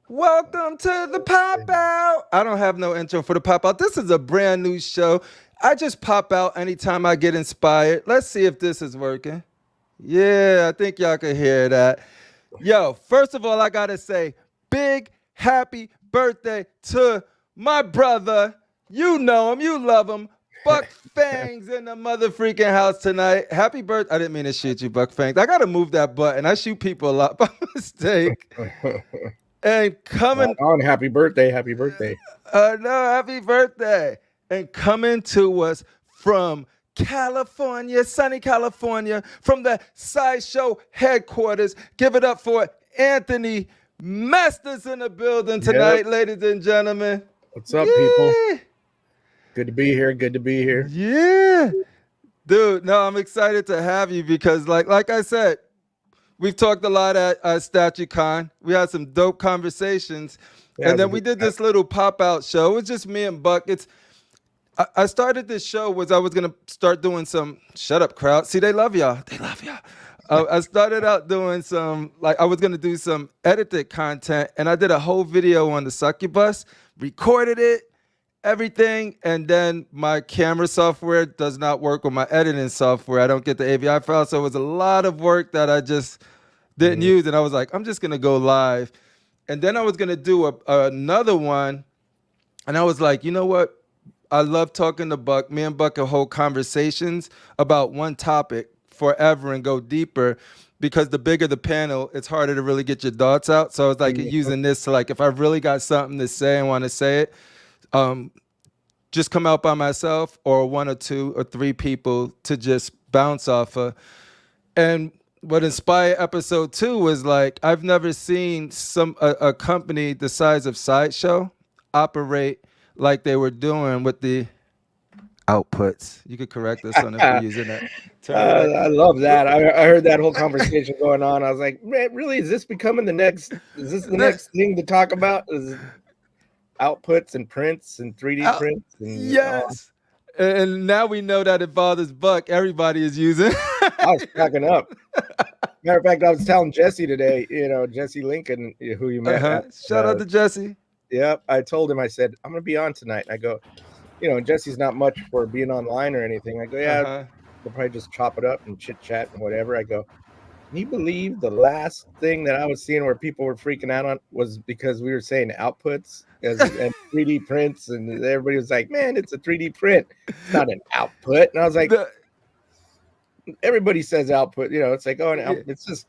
Welcome to the pop out. I don't have no intro for the pop out. This is a brand new show. I just pop out anytime I get inspired. Let's see if this is working. Yeah, I think y'all can hear that. Yo, first of all, I gotta say, big happy birthday to my brother. You know him, you love him. Buck Fangs in the mother freaking house tonight. Happy birthday. I didn't mean to shoot you, Buck Fangs. I gotta move that button. I shoot people a lot by mistake. And Right coming, on. Happy birthday. Happy birthday. no, happy birthday. And coming to us from California, sunny California, from the Sideshow headquarters. Give it up for Anthony Mestas in the building Yep. tonight, ladies and gentlemen. What's up, people? Yeah, Good to be here. Good to be here. yeah. Dude, no, I'm excited to have you because, like I said, we've talked a lot at StatueCon. We had some dope conversations. Yeah, And it was then a we good did time. this little pop out show. It was just me and Buck. I started this show was I was gonna start doing some shut up crowd. See, they love y'all. They love y'all. I started out doing some like I was gonna do some edited content, and I did a whole video on the succubus, recorded it, everything, and then my camera software does not work with my editing software. I don't get the AVI file, so it was a lot of work that I just didn't Mhm. use, and I was like, I'm just gonna go live, and then I was gonna do another one, and I was like, you know what? I love talking to Buck. Me and Buck will hold conversations about one topic forever and go deeper because the bigger the panel, it's harder to really get your thoughts out. So I was like Mhm. using this to like if I really got something to say and want to say it, um, just come out by myself or one or two or three people to just bounce off of. And what inspired episode 2 was like I've never seen a company the size of Sideshow operate like they were doing with the outputs. You could correct us on if we're using that term right. I love that. I heard that whole conversation going on. I was like, man, really? Is this becoming the next? Is this the That- next thing to talk about? Is outputs and prints and 3D out- prints and yes. And now we know that it bothers Buck. Everybody is using. I was cracking up. Matter of fact, I was telling Jesse today. Jesse Lincoln, who you met. Uh-huh. Shout out to Jesse. Yep. I told him, I said, I'm going to be on tonight. I go, Jesse's not much for being online or anything. I go, yeah, Uh-huh. we'll probably just chop it up and chit chat and whatever. I go, can you believe the last thing that I was seeing where people were freaking out on was because we were saying outputs and 3D prints, and everybody was like, man, it's a 3D print. It's not an output. And I was like, The- everybody says output. It's like, oh, it's just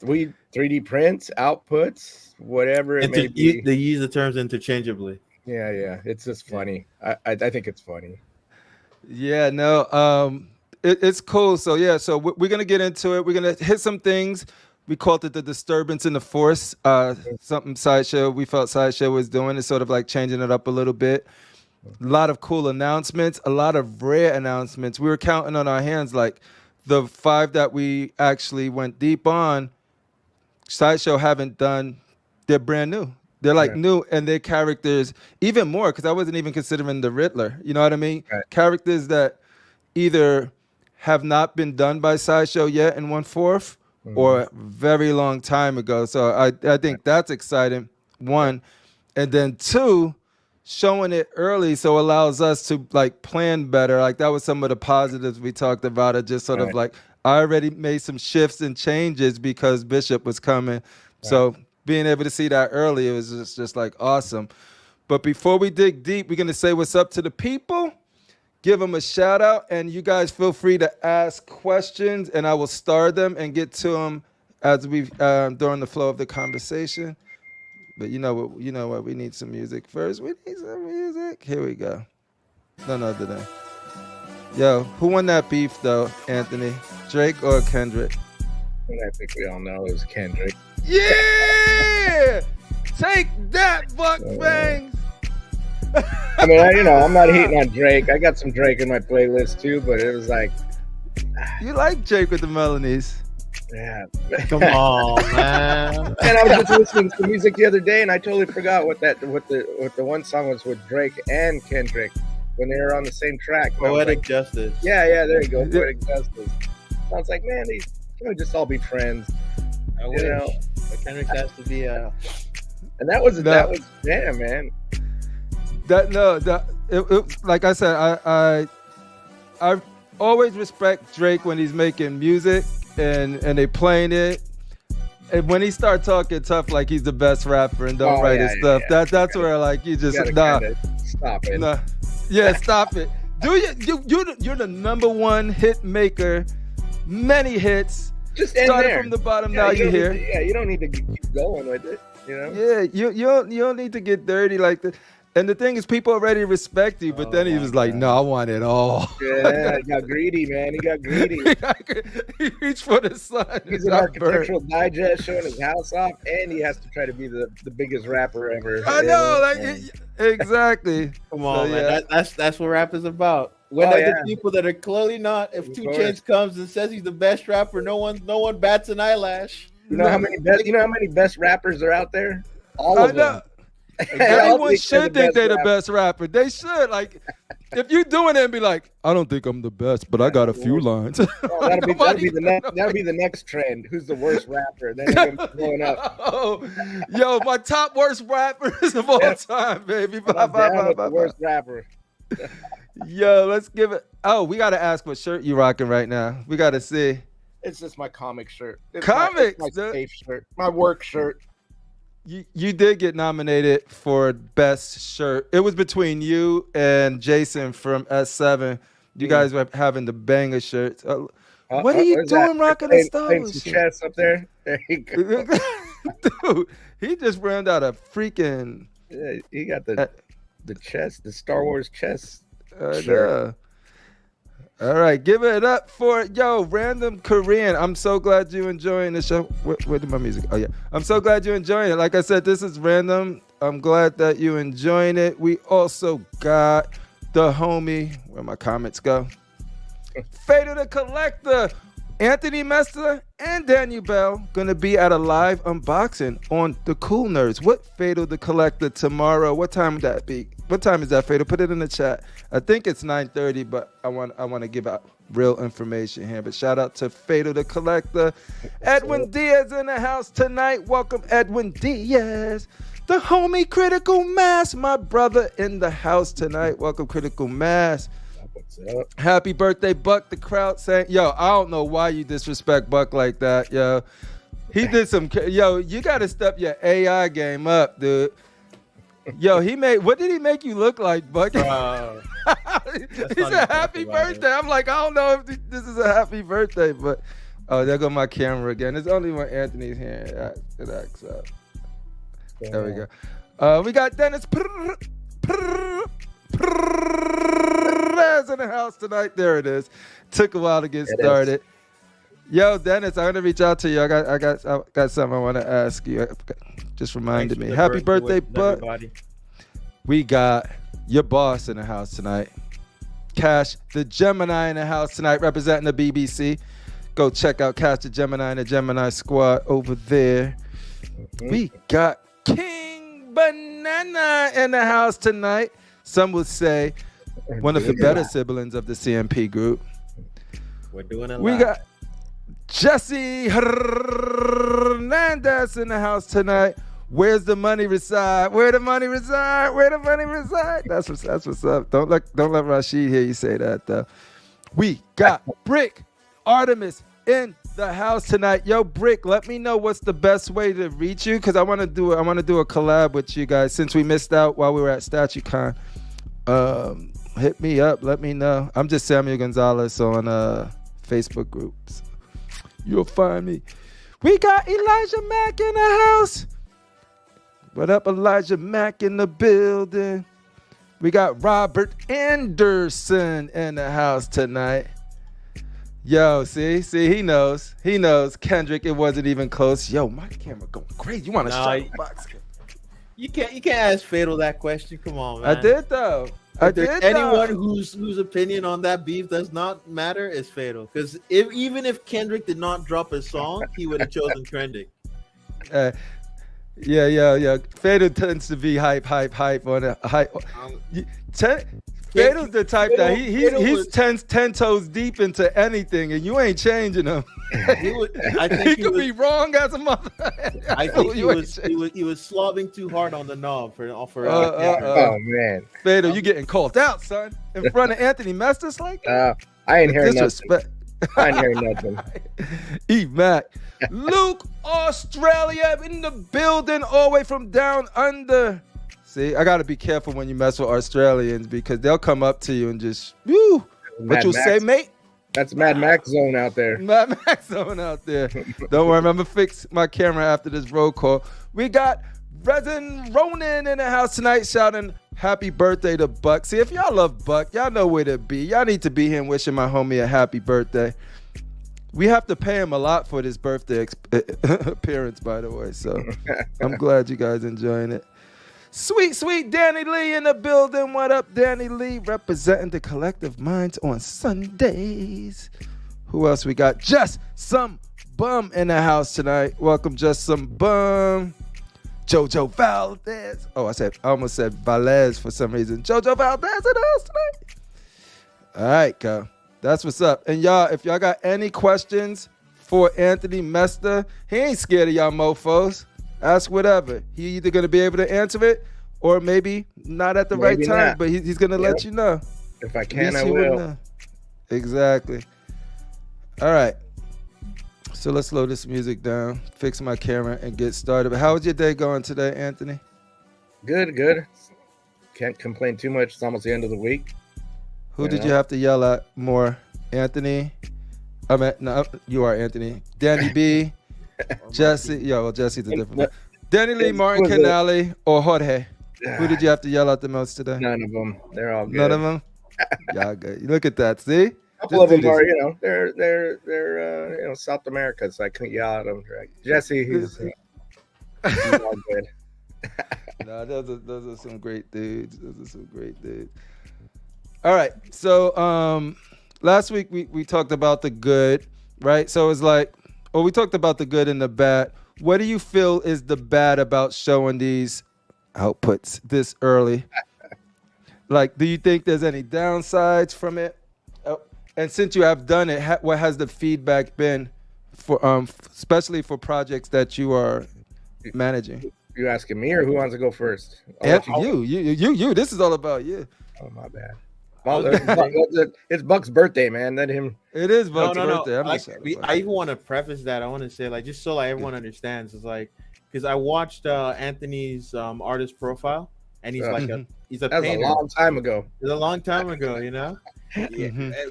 3D prints, outputs, whatever it may be. They use the terms interchangeably. Yeah. It's just funny. I think it's funny. Yeah, no, it's cool. So yeah, so we're gonna get into it. We're gonna hit some things. We called it the disturbance in the force. Something Sideshow we felt Sideshow was doing is sort of like changing it up a little bit. A lot of cool announcements, a lot of rare announcements. We were counting on our hands, like the 5 that we actually went deep on. Sideshow haven't done. They're brand new. They're like new, and their characters even more because I wasn't even considering the Riddler. You know what I mean? Right. Characters that either have not been done by Sideshow yet in 1/4 or very long time ago. So I think that's exciting. One, and then two, showing it early so allows us to like plan better. Like that was some of the positives we talked about. It just sort of Right. like I already made some shifts and changes because Bishop was coming. So being able to see that early, it was just like awesome. But before we dig deep, we're gonna say what's up to the people, give them a shout out, and you guys feel free to ask questions, and I will star them and get to them as we during the flow of the conversation. But you know what? You know what? We need some music first. We need some music. Here we go. None other than. Yo, who won that beef though, Anthony? Drake or Kendrick? And I think we all know it was Kendrick. Yeah! Take that, Buck Fangs! I mean, I'm not hating on Drake. I got some Drake in my playlist too, but it was like, You like Drake with the melodies. yeah. Come on, man. And I was just listening to music the other day, and I totally forgot what the one song was with Drake and Kendrick when they were on the same track. And I was Poetic like, justice. yeah, there you go, Poetic Justice. I was like, man, these can we just all be friends? I You wish. know? But Kendrick has to be And that was No. damn, man. Like I said, I always respect Drake when he's making music and they playing it. And when he start talking tough like he's the best rapper and don't write his stuff, that's where like you just stop it. Nah. Yeah, stop it. You're the number one hit maker, many hits. Just end started there. from the bottom. Now you're here. You don't need to keep going with it. You know. Yeah, you don't need to get dirty like that. And the thing is, people already respect you, but then he was like, "No, I want it all." Yeah, he got greedy, man. He got greedy. He reached for the sun. He's an Architectural Digest showing his house off, and he has to try to be the biggest rapper ever. I know, exactly. Come on, man. That's what rap is about. When the people that are clearly not. If 2 Chainz comes and says he's the best rapper, no one bats an eyelash. You know how many best rappers are out there? All of them. Everyone should think they're the best rapper. They should. Like, if you're doing it and be like, I don't think I'm the best, but I got a few lines. That'll be the next trend. Who's the worst rapper? Then they're gonna be blowing up. Yo, my top worst rappers of all time, baby. The worst rapper. Yo, let's give it. Oh, we gotta ask what shirt you rocking right now. We gotta see. It's just my comic shirt. It's Comics, my safe shirt. My work shirt. You did get nominated for best shirt. It was between you and Jason from S7. You guys were having the banger shirts. What are you doing rocking a Star Wars shirt? Chest up there. There you go. Dude, he just rounded out a freaking. Yeah, he got the chest, the Star Wars chest. Sure. All right, give it up for Random Korean. I'm so glad you're enjoying the show. Where did my music? Oh yeah, I'm so glad you're enjoying it. Like I said, this is random. I'm glad that you're enjoying it. We also got the homie. Where my comments go? Fatal the Collector, Anthony Mestas and Daniel Bell gonna be at a live unboxing on the Cool Nerds. What Fatal the Collector tomorrow? What time would that be? What time is that, Fatal? Put it in the chat. I think it's 9:30, but I want to give out real information here. But shout out to Fatal the Collector. Edwin Diaz in the house tonight. Welcome, Edwin Diaz. The homie Critical Mass, my brother in the house tonight. Welcome, Critical Mass. What's up? Happy birthday, Buck. The crowd saying, I don't know why you disrespect Buck like that, yo. He did some, you got to step your AI game up, dude. What did he make you look like, Buck? He said happy birthday. I'm like, I don't know if this is a happy birthday, but there go my camera again. It's only when Anthony's here it acts up. There we go. We got Dennis in the house tonight. There it is. Took a while to get started. Yo, Dennis, I'm gonna reach out to you. I got something I want to ask you. Just reminded me. Happy birthday, Buck. We got your boss in the house tonight. Cash the Gemini in the house tonight, representing the BBC. Go check out Cash the Gemini and the Gemini Squad over there. We got King Banana in the house tonight. Some would say one of the better siblings of the CMP group. We're doing it. We got Jesse Hernandez in the house tonight. Where's the money reside? Where the money reside? Where the money reside? That's what's up. Don't let Rashid hear you say that though. We got Brick Artemis in the house tonight. Yo, Brick, let me know what's the best way to reach you, because I want to do a collab with you guys since we missed out while we were at StatueCon. Hit me up. Let me know. I'm just Samuel Gonzalez on Facebook groups. You'll find me. We got Elijah Mack in the house. What up, Elijah Mack in the building? We got Robert Anderson in the house tonight. Yo, see, he knows. Kendrick, it wasn't even close. Yo, my camera going crazy. You want to shut the box? You can't ask Fatal that question. Come on, man. I did though. Anyone whose opinion on that beef does not matter is Fatal. Because even if Kendrick did not drop a song, he would have chosen trending. Yeah. Fatal tends to be hype on a hype. Fatal's the type that Fatal he's was- 10 toes deep into anything, and you ain't changing him. I He think could be wrong as a mother. I think You ain't changing. he was slobbing too hard on the knob for Oh man, Fatal, you getting called out, son, in front of Anthony Mestas like that? I ain't hearing nothing. Disrespect. I ain't hearing nothing. E-Mac. Luke, Australia in the building, all the way from down under. See, I got to be careful when you mess with Australians because they'll come up to you and just, woo. What Mad you Max. say, mate? That's Mad Max zone out there. Mad Max on out there. Don't worry, I'm going to fix my camera after this roll call. We got Resin Ronan in the house tonight shouting happy birthday to Buck. See, if y'all love Buck, y'all know where to be. Y'all need to be here and wishing my homie a happy birthday. We have to pay him a lot for this birthday appearance, by the way. So I'm glad you guys enjoying it. Sweet Danny Lee in the building. What up, Danny Lee? Representing the Collective Minds on Sundays. Who else we got? Just Some Bum in the house tonight. Welcome, Just Some Bum. Jojo Valdez. Oh, I almost said Valez for some reason. Jojo Valdez in the house tonight. All right, go. That's what's up. And y'all, if y'all got any questions for Anthony Mesta, he ain't scared of y'all mofos. Ask whatever. He either going to be able to answer it or maybe not at the right time, not. but he's going to let you know. If I At can, least I he would will. know. Exactly. All right. So let's slow this music down, fix my camera, and get started. But how was your day going today, Anthony? Good. Can't complain too much. It's almost the end of the week. Who did you have to yell at more? Anthony? No, you are Anthony. Danny B, Jesse. Well, Jesse's a different one. Danny Lee, Martin Canale, or Jorge? Who did you have to yell at the most today? None of them. They're all good. None of them? Y'all good. Look at that. See? A couple of them are, they're South America, so I couldn't yell at them. Right? Jesse, he's all good. No, those are some great dudes. All right. So last week we talked about the good, right? So it's like, we talked about the good and the bad. What do you feel is the bad about showing these outputs this early? Like, do you think there's any downsides from it? And since you have done it, what has the feedback been for, especially for projects that you are managing? You asking me or who wants to go first? You. This is all about you. Oh, my bad. Well, it's Buck's birthday, man. Let him. It is Buck's No. birthday. I even want to preface that. I want to say, like, just so like everyone understands, it's like because I watched Anthony's artist profile, and he's like he's a That was painter. a long time ago. It's a long time ago, you know.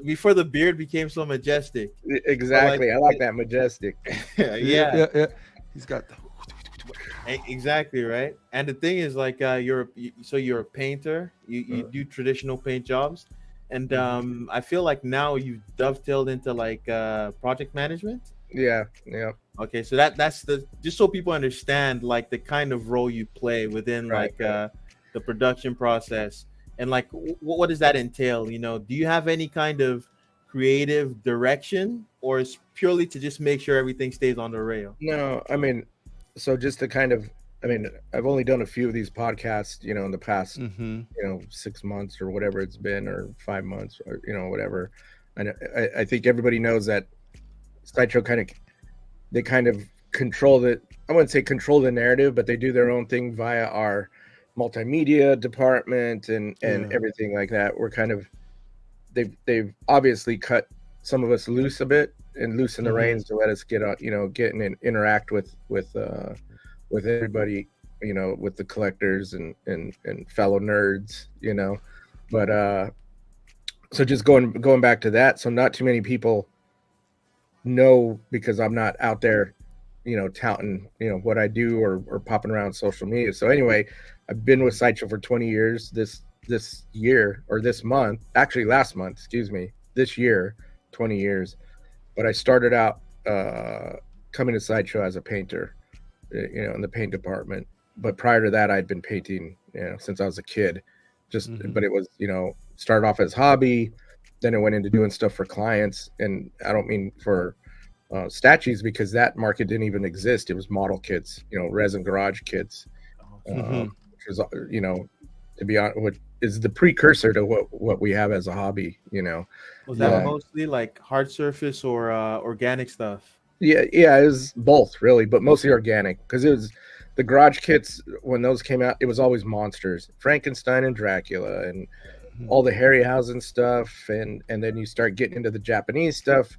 Before the beard became so majestic. Exactly. I like that majestic. Yeah. He's got the. Exactly, right. And the thing is, like, you're a painter. You do traditional paint jobs, and I feel like now you've dovetailed into like project management. Yeah. Okay, so that's just so people understand like the kind of role you play within the production process, and like what does that entail? You know, do you have any kind of creative direction, or is purely to just make sure everything stays on the rail? No, I mean, so just to kind of, I've only done a few of these podcasts, in the past, 6 months or whatever it's been, or 5 months, or whatever. And I think everybody knows that Sideshow they kind of control the, I wouldn't say control the narrative, but they do their own thing via our multimedia department and everything like that. We're kind of, they've obviously cut some of us loose a bit and loosen the reins to let us get on, get and interact with everybody, with the collectors and fellow nerds, but so just going back to that, so not too many people know, because I'm not out there, touting, what I do or popping around social media. So anyway, I've been with Sideshow for 20 years this year, or this month, actually last month, this year, 20 years. But I started out coming to Sideshow as a painter, in the paint department. But prior to that, I'd been painting, since I was a kid. But it was, started off as hobby. Then it went into doing stuff for clients. And I don't mean for statues, because that market didn't even exist. It was model kits, resin garage kits, which was, to be honest, what is the precursor to what we have as a hobby, Was that Yeah. mostly like hard surface or organic stuff? Yeah, it was both really, but mostly organic, because it was the garage kits when those came out. It was always monsters, Frankenstein and Dracula, and all the Harryhausen stuff, and then you start getting into the Japanese stuff,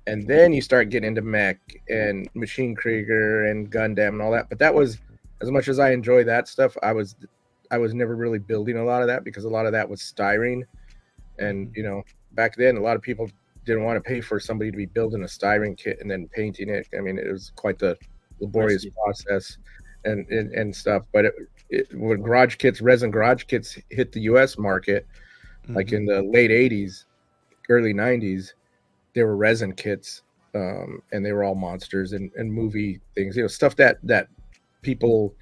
and then you start getting into mech and Machine Krieger and Gundam and all that. But that was, as much as I enjoy that stuff, I was never really building a lot of that, because a lot of that was styrene, and back then a lot of people didn't want to pay for somebody to be building a styrene kit and then painting it. I mean, it was quite the laborious process and stuff. But when resin garage kits hit the U.S. market, like in the late 80s, early 90s, they were resin kits, and they were all monsters and movie things, stuff that people,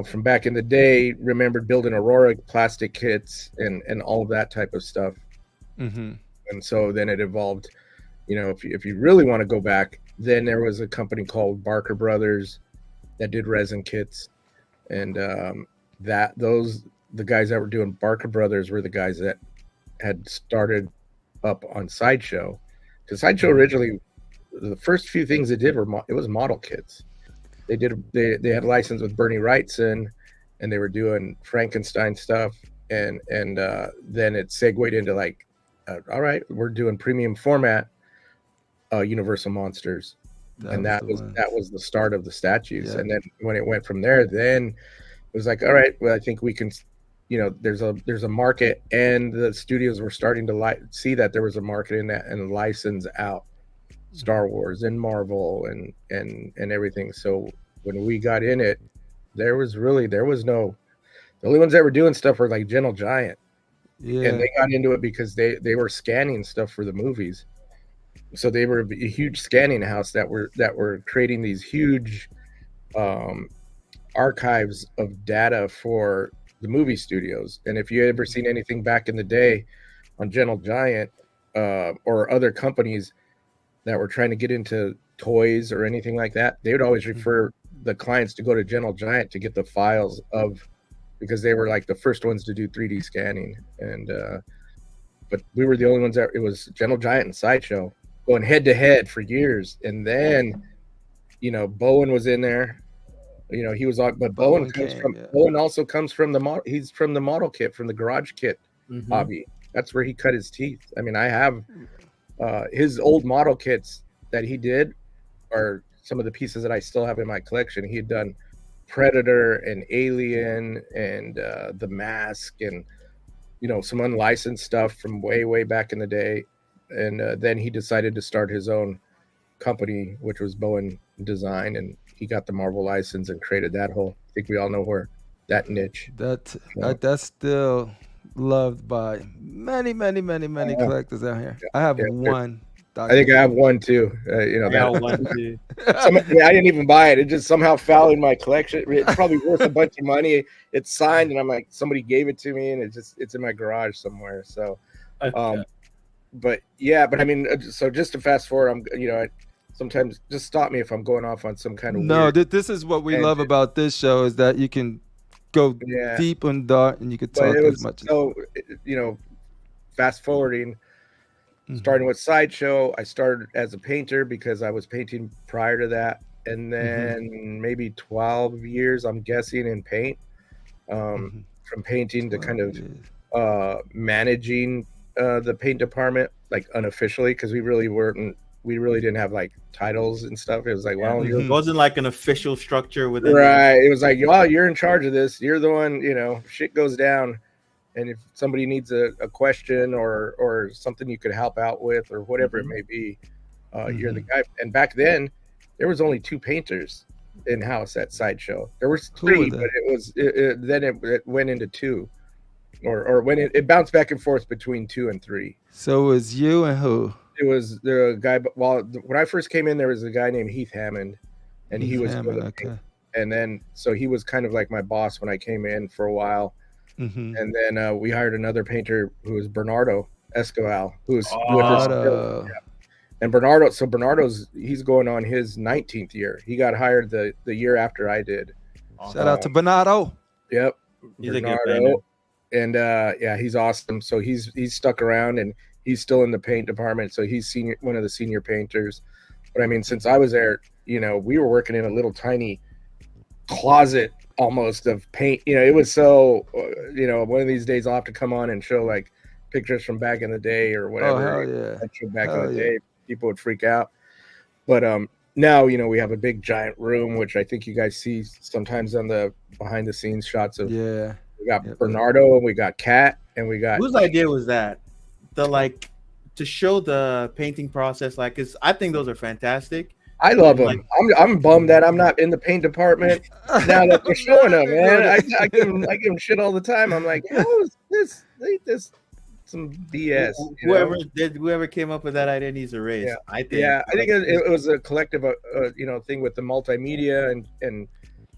from back in the day remembered building Aurora plastic kits and all of that type of stuff. And so then it evolved, if you really want to go back, then there was a company called Barker Brothers that did resin kits. And the guys that were doing Barker Brothers were the guys that had started up on Sideshow. Because Sideshow originally, the first few things they did it was model kits. They had a license with Bernie Wrightson, and they were doing Frankenstein stuff. And then it segued into like, all right, we're doing premium format Universal Monsters. That was the start of the statues. And then when it went from there, then it was like, all right, well, I think we can, there's a market, and the studios were starting to see that there was a market in that and license out Star Wars and Marvel and everything. So when we got in it, there was no, the only ones that were doing stuff were like Gentle Giant. Yeah. And they got into it because they were scanning stuff for the movies. So they were a huge scanning house that were creating these huge archives of data for the movie studios. And if you ever seen anything back in the day on Gentle Giant or other companies that were trying to get into toys or anything like that, they would always refer the clients to go to Gentle Giant to get the files because they were like the first ones to do 3D scanning. And but we were the only ones it was Gentle Giant and Sideshow going head to head for years. And then Bowen was in there. He was on, but Bowen also comes from the model. He's from the model kit, from the garage kit hobby. That's where he cut his teeth. I mean, I have his old model kits that he did are some of the pieces that I still have in my collection. He had done Predator and Alien and The Mask and some unlicensed stuff from way back in the day. And then he decided to start his own company, which was Bowen Design, and he got the Marvel license and created that whole. I think we all know where that niche. That's still loved by many collectors out here. I have one. I think I have one too. I got one too. I didn't even buy it. It just somehow fell in my collection. It's probably worth a bunch of money. It's signed, and I'm like, somebody gave it to me, and it's in my garage somewhere. So, but I mean, so just to fast forward, sometimes just stop me if I'm going off on some kind of weird this is what we love about this show, is that you can go deep and dark, and you can talk as much. So, fast forwarding. Starting with Sideshow, I started as a painter because I was painting prior to that, and then maybe 12 years, I'm guessing, in paint. From painting to kind of managing the paint department, like unofficially, because we really didn't have like titles and stuff. It was like, well, it wasn't like an official structure within. Right. It was like, well, you're in charge of this. You're the one. Shit goes down. And if somebody needs a question or something you could help out with or whatever it may be, you're the guy. And back then, there was only 2 painters in house at Sideshow. There was 3, but it went into 2, or when it bounced back and forth between 2 and 3. So it was you and who? It was the guy. Well, when I first came in, there was a guy named Heath Hammond, and he was okay. And then so he was kind of like my boss when I came in for a while. And then we hired another painter who was Bernardo Escobar, who was with us. And Bernardo's he's going on his 19th year. He got hired the year after I did. Shout out to Bernardo. Yep. He's a good painter. And yeah, he's awesome. So he's stuck around and he's still in the paint department. So he's one of the senior painters. But I mean, since I was there, you know, we were working in a little tiny closet almost of paint. You know, it was so, you know, one of these days I'll have to come on and show like pictures from back in the day or whatever. Oh, hell yeah. Back in the day, people would freak out. But now, you know, we have a big giant room, which I think you guys see sometimes on the behind the scenes shots of. Yeah. We got Bernardo and we got Kat and we got. Whose idea was that? To show the painting process, like, cause I think those are fantastic. I love them. Like, I'm bummed that I'm not in the paint department now that they're showing them, man. I give them shit all the time. I'm like, how is this? Ain't this some BS? Whoever came up with that idea needs a raise. Yeah. I think. Yeah, I think it was a collective, you know, thing with the multimedia and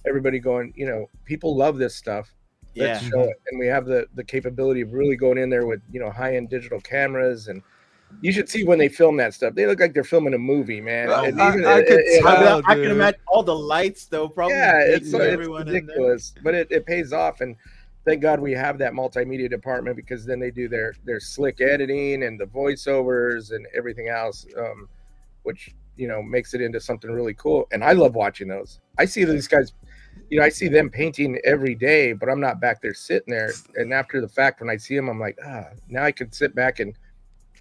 everybody going. You know, people love this stuff. Let's show it, and we have the capability of really going in there with, you know, high-end digital cameras, and you should see when they film that stuff. They look like they're filming a movie, man. I can imagine all the lights though. Probably, it's ridiculous, but it pays off, and thank God we have that multimedia department, because then they do their slick editing and the voiceovers and everything else, which, you know, makes it into something really cool. And I love watching those. I see these guys. You know, I see them painting every day, but I'm not back there sitting there. And after the fact, when I see them, I'm like, now I can sit back and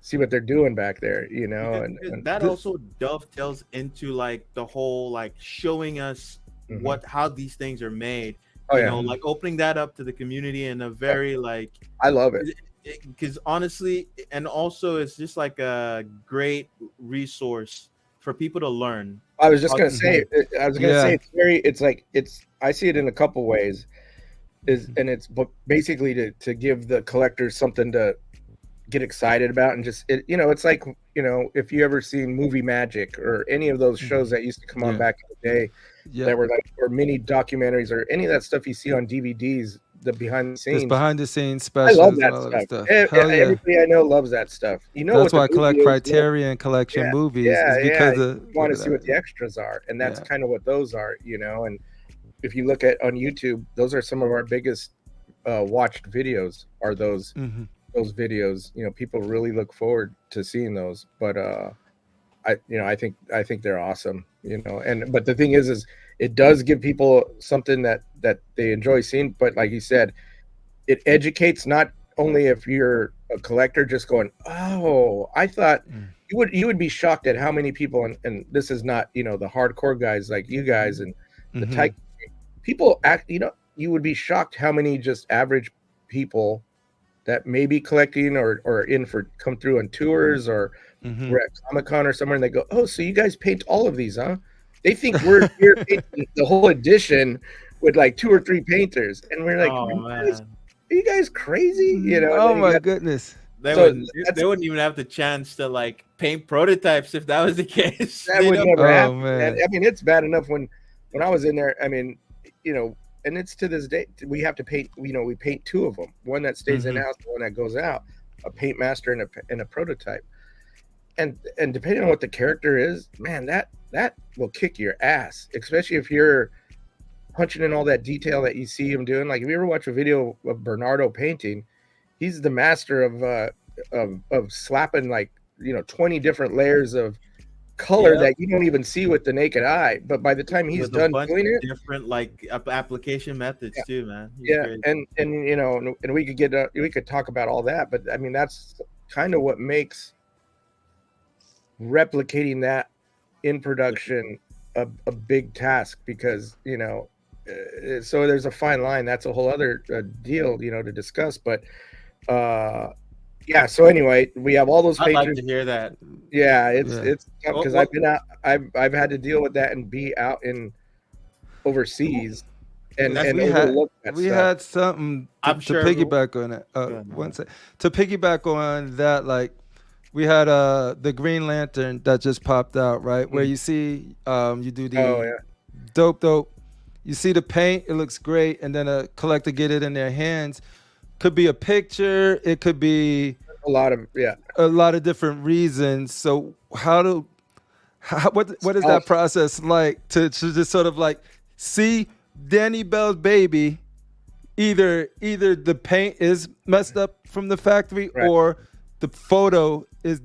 see what they're doing back there, you know. And that also dovetails into like the whole like showing us how these things are made. You know, like opening that up to the community in a very like. I love it. Because honestly, and also it's just like a great resource for people to learn. I was just gonna say, I see it in a couple ways, and it's basically to give the collectors something to get excited about, and just you know, it's like, you know, if you ever seen Movie Magic or any of those shows that used to come on back in the day, that were like, or mini documentaries or any of that stuff you see on DVDs, the behind the scenes specials. I love that stuff. Everybody I know loves that stuff. You know, that's why I collect Criterion Collection movies. Is because you want to see what the extras are, and that's kind of what those are, you know. And if you look at on YouTube, those are some of our biggest watched videos. Are those videos? You know, people really look forward to seeing those. But I think they're awesome. You know, but the thing is it does give people something that they enjoy seeing. But like you said, it educates not only if you're a collector just going, oh, I thought you would be shocked at how many people, and this is not, you know, the hardcore guys like you guys and the type people act, you know, you would be shocked how many just average people that may be collecting or come through on tours or we're at Comic-Con or somewhere, and they go, oh, so you guys paint all of these, huh? They think we're here painting the whole edition with like 2 or 3 painters, and we're like, are you guys crazy? You know? Oh my goodness! They wouldn't even have the chance to like paint prototypes if that was the case. That would never happen. Man. I mean, it's bad enough when I was in there. I mean, you know, and it's to this day we have to paint. You know, we paint 2 of them: one that stays in house, one that goes out. A paint master and a prototype. And depending on what the character is, man, that will kick your ass, especially if you're punching in all that detail that you see him doing. Like if you ever watch a video of Bernardo painting, he's the master of slapping like, you know, 20 different layers of color that you don't even see with the naked eye. But by the time he's done doing it, different like application methods too, man. And you know, and we could talk about all that, but I mean that's kind of what makes replicating that in production a big task, because, you know, so there's a fine line. That's a whole other deal, you know, to discuss. But so anyway, we have all those painters. I'd like to hear that. Yeah, it's tough because I've been out. I've had to deal with that and be out in overseas. And we had something to piggyback on it. One second. To piggyback on that, like we had the Green Lantern that just popped out, right? Where you see you do the dope. You see the paint, it looks great, and then a collector get it in their hands. Could be a picture, it could be a lot of different reasons. So what is that process like to just sort of like see Danny Bell's baby either the paint is messed up from the factory, Right. or the photo is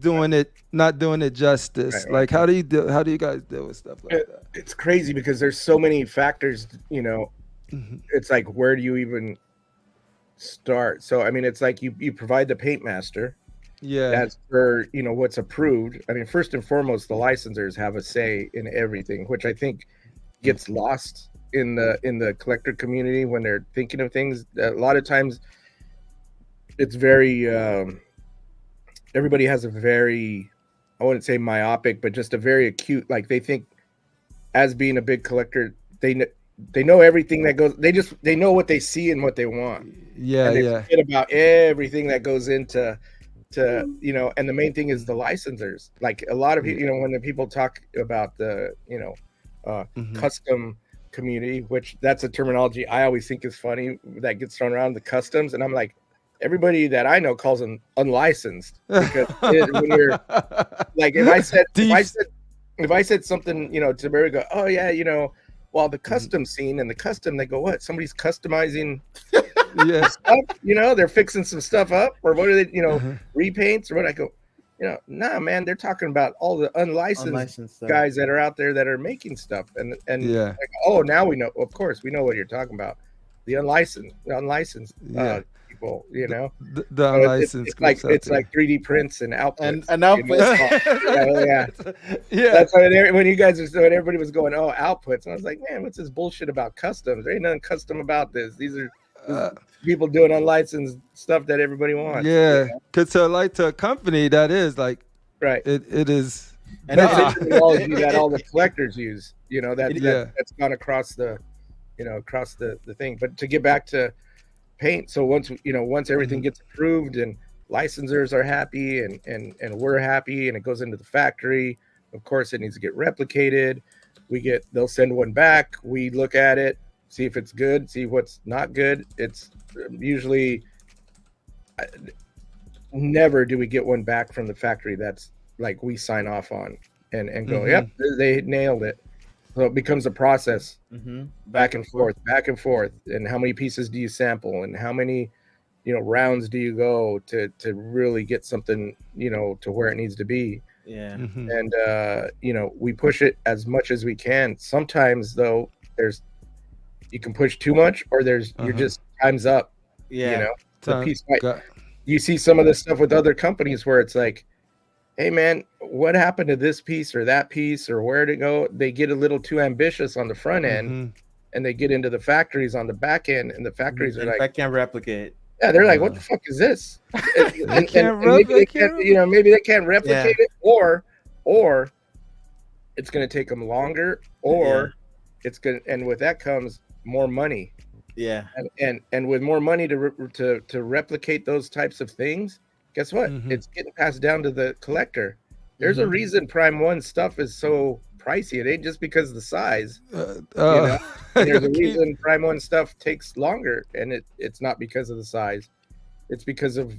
not doing it justice. Right. Like, how do you guys deal with stuff like that? It's crazy because there's so many factors, you know. It's like, where do you even start? So I mean, it's like you provide the paint master. Yeah. That's for, you know, what's approved. I mean, first and foremost, the licensors have a say in everything, which I think gets lost in the collector community when they're thinking of things. A lot of times it's very everybody has a very, I wouldn't say myopic, but just a very acute, like, they think as being a big collector, they know everything that goes, they know what they see and what they want. Yeah, and they yeah. forget about everything that goes into you know. And the main thing is the licensors. Like, a lot of people, you know, when the people talk about the, you know, custom community, which that's a terminology I always think is funny that gets thrown around, the customs, and I'm like, everybody that I know calls them unlicensed, because when you're like, if I said something, you know, to Barry, go, oh yeah, you know, well, the custom scene and the custom, they go, what? Somebody's customizing stuff, you know, they're fixing some stuff up, or what are they, you know, repaints or what? I go, you know, nah, man, they're talking about all the unlicensed guys that are out there that are making stuff, and yeah. like, oh, now we know, of course, we know what you're talking about, the unlicensed people, you know, the unlicensed. It's like 3D prints and outputs and outputs. Yeah. That's when you guys when everybody was going, oh, outputs, and I was like, man, what's this bullshit about customs? There ain't nothing custom about this. These are people doing unlicensed stuff that everybody wants. Yeah, because to a company, that is like, right. It is. And that's the technology that all the collectors use. You know, that's gone across the, you know, across the thing. But to get back to paint, so once everything gets approved and licensors are happy and we're happy and it goes into the factory, of course it needs to get replicated. They'll send one back. We look at it, see if it's good, see what's not good. It's usually never do we get one back from the factory that's like we sign off on and go, yep, they nailed it. So it becomes a process, back and forth. And how many pieces do you sample, and how many, you know, rounds do you go to really get something, you know, to where it needs to be. Yeah. And you know, we push it as much as we can. Sometimes though, you can push too much, or you're just time's up. Yeah. You know, the piece you see some of this stuff with other companies where it's like, hey man, what happened to this piece or that piece, or where'd it go? They get a little too ambitious on the front end, and they get into the factories on the back end, and the factories are like, I can't replicate. Yeah, they're like, what the fuck is this? Maybe they can't replicate it, or it's going to take them longer, or it's going to, and with that comes more money. Yeah. And with more money to replicate those types of things, guess what? It's getting passed down to the collector. There's a reason Prime 1 stuff is so pricey. It ain't just because of the size. You know? And there's a reason Prime 1 stuff takes longer, and it's not because of the size. It's because of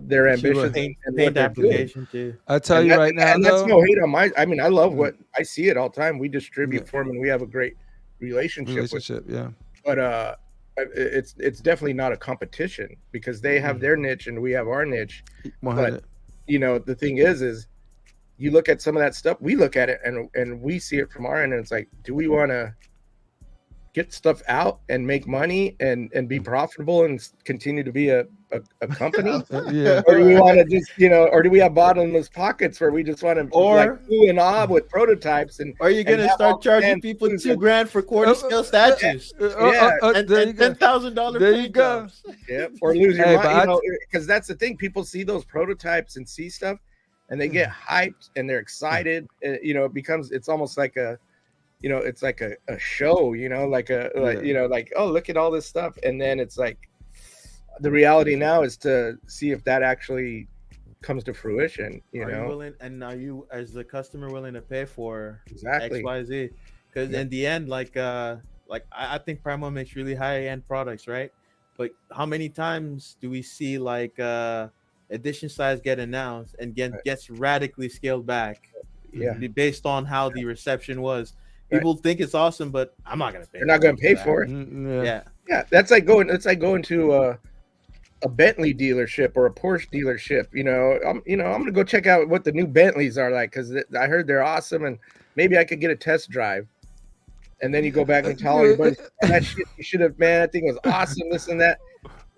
their ambition and paint application too. I tell you right now, and that's no hate on I mean, I love what I see it all the time. We distribute for them, and we have a great relationship with them. Yeah. But it's definitely not a competition, because they have their niche and we have our niche. 100. But you know, the thing is you look at some of that stuff, we look at it and we see it from our end, and it's like, do we want to get stuff out and make money and be profitable and continue to be a company? Or do we want to just, you know, or do we have bottomless pockets where we just want to like ooh and ah with prototypes? And are you gonna start charging people $2,000 for quarter scale statues? And $10,000 there you go. Yeah, or lose your mind, you know, because that's the thing. People see those prototypes and see stuff, and they get hyped and they're excited. You know, it's almost like a, you know, it's like a show, you know, like you know, like, oh, look at all this stuff. And then it's like, the reality now is to see if that actually comes to fruition, you know. Are you, as the customer, willing to pay for exactly XYZ? Because in the end, like I think Prime 1 makes really high-end products, right? But how many times do we see like edition size get announced and gets radically scaled back? Based on how the reception was. People think it's awesome, but I'm not gonna pay. They're not gonna pay for it. Yeah. Yeah, that's like going. It's like going to a Bentley dealership or a Porsche dealership. I'm gonna go check out what the new Bentleys are like because I heard they're awesome, and maybe I could get a test drive. And then you go back and tell all your buddies, that shit you should have, man. That thing was awesome. This and that.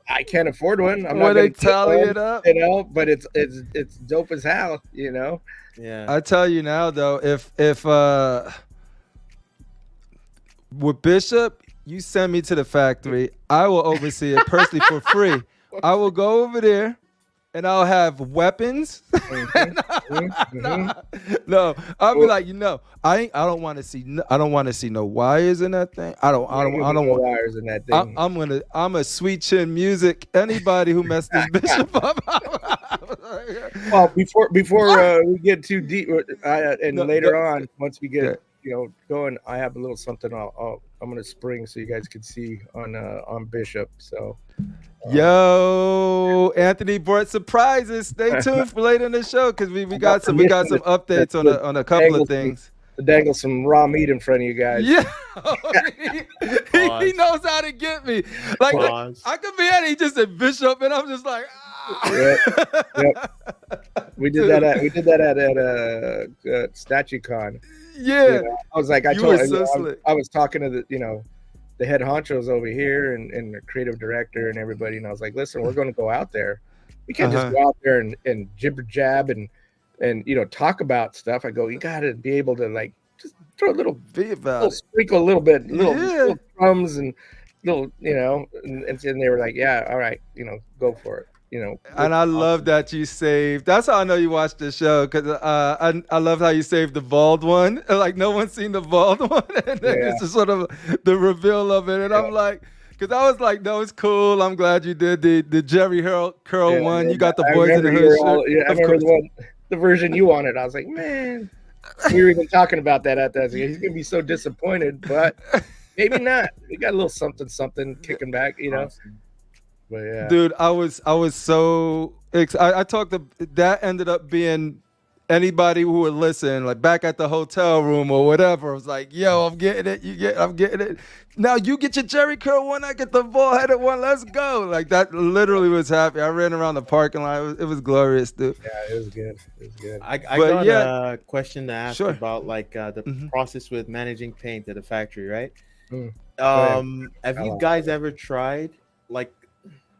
I can't afford one. I'm not When they gonna get tally one, it up, but it's dope as hell. Yeah. I tell you now though, if with Bishop, you send me to the factory, I will oversee it personally for free. I will go over there and I'll have weapons. No, I'll be like, I don't want to see. I don't want to see no wires in that thing. I don't want wires in that thing. I'm a sweet chin music. Anybody who messed this Bishop up. Well, before we get too deep, later on, once we get going, I have a little something I'm gonna spring so you guys can see on Bishop. So. Yo, Anthony brought surprises. Stay tuned for later in the show because we got some updates on a couple of things. To dangle some raw meat in front of you guys. Yeah, he knows how to get me. Like I could be at he just said Bishop, and I'm just like, Yep. We did that at StatueCon. Yeah, I was like, I was talking to the head honchos over here and the creative director and everybody, and I was like, listen, we're going to go out there. We can't just go out there and jibber jab and talk about stuff. I go, you got to be able to like just throw a little sprinkle a little bit, little crumbs and little, and they were like, yeah, all right, go for it. And I love that you saved. That's how I know you watched the show because I love how you saved the bald one. Like no one's seen the bald one, and then it's just sort of the reveal of it. And I'm like, because I was like, no, it's cool. I'm glad you did the Jerry curl one. You got the Boys in the Hood shirt. I remember the version you wanted. I was like, man, we were even talking about that at that. He's gonna be so disappointed, but maybe not. We got a little something kicking back, Awesome. But yeah. Dude, I was so excited. I talked to that ended up being anybody who would listen, like back at the hotel room or whatever. I was like, yo, I'm getting it. I'm getting it. Now you get your Jerry curl one, I get the ball headed one. Let's go. Like that literally was happy. I ran around the parking lot. It was glorious, dude. Yeah, it was good. I got a question to ask about like the process with managing paint at a factory, right? Have you guys ever tried like,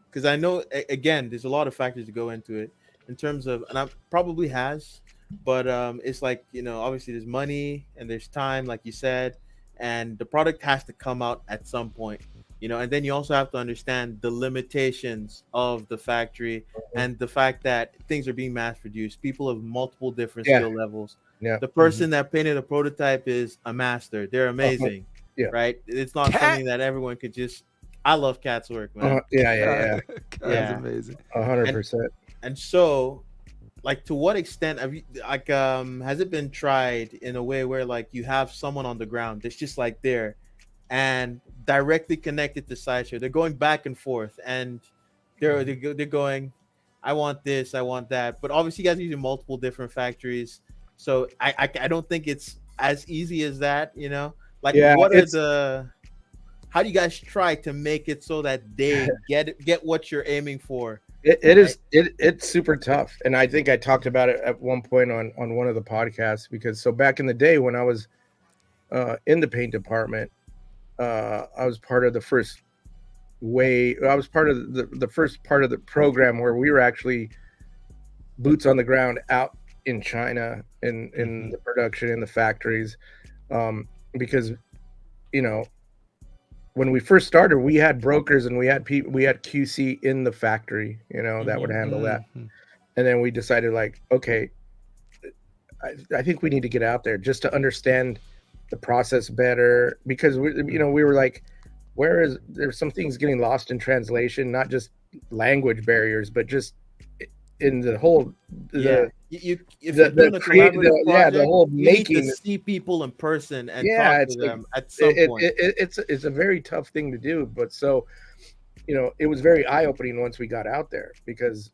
because I know, again, there's a lot of factors to go into it in terms of, and I probably has, but it's like, obviously there's money and there's time, like you said, and the product has to come out at some point, and then you also have to understand the limitations of the factory and the fact that things are being mass produced. People have multiple different skill levels. Yeah. The person that painted a prototype is a master. They're amazing, right? It's not something that everyone could just. I love Cat's work, man. Yeah. That's amazing. 100%. And so, like, to what extent have you, like, has it been tried in a way where, like, you have someone on the ground that's just like there, and directly connected to Sideshow? They're going back and forth, and they're going, I want this, I want that. But obviously, you guys are using multiple different factories, so I don't think it's as easy as that, Like, how do you guys try to make it so that they get what you're aiming for? It's super tough, and I think I talked about it at one point on one of the podcasts, because so back in the day when I was in the paint department, I was part of the first part of the program where we were actually boots on the ground out in China in the production in the factories, because when we first started, we had brokers and we had QC in the factory, that would handle that. And then we decided, like, okay, I think we need to get out there just to understand the process better, because we were like, there's some things getting lost in translation, not just language barriers, but just in the whole the whole making, you need to see people in person and talk to them at some point. It's a very tough thing to do, but so it was very eye-opening once we got out there, because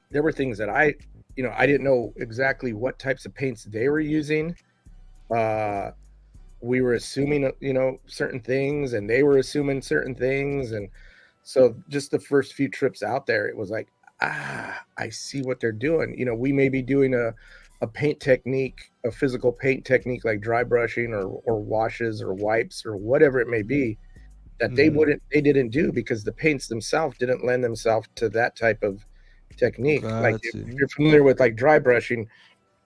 there were things that I didn't know exactly what types of paints they were using, we were assuming, certain things, and they were assuming certain things. And so just the first few trips out there, it was like, I see what they're doing. We may be doing a paint technique, a physical paint technique like dry brushing or washes or wipes or whatever it may be, that they didn't do, because the paints themselves didn't lend themselves to that type of technique. Like if you're familiar with like dry brushing,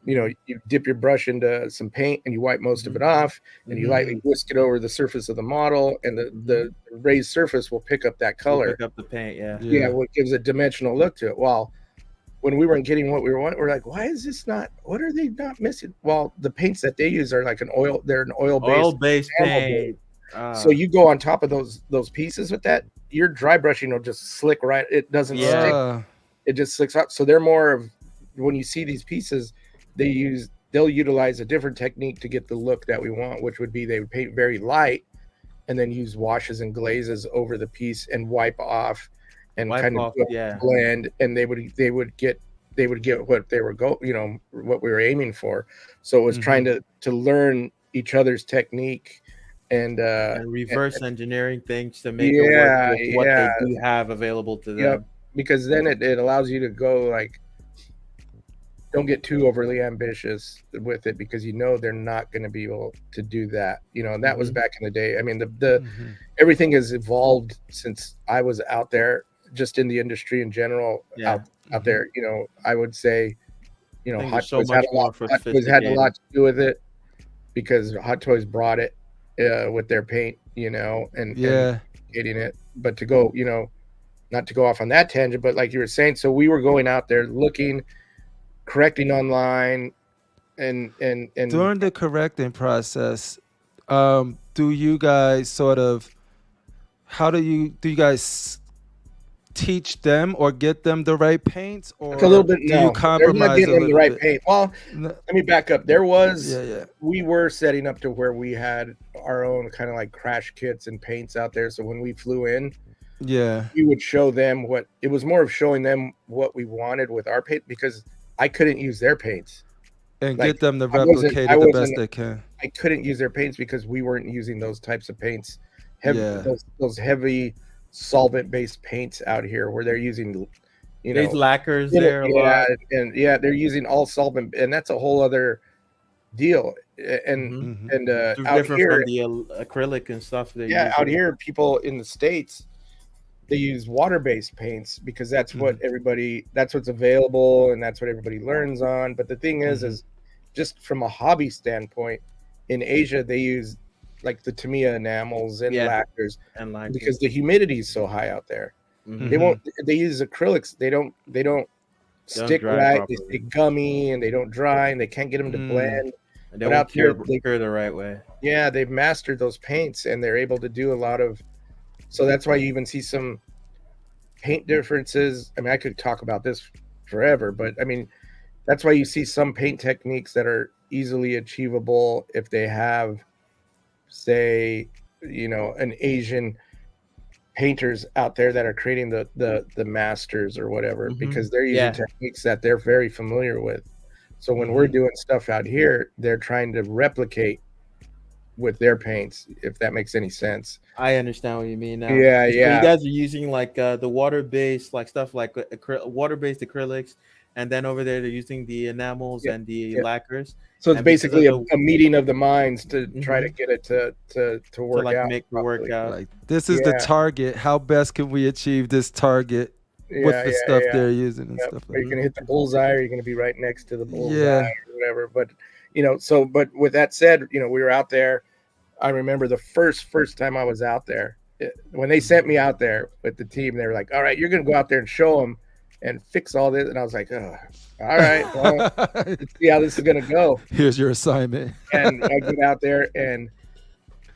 you dip your brush into some paint and you wipe most of it off, and you lightly whisk it over the surface of the model, and the raised surface will pick up that color. Pick up the paint, yeah. What gives a dimensional look to it. Well, when we weren't getting what we wanted, we're like, why is this not? What are they not missing? Well, the paints that they use are like they're an oil-based paint. So you go on top of those pieces with that, your dry brushing will just slick right. It doesn't stick. It just slicks out. So they're more of, when you see these pieces, they'll utilize a different technique to get the look that we want, which would be they would paint very light and then use washes and glazes over the piece and wipe off and blend, and they would get what they were what we were aiming for. So it was trying to learn each other's technique and reverse engineering things to make it work with what they do have available to them. Yep. Because then it allows you to go like, don't get too overly ambitious with it, because they're not going to be able to do that. And that was back in the day. I mean, the everything has evolved since I was out there, just in the industry in general, out there. I would say, Hot Toys had a lot to do with it, because Hot Toys brought it with their paint, and getting it. But to go, not to go off on that tangent, but like you were saying, so we were going out there looking, correcting online, and during the correcting process, do you guys how do you guys teach them or get them the right paints, or a little bit? Do you compromise them the right paint? Well, no. Let me back up. There was we were setting up to where we had our own kind of like crash kits and paints out there. So when we flew in, we would show them what it was, more of showing them what we wanted with our paint, because I couldn't use their paints and get them to replicate it the best they can. I couldn't use their paints because we weren't using those types of paints, those heavy solvent-based paints out here, where they're using, there's lacquers there a lot, and they're using all solvent, and that's a whole other deal. And out different here, from the acrylic and stuff. Out here, people in the States, they use water-based paints because that's what's available, and that's what everybody learns on. But the thing is just from a hobby standpoint, in Asia they use like the Tamiya enamels and lacquers, because the humidity is so high out there. They use acrylics. They don't stick right. Properly. They stay gummy, and they don't dry, and they can't get them to blend. And they won't cure the right way. Yeah, they've mastered those paints, and they're able to do a lot of. So that's why you even see some paint differences. I mean, I could talk about this forever, but I mean, that's why you see some paint techniques that are easily achievable if they have, say, an Asian painters out there that are creating the masters or whatever, because they're using techniques that they're very familiar with. So when we're doing stuff out here, they're trying to replicate with their paints, if that makes any sense. I understand what you mean now. Yeah. So you guys are using like the water-based, like stuff like water-based acrylics, and then over there they're using the enamels and the lacquers. So it's basically a meeting of the minds to try to get it to work out. Make it work out. Like, this is the target. How best can we achieve this target with the stuff they're using and stuff like that? Are you going to hit the bullseye, or are you going to be right next to the bullseye or whatever? But but with that said, we were out there. I remember the first time I was out there, when they sent me out there with the team, they were like, all right, you're going to go out there and show them and fix all this. And I was like, oh, all right, well, let's see how this is going to go. Here's your assignment. And I get out there, and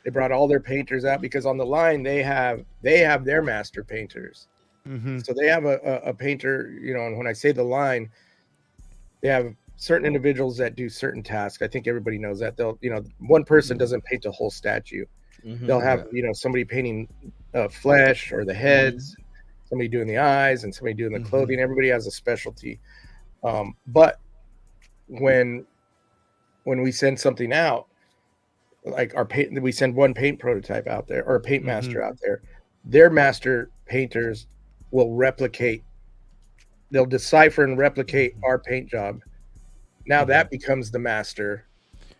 they brought all their painters out, because on the line they have their master painters. So they have a painter, and when I say the line, they have certain individuals that do certain tasks. I think everybody knows that. They'll, one person doesn't paint the whole statue. They'll have, somebody painting flesh or the heads, somebody doing the eyes, and somebody doing the clothing. Everybody has a specialty. But when we send something out, like our paint, we send one paint prototype out there or a paint master Mhm. out there. Their master painters will replicate, they'll decipher and replicate our paint job. Now that becomes the master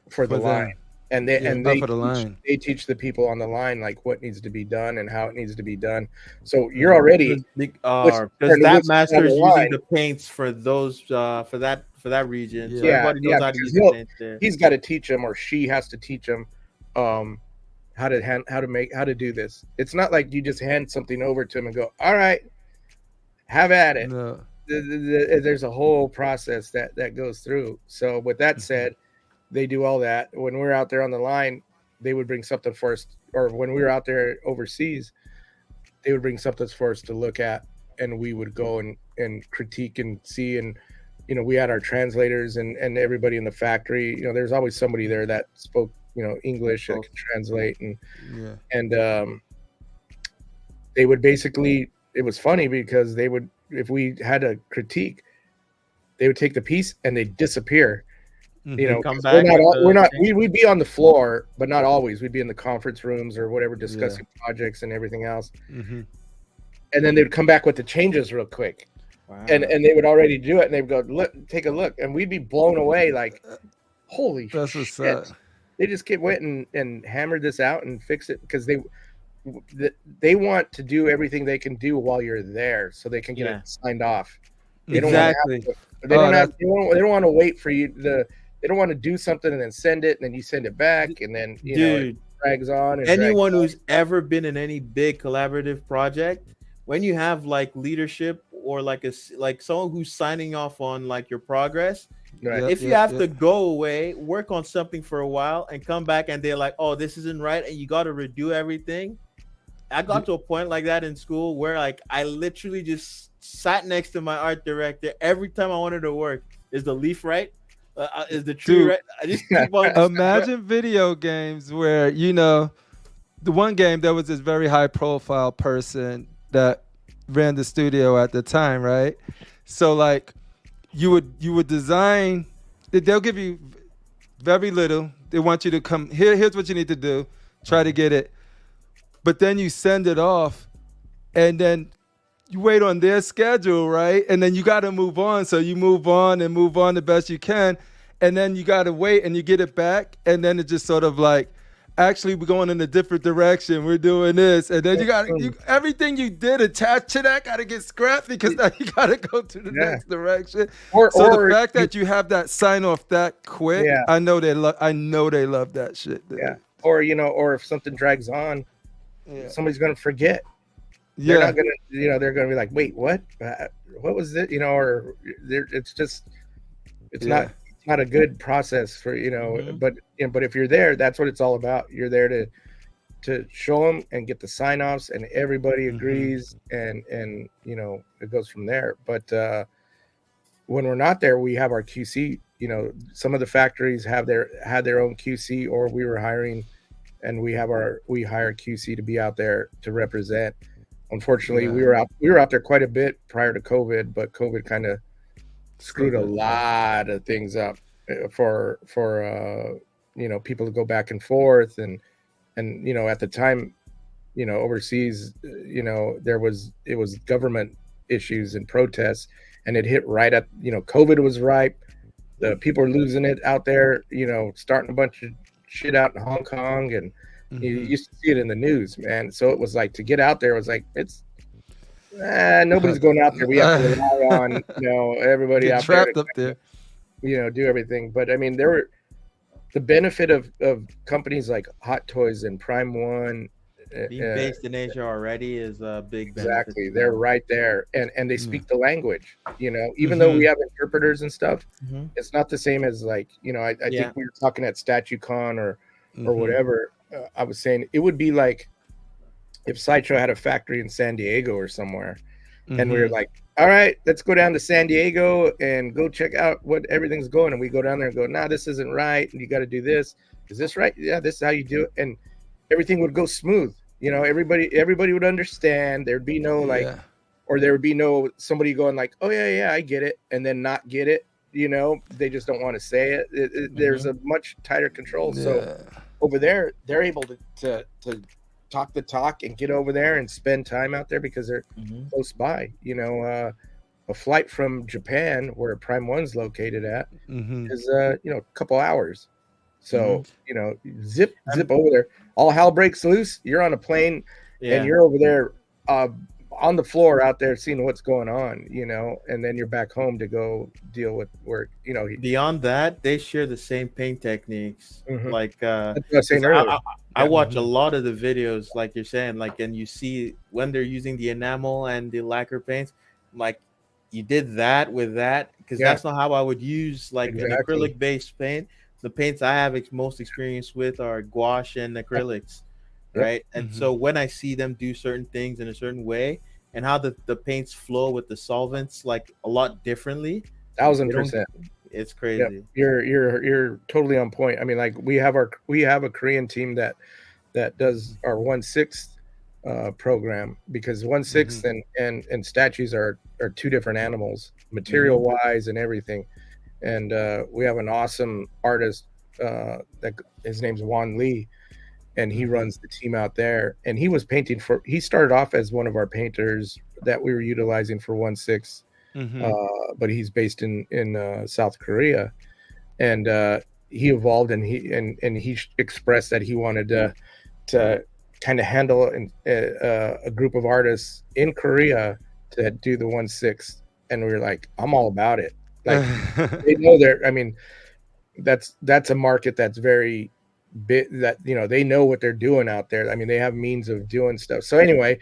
for the For line. them. And Yeah, for the line. they teach the people on the line like what needs to be done and how it needs to be done. So you're already because that master is using the paints for those for that region, so everybody knows how to use the paints there. He's got to teach them, or she has to teach them how to do this. It's not like you just hand something over to them and go, all right, have at it. No. There's a whole process that goes through. So with that said, they do all that. When we're out there on the line, they would bring something for us, or when we were out there overseas, they would bring something for us to look at, and we would go and critique and see. And we had our translators and everybody in the factory. There's always somebody there that spoke English and could translate, and they would basically, it was funny because they would, if we had a critique, they would take the piece and they'd disappear. Come back. We'd be on the floor, but not always. We'd be in the conference rooms or whatever, discussing projects and everything else. Mm-hmm. And then they'd come back with the changes real quick. Wow. And they would already do it, and they'd go, look, take a look, and we'd be blown away, like, holy shit. They just went and hammered this out and fixed it because they want to do everything they can do while you're there, so they can get it signed off. They don't want to wait for you. They don't want to do something and then send it, and then you send it back, and then it drags on. And anyone who's ever been in any big collaborative project, when you have like leadership or like someone who's signing off on like your progress, if you have to go away, work on something for a while, and come back, and they're like, "Oh, this isn't right," and you got to redo everything. I got to a point like that in school where like I literally just sat next to my art director every time I wanted to work. Is the leaf right? Is the tree right? I just keep on. Imagine video games where the one game, there was this very high profile person that ran the studio at the time, right? So like you would design, they'll give you very little. They want you to come here's what you need to do, try to get it, but then you send it off, and then you wait on their schedule, right? And then you got to move on. So you move on the best you can. And then you got to wait and you get it back. And then it's just sort of like, actually, we're going in a different direction. We're doing this. And then everything you did attached to that got to get scrapped because now you got to go to the next direction. So the fact that you have that sign off that quick, I know they love that shit. Dude. Yeah. Or if something drags on, somebody's going to forget. They're not gonna, they're gonna be like, wait, what was it? Or it's not a good process for But if you're there, that's what it's all about. You're there to show them and get the sign-offs, and everybody agrees, and it goes from there. But when we're not there, we have our QC. Some of the factories had their own QC, or we were hiring, and we hire QC to be out there to represent. Unfortunately, we were out there quite a bit prior to COVID, but COVID kind of screwed a lot of things up for people to go back and forth, and at the time, overseas, it was government issues and protests, and it hit right at COVID was ripe. The people are losing it out there, starting a bunch of shit out in Hong Kong, and you used to see it in the news, man. So it was like, to get out there was like, it's nobody's going out there. We have to rely on everybody out trapped up there, do everything. But I mean, the benefit of companies like Hot Toys and Prime One being based in Asia already is a big benefit. Exactly, they're right there, and they speak the language. Even though we have interpreters and stuff, it's not the same as like I think we were talking at StatueCon or whatever. I was saying it would be like if Sideshow had a factory in San Diego or somewhere, and we were like, all right, let's go down to San Diego and go check out what everything's going. And we go down there and go, nah, this isn't right. And you got to do this. Is this right? Yeah, this is how you do it. And everything would go smooth. Everybody would understand. There'd be no or there would be no somebody going like, oh yeah, I get it. And then not get it. They just don't want to say it. There's a much tighter control. So over there, they're able to talk the talk and get over there and spend time out there because they're close by. You know, a flight from Japan, where Prime One's located at, is you know, a couple hours. So you know, zip over there. All hell breaks loose. You're on a plane, and you're over there on the floor out there seeing what's going on. You know, and then you're back home to go deal with work. You know, beyond that, they share the same paint techniques. Like that's what I was saying earlier. I watch a lot of the videos, like you're saying, like, and you see when they're using the enamel and the lacquer paints, like you did that with that, because that's not how I would use like an acrylic based paint. The paints I have most experience with are gouache and acrylics, right? And so when I see them do certain things in a certain way, and how the paints flow with the solvents like a lot differently, 1000%. It's crazy. You're totally on point. I mean, like we have a Korean team that does our 1/6 program, because 1/6 and statues are two different animals, material wise and everything. And we have an awesome artist that his name's Juan Lee, and he runs the team out there. And he was painting he started off as one of our painters that we were utilizing for 1/6. But he's based in South Korea, and he evolved, and he expressed that he wanted to kind of handle a group of artists in Korea to do the 1/6, and we were like, I'm all about it. Like they know I mean, that's a market that's very big, that, you know, they know what they're doing out there. I mean, they have means of doing stuff. So anyway,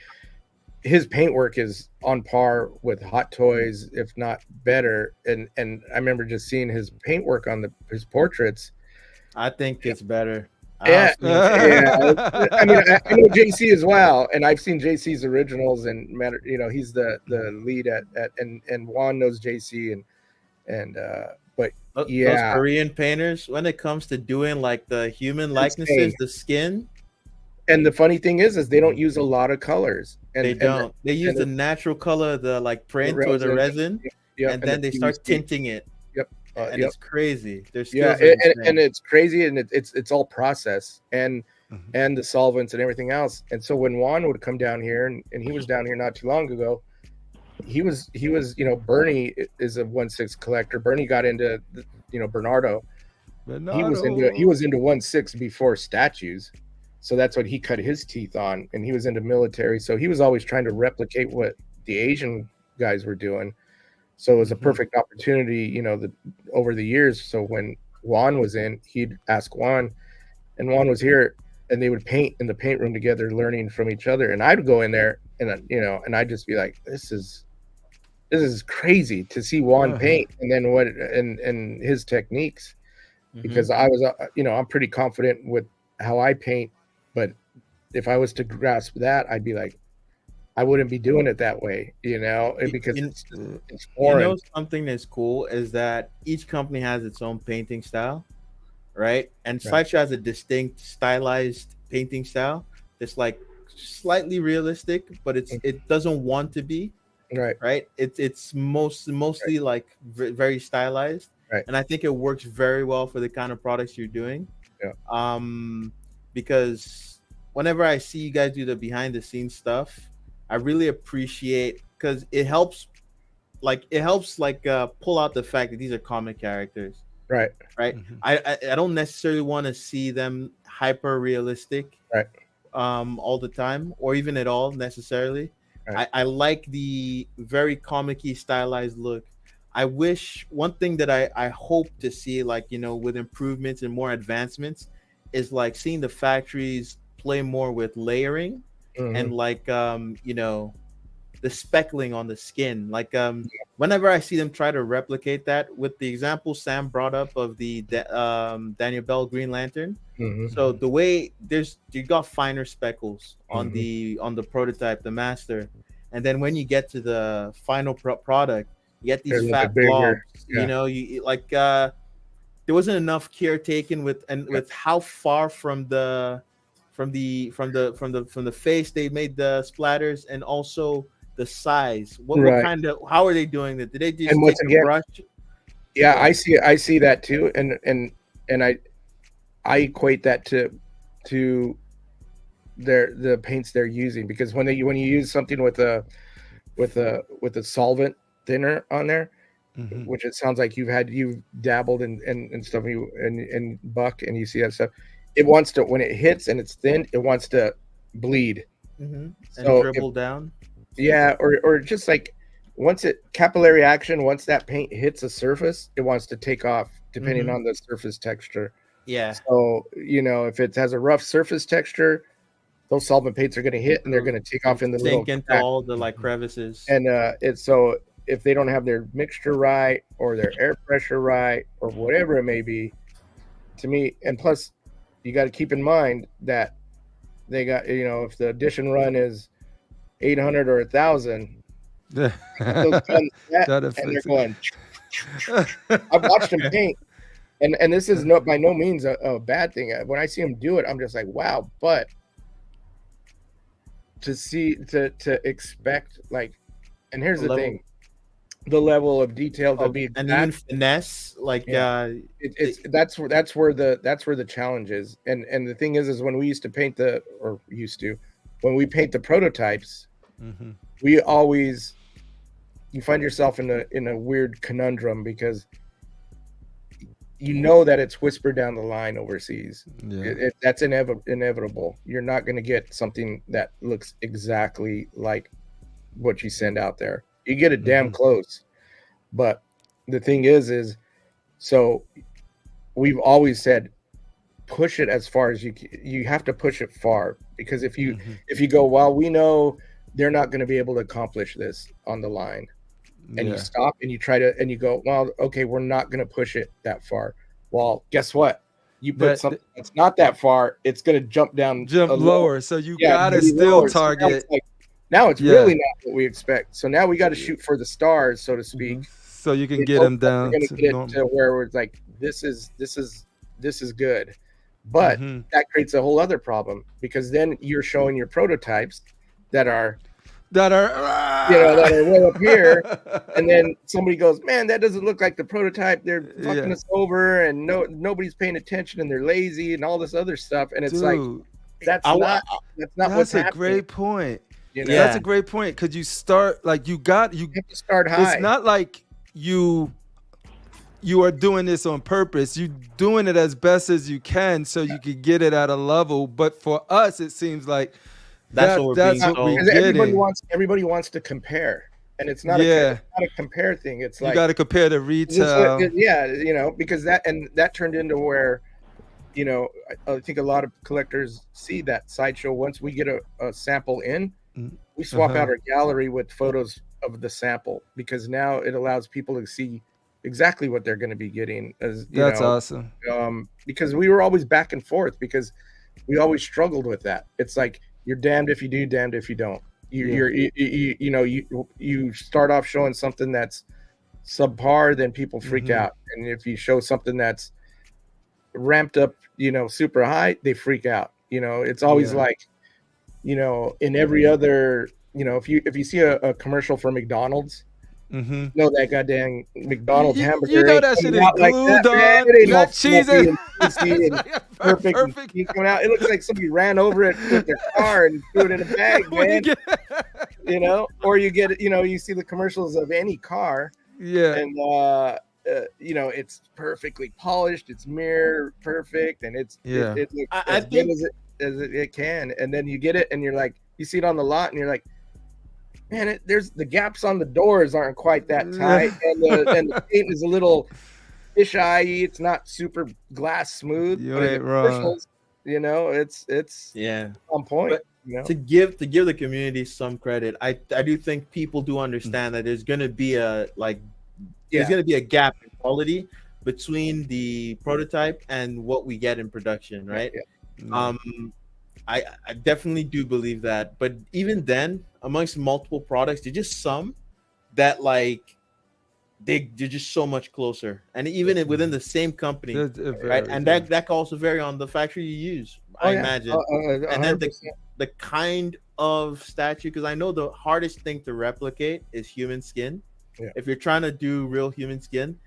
his paintwork is on par with Hot Toys, if not better. And I remember just seeing his paintwork on his portraits. I think it's better. Yeah. I mean, I know JC as well, and I've seen JC's originals, and you know, he's the lead at and Juan knows JC, but those Korean painters, when it comes to doing like the human likenesses, the skin. And the funny thing is they don't use a lot of colors. And they don't. They use the natural color, the like print or the resin, and then they start tinting it. And it's crazy. There's and it's crazy, and it's all process and the solvents and everything else. And so when Juan would come down here, and he was down here not too long ago, he was you know, Bernie is a 1/6 collector. Bernie got into Bernardo. He was into 1/6 before statues. So that's what he cut his teeth on, and he was into military. So he was always trying to replicate what the Asian guys were doing. So it was a perfect opportunity, you know, over the years. So when Juan was in, he'd ask Juan, and Juan was here, and they would paint in the paint room together, learning from each other. And I'd go in there, and you know, and I'd just be like, this is crazy to see Juan paint, and then and his techniques, because I was, you know, I'm pretty confident with how I paint. But if I was to grasp that, I'd be like, I wouldn't be doing it that way, you know, because it's foreign. You know, something that's cool is that each company has its own painting style, right? And Sideshow has a distinct stylized painting style that's like slightly realistic, but it doesn't want to be, right? It's mostly like very stylized, and I think it works very well for the kind of products you're doing. Because whenever I see you guys do the behind the scenes stuff, I really appreciate, because it helps pull out the fact that these are comic characters, right? I don't necessarily want to see them hyper realistic, all the time, or even at all necessarily. I like the very comic-y stylized look. I wish, one thing that I hope to see, like, you know, with improvements and more advancements, is like seeing the factories play more with layering and like you know, the speckling on the skin. Like whenever I see them try to replicate that, with the example Sam brought up of the Daniel Bell Green Lantern. So the way you got finer speckles on the prototype, the master, and then when you get to the final product, you get these fat blobs. You know, you like there wasn't enough care taken with how far from the face they made the splatters, and also the size. What kind of, how are they doing that? Did they just take a brush? Yeah, I see that too, and I equate that to to the paints they're using, because when you use something with a solvent thinner on there, which it sounds like you've dabbled in stuff, and Buck, and you see that stuff, it wants to, when it hits and it's thin, it wants to bleed, and so dribble down. Yeah, or just like once capillary action, once that paint hits a surface, it wants to take off depending on the surface texture. Yeah. So, if it has a rough surface texture, those solvent paints are going to hit and they're going to take off in the little into crack. all the like crevices. And it's so if they don't have their mixture right or their air pressure right or whatever it may be, to me, and plus you got to keep in mind that they got, if the addition run is 800 or 1,000, those guns and they're going. I've watched them paint, and this is by no means a bad thing. When I see them do it, I'm just like, wow. But to expect, like, and here's the thing, the level of detail to be and even finesse, like that's where the challenge is. And the thing is when we used to paint when we paint the prototypes, we always, you find yourself in a weird conundrum, because that it's whispered down the line overseas. That's inevitable. You're not going to get something that looks exactly like what you send out there. You get it damn close, but the thing is so we've always said, push it as far as you have to push it far, because if you go, well, we know they're not going to be able to accomplish this on the line, and you stop and you try to, and you go, well, okay, we're not going to push it that far. Well, guess what? You put something that's not that far, it's going to jump lower. So you gotta still target. So now it's really not what we expect. So now we got to shoot for the stars, so to speak. So you can get them down to where it's like, this is good. But that creates a whole other problem, because then you're showing your prototypes that are way up here, and then somebody goes, man, that doesn't look like the prototype, they're fucking us over, and nobody's paying attention, and they're lazy and all this other stuff, and it's like, that's not what's happening. Great point. That's a great point, because you start, like, you have to start high. It's not like you are doing this on purpose. You're doing it as best as you can so you can get it at a level. But for us, it seems like that's what we're getting. Everybody wants to compare, and it's not a compare thing. It's like, you got to compare the retail. Because that turned into where, I think a lot of collectors see that Sideshow. Once we get a sample in, we swap out our gallery with photos of the sample, because now it allows people to see exactly what they're going to be getting. That's awesome. Because we were always back and forth, because we always struggled with that. It's like, you're damned if you do, damned if you don't. You start off showing something that's subpar, then people freak out, and if you show something that's ramped up, super high, they freak out. It's always like, in every other, if you see a commercial for McDonald's, that goddamn McDonald's hamburger, that shit is glued on. That cheese is perfect. Coming out. It looks like somebody ran over it with their car and threw it in a bag, man. Or you get, you see the commercials of any car, and it's perfectly polished, it's mirror perfect, and it looks as good as it can, and then you get it, and you're like, you see it on the lot, and you're like, man, there's the gaps on the doors aren't quite that tight, and the paint is a little fish-eye. It's not super glass smooth. You ain't wrong. It's on point. To give the community some credit, I do think people do understand that there's gonna be a gap in quality between the prototype and what we get in production, right? I definitely do believe that, but even then, amongst multiple products, there's just some that, like, they're just so much closer, and even within the same company, right? And that can also vary on the factory you use, I imagine. And then the kind of statue, because I know the hardest thing to replicate is human skin. If you're trying to do real human skin,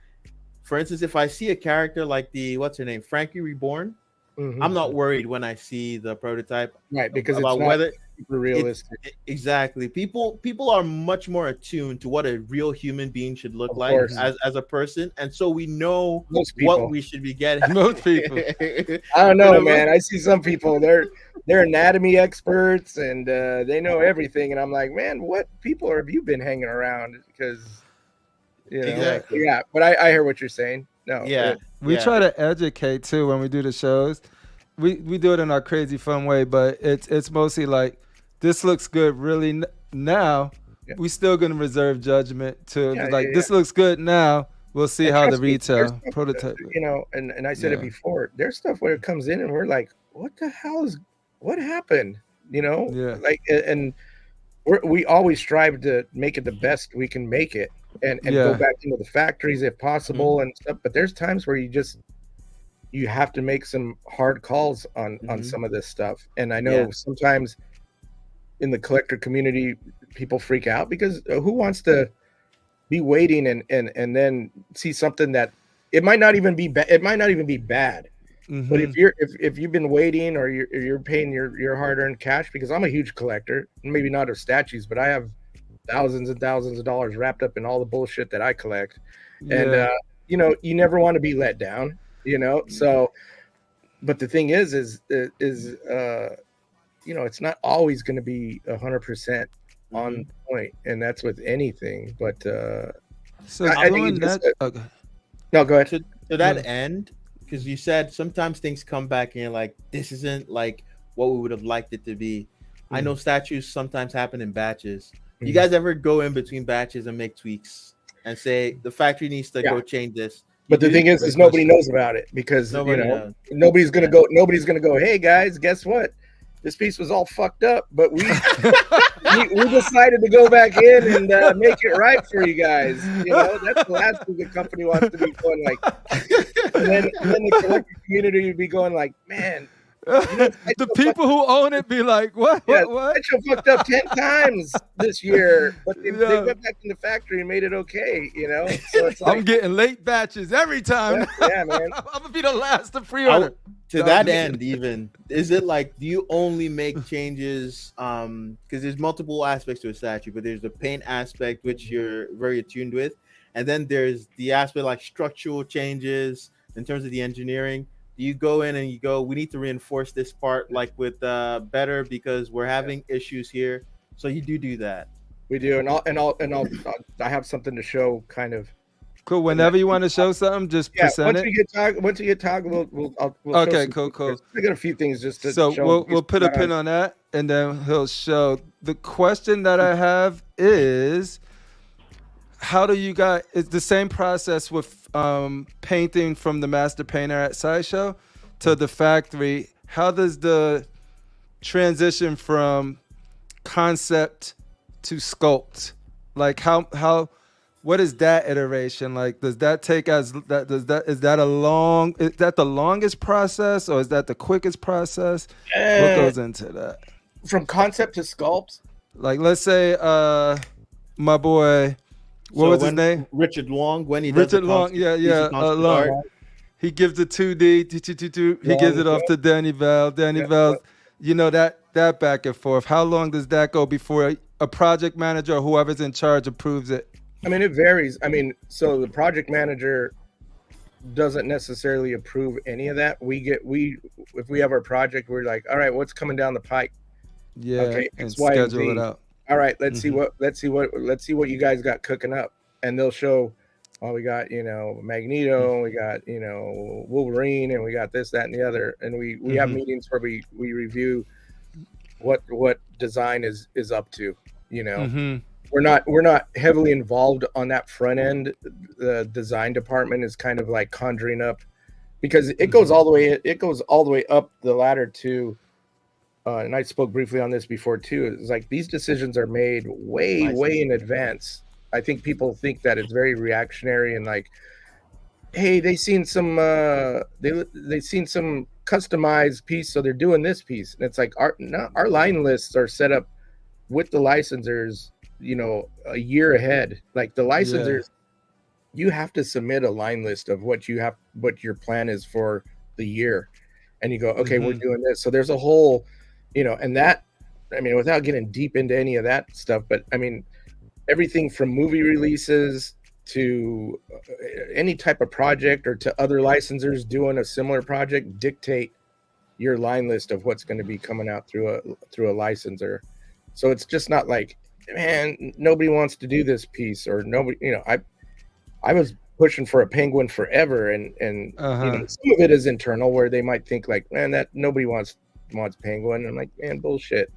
for instance, if I see a character like what's her name, Frankie Reborn, I'm not worried when I see the prototype, right, because it's about not whether super realistic. exactly. People are much more attuned to what a real human being should look Of like course. as a person, and so we know Most what people. we should be getting. Most people. I don't You know, know, man. I see some people, they're anatomy experts and they know everything, and I'm like, man, what people have you been hanging around? Because Exactly. yeah. But I hear what you're saying. No, Yeah, We yeah. try to educate too when we do the shows. We do it in our crazy fun way, but it's mostly like this looks good really now. Yeah. We still gonna reserve judgment to Yeah, like yeah, this looks good now. We'll see and how the trust me, there's retail stuff, prototype. and I said it Yeah. before. There's stuff where it comes in and we're like, what happened? Yeah. Like, and we always strive to make it the best we can make it, and go Yeah. back into the factories if possible and stuff. But there's times where you have to make some hard calls on some of this stuff. And I know sometimes in the collector community, people freak out because who wants to be waiting and then see something that it might not even be bad. But if you've been waiting or you're paying your hard-earned cash, because I'm a huge collector, maybe not of statues, but I have thousands and thousands of dollars wrapped up in all the bullshit that I collect. And you never want to be let down, so. But the thing is it's not always going to be 100% on point, and that's with anything. But so I think doing that. Okay. No, go ahead. To that end, because you said sometimes things come back and you're like, this isn't like what we would have liked it to be. I know statues sometimes happen in batches. You guys ever go in between batches and make tweaks and say the factory needs to go change this? But the thing is nobody knows about it because nobody's gonna go, hey guys, guess what? This piece was all fucked up, but we decided to go back in and make it right for you guys. That's the last thing the company wants to be going like. And then the collector community would be going like, man. The people who own it be like, what? Sideshow fucked up 10 times this year, but they went back in the factory and made it okay, So it's like, I'm getting late batches every time. Yeah, man. I'm gonna be the last to pre-order. To that end, even is it like, do you only make changes? Because there's multiple aspects to a statue, but there's the paint aspect which you're very attuned with, and then there's the aspect like structural changes in terms of the engineering. Do you go in and you go, we need to reinforce this part like with better because we're having issues here? So you do that. We do, I have something to show, kind of. Cool. Whenever you want to show something, just present it. Once we get talking, we'll okay, cool. I got a few things just to so show. We'll put a pin on that, and then he'll show. The question that I have is, how do you guys? It's the same process with painting from the master painter at Sideshow to the factory. How does the transition from concept to sculpt, like how what is that iteration like? Does that take is that the longest process, or is that the quickest process? What goes into that from concept to sculpt? Like, let's say my boy, what was his name? Richard Long. When he Richard Long, Long. He gives the 2D, he gives it off to Danny Val. Val, that back and forth. How long does that go before a project manager or whoever's in charge approves it? I mean, it varies. I mean, so the project manager doesn't necessarily approve any of that. If we have our project, we're like, all right, what's coming down the pike? Yeah, okay, and schedule it out. All right, let's see what you guys got cooking up, and they'll show. Oh, we got Magneto, we got Wolverine, and we got this, that, and the other. And we have meetings where we review what design is up to. We're not heavily involved on that front end. The design department is kind of like conjuring up, because it goes all the way up the ladder to. And I spoke briefly on this before too. It's like these decisions are made way in advance. I think people think that it's very reactionary and like, hey, they seen some customized piece, so they're doing this piece. And it's like our line lists are set up with the licensors, a year ahead. Like the licensors, you have to submit a line list of what your plan is for the year. and you go, okay, we're Mhm. doing this. So there's a whole, and that, I mean, without getting deep into any of that stuff, but I mean, everything from movie releases to any type of project, or to other licensors doing a similar project, dictate your line list of what's going to be coming out through a licensor. So it's just not like, man, nobody wants to do this piece, or nobody, I was pushing for a penguin forever, and some of it is internal, where they might think like, man, that nobody wants penguin. I'm like, man, bullshit.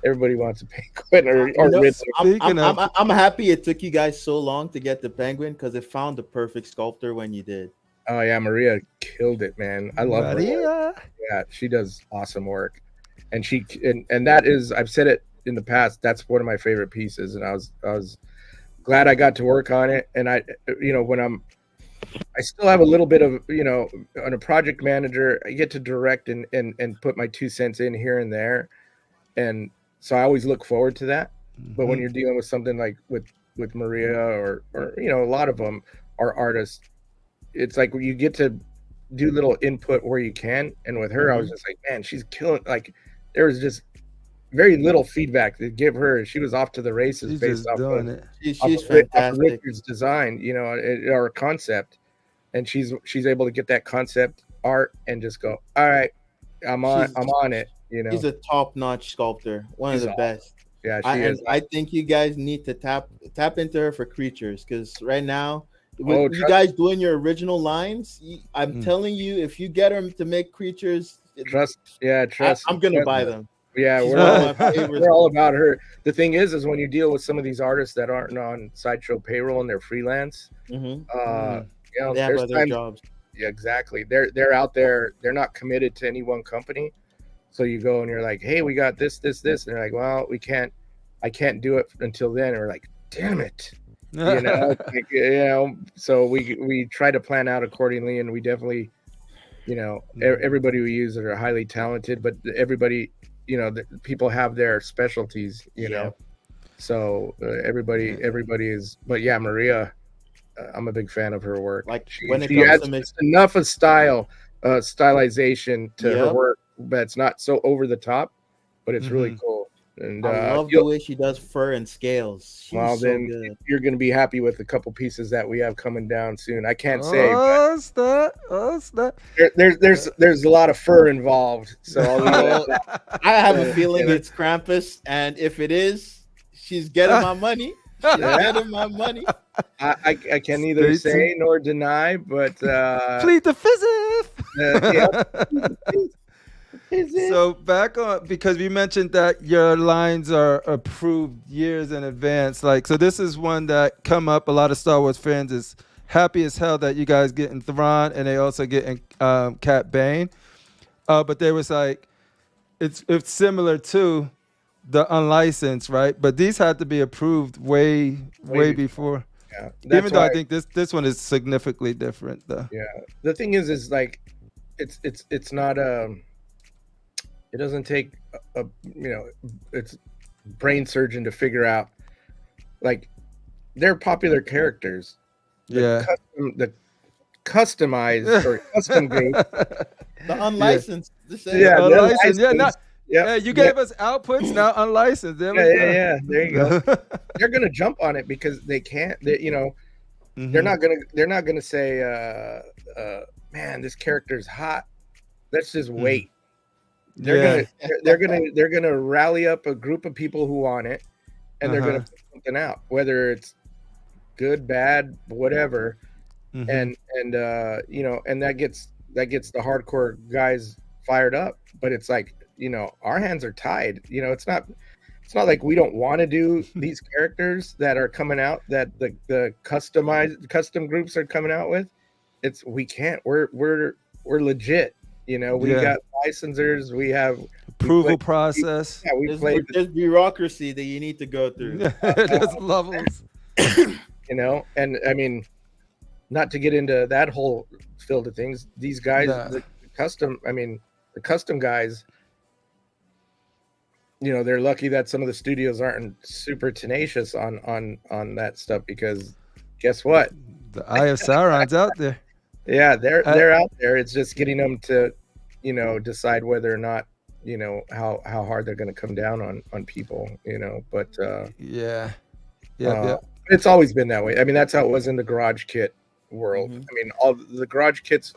Everybody wants a penguin or Riddler. I'm happy it took you guys so long to get the penguin, because it found the perfect sculptor when you did. Oh yeah, Maria killed it, man. I love her work. Yeah, she does awesome work, and and that is, I've said it in the past, that's one of my favorite pieces, and I was glad I got to work on it. And I still have a little bit of, on a project manager, I get to direct and put my 2 cents in here and there, and so I always look forward to that. But when you're dealing with something like with Maria, or a lot of them are artists, it's like you get to do little input where you can. And with her, I was just like, man, she's killing. Like, there was just very little feedback to give her. She was off to the races. She's based off doing of, it. She's fantastic. Richard's design, or concept, and she's able to get that concept art and just go, all right, I'm on it. She's a top-notch sculptor, one of the best. Yeah, she is. I think you guys need to tap into her for creatures, because right now, with you guys doing your original lines, I'm telling you, if you get her to make creatures, trust. I'm gonna buy them. Yeah, we're all about her. The thing is when you deal with some of these artists that aren't on Sideshow payroll and they're freelance, they have other jobs. Yeah, exactly. They're out there. They're not committed to any one company. So you go and you're like, hey, we got this, and they're like, well, I can't do it until then. And we're like, damn it. So we try to plan out accordingly, and we definitely, everybody we use are highly talented, but everybody, people have their specialties, know. So everybody is, but yeah, Maria, I'm a big fan of her work. Like, she adds enough of stylization to her work, but it's not so over the top, but it's really cool. And I love the way she does fur and scales. She's then good. You're going to be happy with a couple pieces that we have coming down soon. I can't say. There's a lot of fur involved, so I have a feeling it's Krampus, and if it is, she's getting my money. She's getting my money. I can neither say nor deny, but plead the fifth. So back on, because we mentioned that your lines are approved years in advance. Like, so this is one that come up. A lot of Star Wars fans is happy as hell that you guys getting Thrawn, and they also getting Cat Bane. But there was like, it's similar to the unlicensed, right? But these had to be approved way before. Yeah, even though I think this one is significantly different, though. Yeah, the thing is like, it's not it doesn't take it's brain surgeon to figure out, like, they're popular characters. The customized or custom group, the unlicensed. Unlicensed. You gave us outputs, now unlicensed. There there you go. They're gonna jump on it because they can't. They're not gonna say, man, this character's hot. Let's just wait. They're gonna rally up a group of people who want it, and they're gonna put something out, whether it's good, bad, whatever, and that gets the hardcore guys fired up. But it's like, our hands are tied. It's not like we don't want to do these characters that are coming out, that the custom groups are coming out with. We can't. We're legit. We got licensors. We have approval process. There's bureaucracy that you need to go through. There's levels. And I mean, not to get into that whole field of things. These guys, the custom guys, they're lucky that some of the studios aren't super tenacious on that stuff, because guess what? The Eye of Sauron's out there. Yeah, they're out there. It's just getting them to decide whether or not, how hard they're going to come down on people, but Yeah. Yeah. it's always been that way. I mean, that's how it was in the garage kit world. Mhm. I mean, all the garage kits,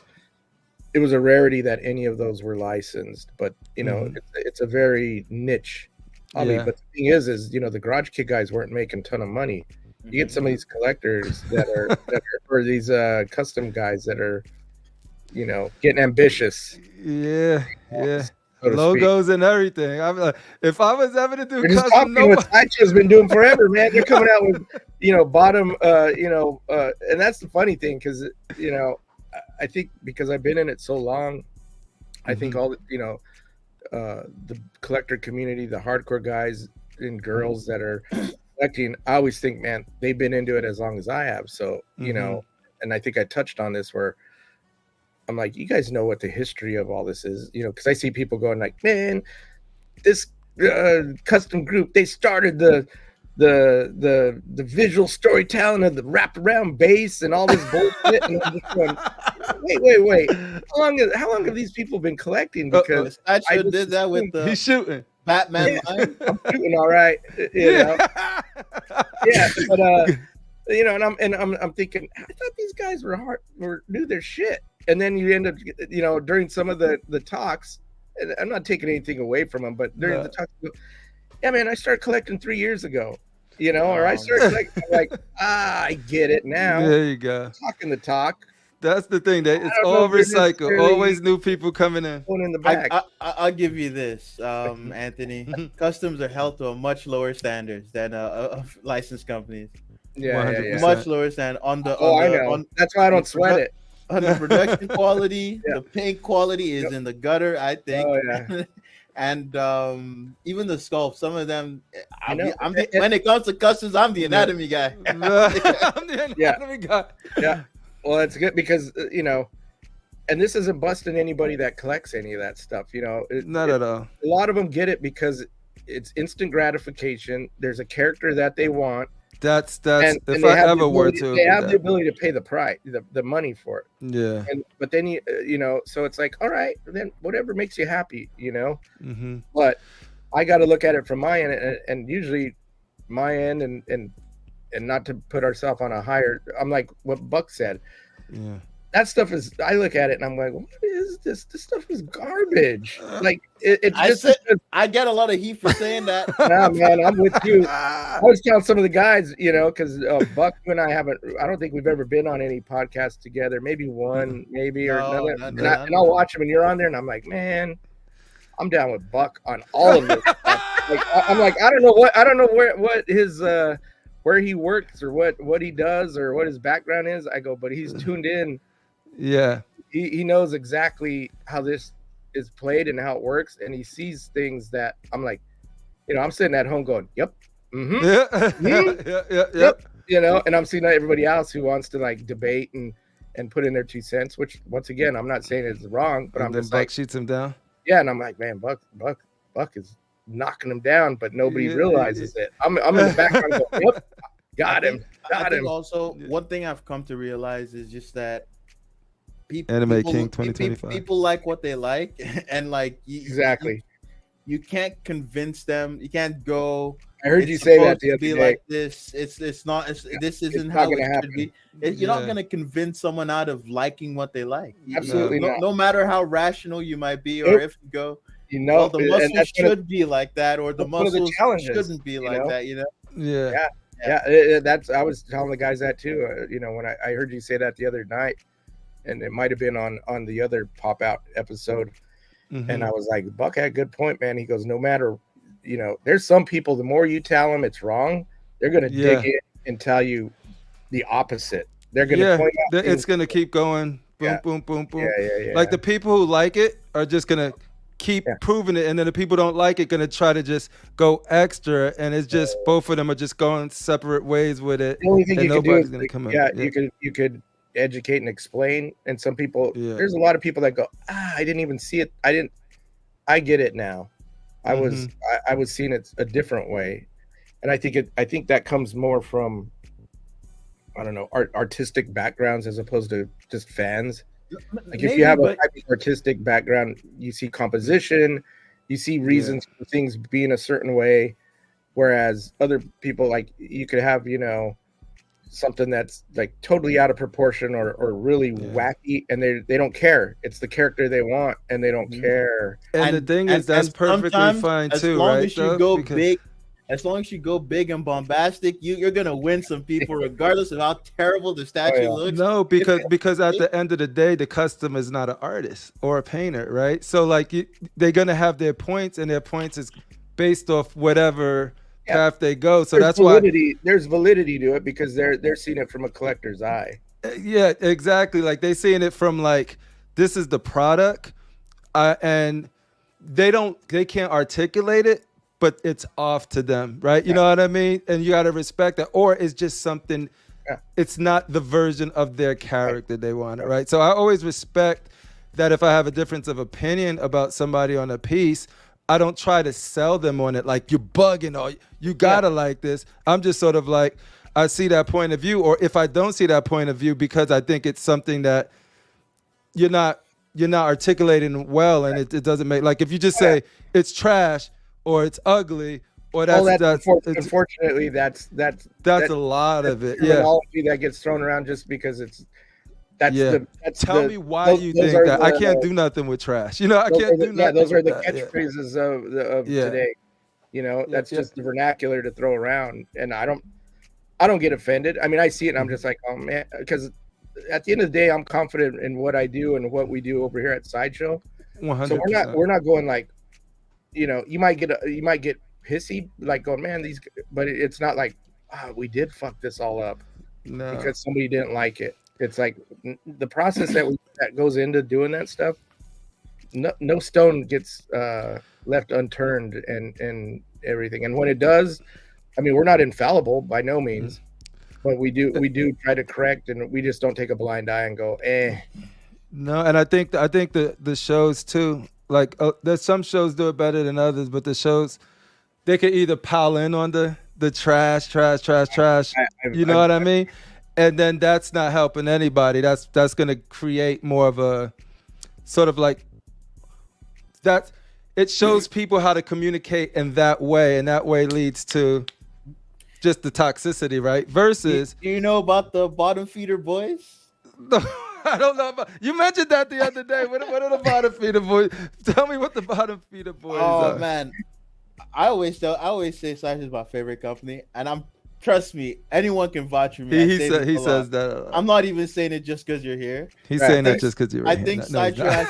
it was a rarity that any of those were licensed, but it's a very niche hobby. Yeah. But the thing is the garage kit guys weren't making a ton of money. You get some of these collectors that are or these custom guys that are getting ambitious, Yeah. so to speak. Logos and everything. I'm like, if I was ever to do They're just custom, talking what Sideshow's been doing forever, man. They're coming out with bottom and that's the funny thing, because I think because I've been in it so long, I think all the collector community, the hardcore guys and girls that are collecting, I always think, man, they've been into it as long as I have. So, and I think I touched on this where I'm like, you guys know what the history of all this is, because I see people going like, man, this custom group, they started the visual storytelling of the wraparound bass and all this bullshit. And I'm just going, wait. How long have these people been collecting? Because I did that with the he's shooting Batman line. I'm shooting all right, Yeah, but and I'm thinking, I thought these guys knew their shit. And then you end up, during some of the talks, and I'm not taking anything away from them, but during the talks, yeah, man, I started collecting 3 years ago, or I started collecting, like, I get it now. There you go. Talking the talk. That's the thing, that it's all recycled. Always new people coming in. Going in the back. I'll give you this, Anthony. Customs are held to a much lower standards than licensed companies. Yeah. Much lower standard on the. I know. That's why I don't sweat it. On the production quality, the paint quality is in the gutter, I think. Oh, yeah. And even the sculpt, some of them, when it comes to customs, I'm the anatomy guy. I'm the anatomy guy. Yeah. Well, it's good because, and this isn't busting anybody that collects any of that stuff, Not at all. A lot of them get it because it's instant gratification. There's a character that they want. That's and if I ever were to. They have the ability to pay the price, the money for it. Yeah. But then so it's like, all right, then whatever makes you happy, Mm-hmm. But I got to look at it from my end, and usually my end, and not to put ourselves on a higher. I'm like what Buck said. Yeah. That stuff is. I look at it and I'm like, what is this? This stuff is garbage. Like I get a lot of heat for saying that. Nah, man, I'm with you. I was telling some of the guys, because Buck and I haven't. I don't think we've ever been on any podcast together. Maybe one, or another. And I'll watch them, and you're on there, and I'm like, man, I'm down with Buck on all of this. I'm like, I don't know what his where he works or what he does or what his background is. I go, but he's tuned in. Yeah. He knows exactly how this is played and how it works, and he sees things that I'm like, I'm sitting at home going, yep, yep, and I'm seeing everybody else who wants to like debate and put in their 2 cents, which once again, I'm not saying it's wrong, but I'm just Buck like, shoots him down. Yeah, and I'm like, man, Buck is knocking him down, but nobody realizes it. I'm in the background going, yep, got him. I think also one thing I've come to realize is just that Anime King 2025. People like what they like, and like exactly. You can't convince them. You can't go. I heard you say that the other day. Like this. It's not. This isn't how it should be. You're not gonna convince someone out of liking what they like. Absolutely not. No matter how rational you might be, or if you go, the muscles should be like that, or the muscles shouldn't be like that. Yeah. That's. I was telling the guys that too. When I heard you say that the other night. And it might have been on the other pop out episode. Mm-hmm. And I was like, Buck had a good point, man. He goes, no matter, there's some people, the more you tell them it's wrong, they're going to dig in and tell you the opposite. They're going to point out it's going to keep going. Boom, boom, boom, boom. Yeah. Like the people who like it are just going to keep proving it. And then the people who don't like it going to try to just go extra. And it's just both of them are just going separate ways with it. The only thing you can do is going to come in. You could educate and explain, and some people there's a lot of people that go, I didn't even see it. I get it now. I was seeing it a different way, and I think that comes more from, I don't know, artistic backgrounds as opposed to just fans. Like if you have a but type of artistic background, you see composition, you see reasons for things being a certain way, whereas other people, like you could have, something that's like totally out of proportion or really wacky, and they don't care. It's the character they want, and they don't care. And the thing is, that's perfectly sometimes, fine as too, long right? as you Doug? go Because big, as long as you go big and bombastic, you're gonna win some people, regardless of how terrible the statue looks. no, because at the end of the day, the customer is not an artist or a painter, right? So like they're gonna have their points, and their points is based off whatever path they go. So that's validity. There's validity to it because they're seeing it from a collector's eye. Yeah, exactly. Like they seeing it from like this is the product, and they can't articulate it, but it's off to them, right? You know what I mean? And you got to respect that. Or it's just something. It's not the version of their character they want, right? So I always respect that. If I have a difference of opinion about somebody on a piece, I don't try to sell them on it like you're bugging or you gotta like this. I'm just sort of like, I see that point of view, or if I don't see that point of view because I think it's something that you're not articulating well, and it doesn't make, like if you just say it's trash or it's ugly or unfortunately that's a lot of it. Terminology that gets thrown around just because it's Tell me why you think that. I can't do nothing with trash. I can't do nothing. Yeah, those are the catchphrases of today. That's just the vernacular to throw around, and I don't get offended. I mean, I see it and I'm just like, oh man, because at the end of the day, I'm confident in what I do and what we do over here at Sideshow. 100%. So we're not going like, you might get pissy, like going, man, but it's not like, we did fuck this all up because somebody didn't like it. It's like the process that goes into doing that stuff. No stone gets left unturned and everything. And when it does, I mean, we're not infallible by no means, but we do try to correct, and we just don't take a blind eye and go, eh. No, and I think the shows too. Like there's some shows do it better than others, but the shows they could either pile in on the trash. You know what I mean? And then that's not helping anybody. That's going to create more of a sort of like that. It shows people how to communicate in that way, and that way leads to just the toxicity, right? Versus, you know about the bottom feeder boys? I don't know about. You mentioned that the other day. What are the bottom feeder boys? Tell me what the bottom feeder boys are. Oh man, I always say Sideshow is my favorite company, and trust me, anyone can vouch for me. He says that. I'm not even saying it just because you're here. He's saying that just because you're here. I think Sideshow has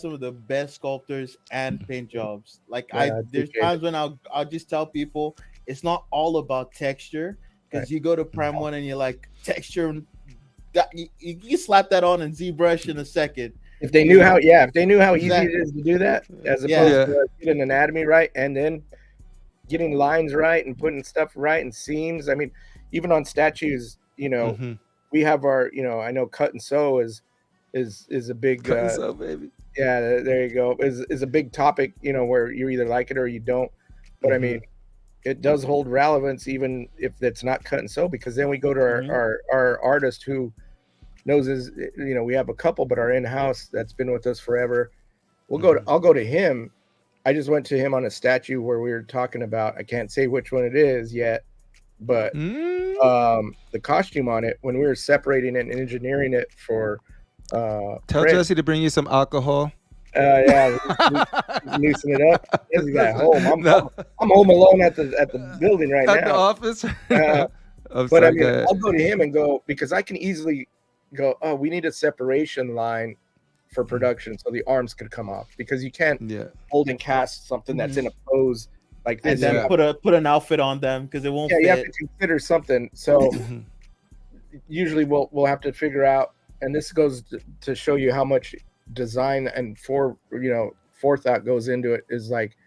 some of the best sculptors and paint jobs. Like there's times when I'll just tell people it's not all about texture, because you go to Prime 1 and you're like, texture, that you slap that on in ZBrush in a second. If they knew how easy it is to do that, as opposed to getting anatomy right and then getting lines right and putting stuff right and seams. I mean, even on statues, we have our, I know cut and sew is a big cut and sew, baby. Yeah, there you go. Is a big topic, where you either like it or you don't. But I mean, it does hold relevance even if it's not cut and sew, because then we go to our artist who knows we have a couple, but our in-house that's been with us forever. I'll go to him. I just went to him on a statue where we were talking about, I can't say which one it is yet, but the costume on it, when we were separating it and engineering it for tell Jesse to bring you some alcohol. Loosen it up. He's got home. I'm home alone at the building right now. At the office. But I mean, I'll go to him and go, because I can easily go, oh, we need a separation line for production so the arms could come off, because you can't hold and cast something that's in a pose like this. And then put an outfit on them because it won't fit. You have to consider something. So usually we'll have to figure out, and this goes to show you how much design and forethought goes into it, is like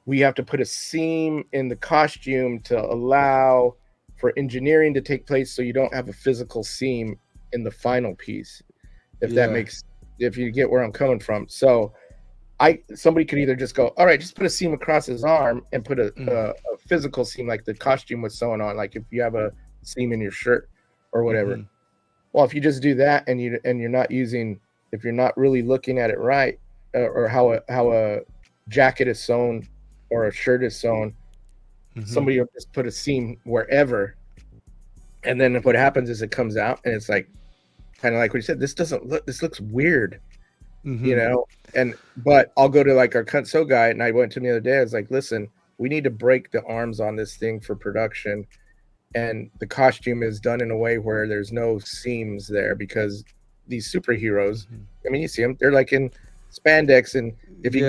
we have to put a seam in the costume to allow for engineering to take place, so you don't have a physical seam in the final piece, if you get where I'm coming from. So somebody could either just go, all right, just put a seam across his arm and put a physical seam like the costume was sewn on, like if you have a seam in your shirt or whatever. Well, if you just do that and you're not using, if you're not really looking at it right, or how a jacket is sewn or a shirt is sewn, somebody will just put a seam wherever, and then what happens is it comes out and it's like kind of like what you said. This looks weird, you know. But I'll go to like our cut sew guy, and I went to him the other day. I was like, listen, we need to break the arms on this thing for production, and the costume is done in a way where there's no seams there, because these superheroes, I mean, you see them, they're like in spandex, and if you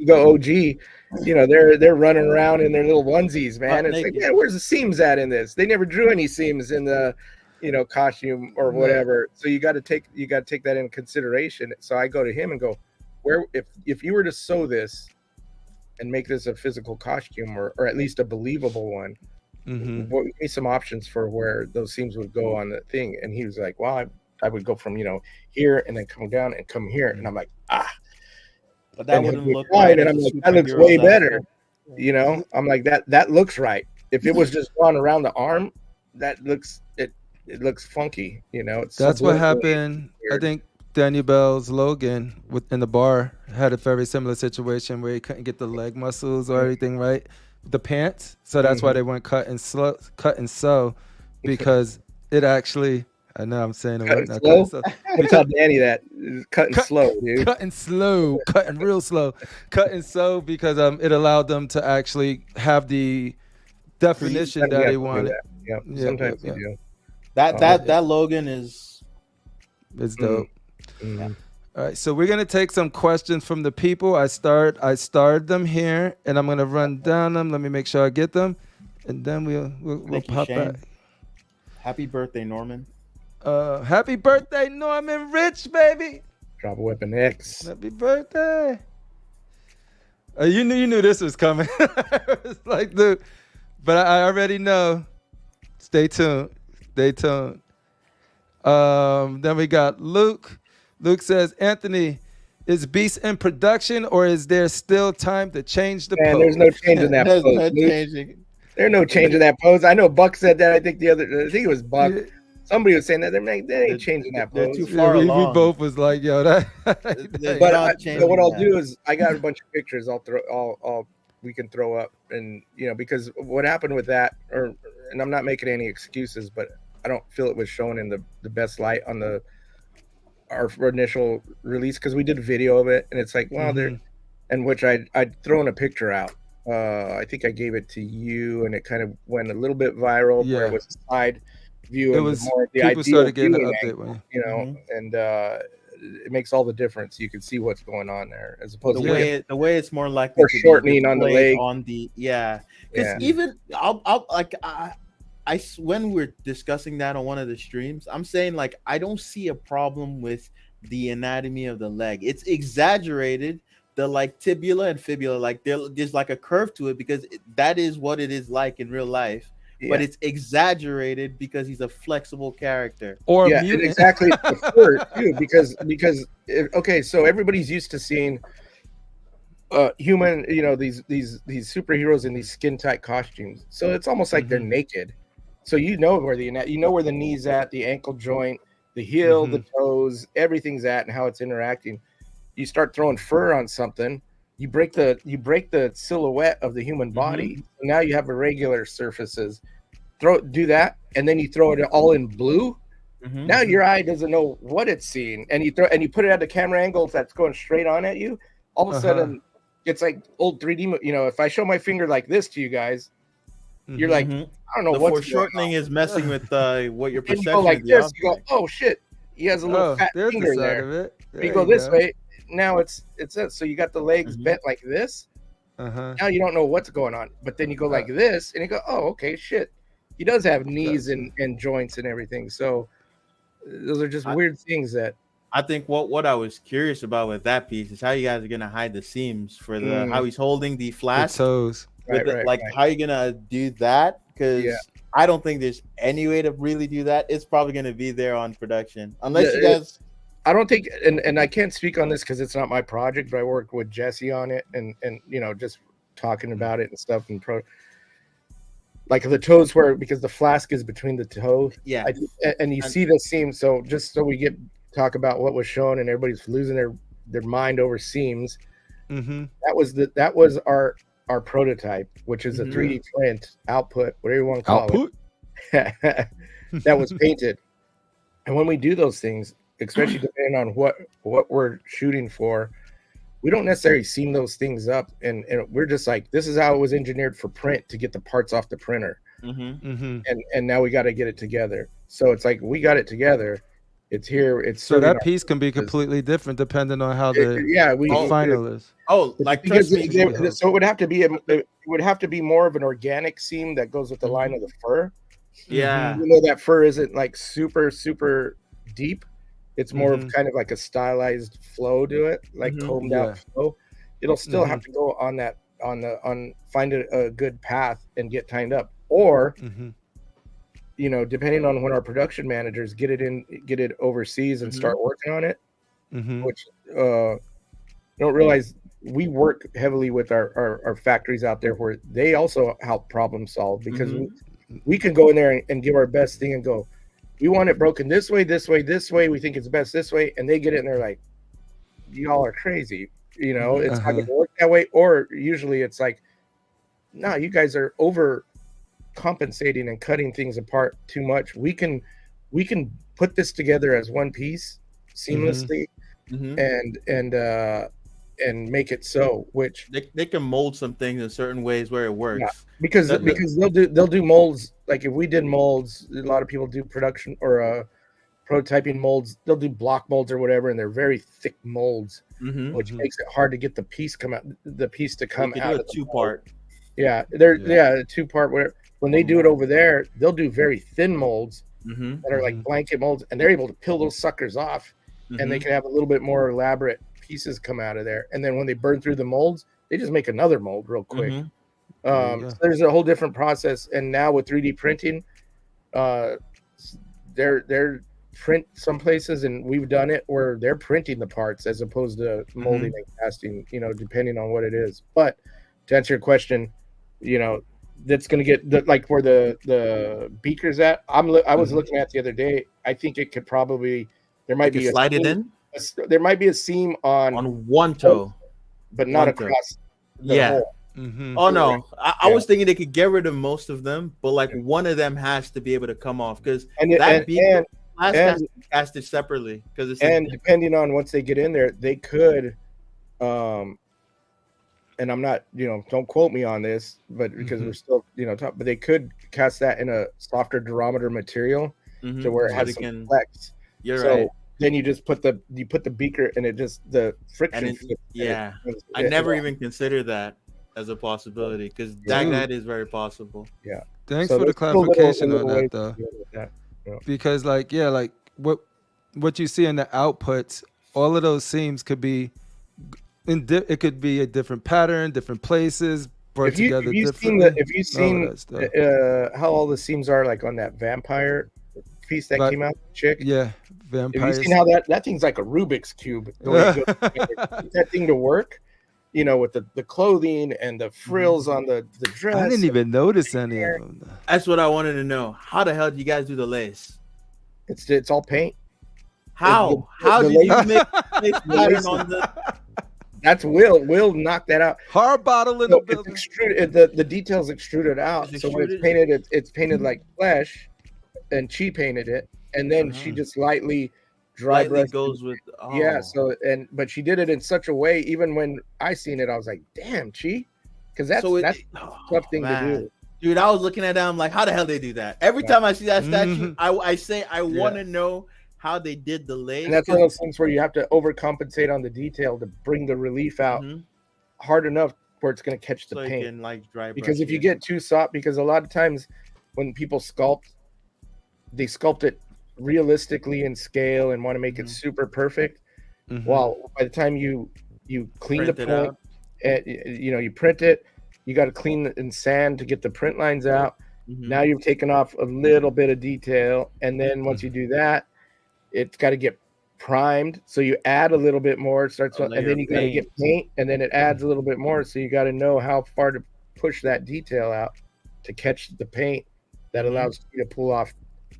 go OG, you know, they're running around in their little onesies, man. It's like, yeah, where's the seams at in this? They never drew any seams in the, you know, costume or whatever. So you got to take that into consideration. So I go to him and go, where, if you were to sew this and make this a physical costume, or at least a believable one, give me some options for where those seams would go on the thing. And he was like, well, I would go from, you know, here and then come down and come here. And I'm like, but that wouldn't look right. And I'm like, that looks way better. You know, I'm like, that looks right. If it was just drawn around the arm, that looks, it looks funky, you know. That's what happened. I think Daniel Bell's Logan in the bar had a very similar situation where he couldn't get the leg muscles or everything right, the pants. So that's why they went cut and sew, because it actually, I know I'm saying it right now. I tell Danny that cutting slow, dude. Cutting slow, cutting real slow, cutting sew, because it allowed them to actually have the definition that they wanted. Yeah, sometimes you do. That Logan is, it's dope. All right, so we're gonna take some questions from the people. I started them here, and I'm gonna run down them. Let me make sure I get them, and then we'll pop back. Happy birthday, Norman. Happy birthday, Norman Rich, baby. Drop a Weapon X. Happy birthday. You knew this was coming. It's like, dude, but I already know. Stay tuned. Then we got Luke. Luke says, Anthony, is Beast in production, or is there still time to change the pose? There's no change in that pose. There's no change in that pose. I know Buck said that. I think it was Buck. Yeah. Somebody was saying that they ain't changing that pose. Too far along. We both was like, yo, that. But what I'll do is, I got a bunch of pictures. We can throw up, and you know, because what happened with that, and I'm not making any excuses, but I don't feel it was shown in the best light on our initial release, because we did a video of it, and it's like, well, and which I'd thrown a picture out. I think I gave it to you, and it kind of went a little bit viral, where it was a side view. It was more the people started getting an update, angle, you know, and it makes all the difference. You can see what's going on there, as opposed to the way it's more likely to shortening on the leg, because even when we're discussing that on one of the streams, I'm saying, like, I don't see a problem with the anatomy of the leg. It's exaggerated, the like tibula and fibula, like there's like a curve to it, because that is what it is like in real life. But it's exaggerated because he's a flexible character. Or exactly too, because okay, so everybody's used to seeing human, you know, these superheroes in these skin tight costumes. So it's almost like they're naked. So you know where the knee's at, the ankle joint, the heel, the toes, everything's at, and how it's interacting. You start throwing fur on something, you break the silhouette of the human body. So now you have irregular surfaces. Do that, and then you throw it all in blue. Now your eye doesn't know what it's seeing, and you put it at the camera angle that's going straight on at you. All of a sudden, it's like old 3D. You know, if I show my finger like this to you guys, you're like, I don't know what. Foreshortening is messing with what your perception. You go like this. You go, oh shit, he has a little fat finger there. You go this way. Now it's it. So you got the legs bent like this. Now you don't know what's going on, but then you go like this, and you go, oh, okay, shit. He does have knees and joints and everything. So those are just weird things that. I think what I was curious about with that piece is how you guys are gonna hide the seams for the how he's holding the flask. The toes. How are you gonna do that? Because I don't think there's any way to really do that. It's probably gonna be there on production, unless you guys. I don't think, and I can't speak on this because it's not my project, but I worked with Jesse on it, and you know, just talking about it and stuff. And like the toes where, because the flask is between the toe. Yeah. And you see the seam. So just so we talk about what was shown, and everybody's losing their mind over seams. Mm-hmm. That was our prototype, which is a Mhm. 3D print output, whatever you want to call Output. it, that was painted. And when we do those things, especially depending on what we're shooting for, we don't necessarily seam those things up, and we're just like, this is how it was engineered for print to get the parts off the printer, Mm-hmm. and now we got to get it together. So it's like we got it together, it's here, it's So serving that our piece can be purpose. completely different depending on how the we final is. Oh, like because trust me. so it would have to be more of an organic seam that goes with the line of the fur. Yeah. Even though that fur isn't like super deep, it's more of Mhm. kind of like a stylized flow to it, like Mhm. combed Yeah. out flow. It'll still have to go on that on find a good path and get tied up, or Mm-hmm. depending on when our production managers get it overseas and start working on it, Mm-hmm. which don't realize we work heavily with our factories out there where they also help problem solve, because we can go in there and give our best thing and go, we want it broken this way, we think it's best this way, and they get it and they're like, y'all are crazy, it's not going to work that way. Or usually it's like, no, you guys are over compensating and cutting things apart too much. We can put this together as one piece seamlessly and make it so, which They can mold some things in certain ways where it works. because they'll do molds. Like if we did molds, a lot of people do production or prototyping molds. They'll do block molds or whatever, and they're very thick molds, which makes it hard to get the piece to come out Do a two-part. Yeah, a two-part. Whatever. When they do it over there, they'll do very thin molds that are like blanket molds, and they're able to peel those suckers off, and they can have a little bit more elaborate pieces come out of there. And then when they burn through the molds, they just make another mold real quick. So there's a whole different process. And now with 3D printing, they're print some places, and we've done it where they're printing the parts as opposed to molding and casting, depending on what it is. But to answer your question, that's going to get like where the beaker's at. I was looking at the other day. I think it could probably, there might be slide it in. There might be a seam on one toe, but not across the hole. Oh no, I was thinking they could get rid of most of them, but like one of them has to be able to come off, because that beaker has to be casted separately, because it's depending on once they get in there, they could and I'm not, don't quote me on this, but because we're still, but they could cast that in a softer durometer material to where it has some flex. You're right. Then you just put the beaker, and it just, the friction. I never even considered that as a possibility, because that is very possible. Yeah. Thanks for the clarification on that, though. Because like what you see in the outputs, all of those seams could be it could be a different pattern, different places, brought together differently. If you've seen how all the seams are, like on that vampire piece that came out, chick. Yeah, vampire. Have you seen how that thing's like a Rubik's cube? That thing to work, with the clothing and the frills on the dress. I didn't even notice any of them. That's what I wanted to know. How the hell do you guys do the lace? It's all paint. How did you make pattern on the? That's Will knocked that out. Hard bottle in the building. Extruded, the details extruded out. So when it's painted, it's painted like flesh, and she painted it, and then she just lightly dry brushed goes with. Oh. Yeah. So but she did it in such a way. Even when I seen it, I was like, "Damn, Chi," because that's a tough thing to do. Dude, I was looking at that. I'm like, how the hell they do that? Every time I see that statue, I say I want to know how they did the lace. And that's one of those things where you have to overcompensate on the detail to bring the relief out hard enough where it's going to catch the paint. Can, like, dry because if you get too soft, because a lot of times when people sculpt, they sculpt it realistically in scale and want to make it super perfect. While by the time you clean the point, you print it, you got to clean and sand to get the print lines out. Now you've taken off a little bit of detail, and then once you do that, it's got to get primed. So you add a little bit more, and then you got to get paint, and then it adds a little bit more. So you got to know how far to push that detail out. to catch the paint that allows you to pull off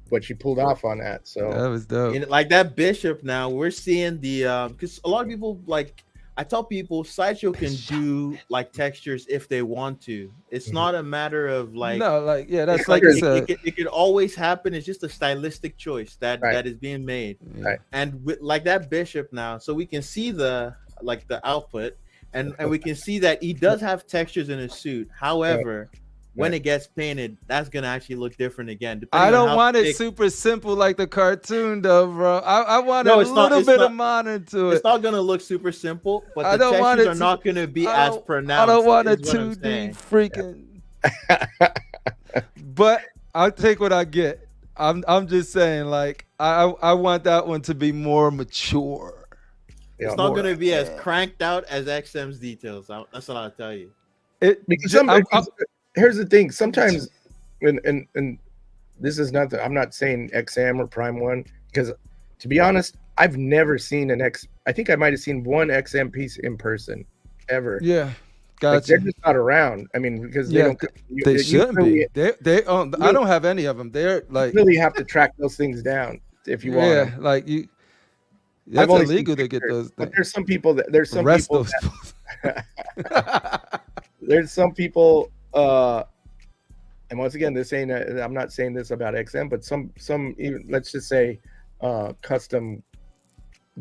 what she pulled off on that. So That was dope. And like that bishop now, we're seeing the because a lot of people like I tell people Sideshow can do like textures if they want to. It's not a matter of like no, like yeah, that's it's like like you said. it could always happen. It's just a stylistic choice that Right. that is being made. Right. And with like that bishop now, so we can see the like the output, and we can see that he does have textures in his suit. However, when it gets painted, that's gonna actually look different again. I don't want it thick. super simple like the cartoon though, bro. I want No, a it's not- little it's bit not- of modern to it. It's not gonna look super simple, but I the don't want textures it are to- not gonna be I as don't- pronounced. I don't want a is what I'm 2D saying. freaking. But I'll take what I get. I'm just saying, like I want that one to be more mature. It's not gonna be as cranked out as XM's details. That's what I'll tell you. Because here's the thing. Sometimes, and this is not. I'm not saying XM or Prime One because, to be honest, I've never seen an X. I think I might have seen one XM piece in person, ever. Yeah, Like, gotcha. they're just not around. I mean, because they don't. They you shouldn't really, be. They I don't have any of them. They're like really have to track those things down if you want. yeah, them. like you. I've That's only seen illegal to get pictures, those but things. there's some people that there's some Arrest people those. there's some people and once again this ain't I'm not saying this about XM, but some even let's just say custom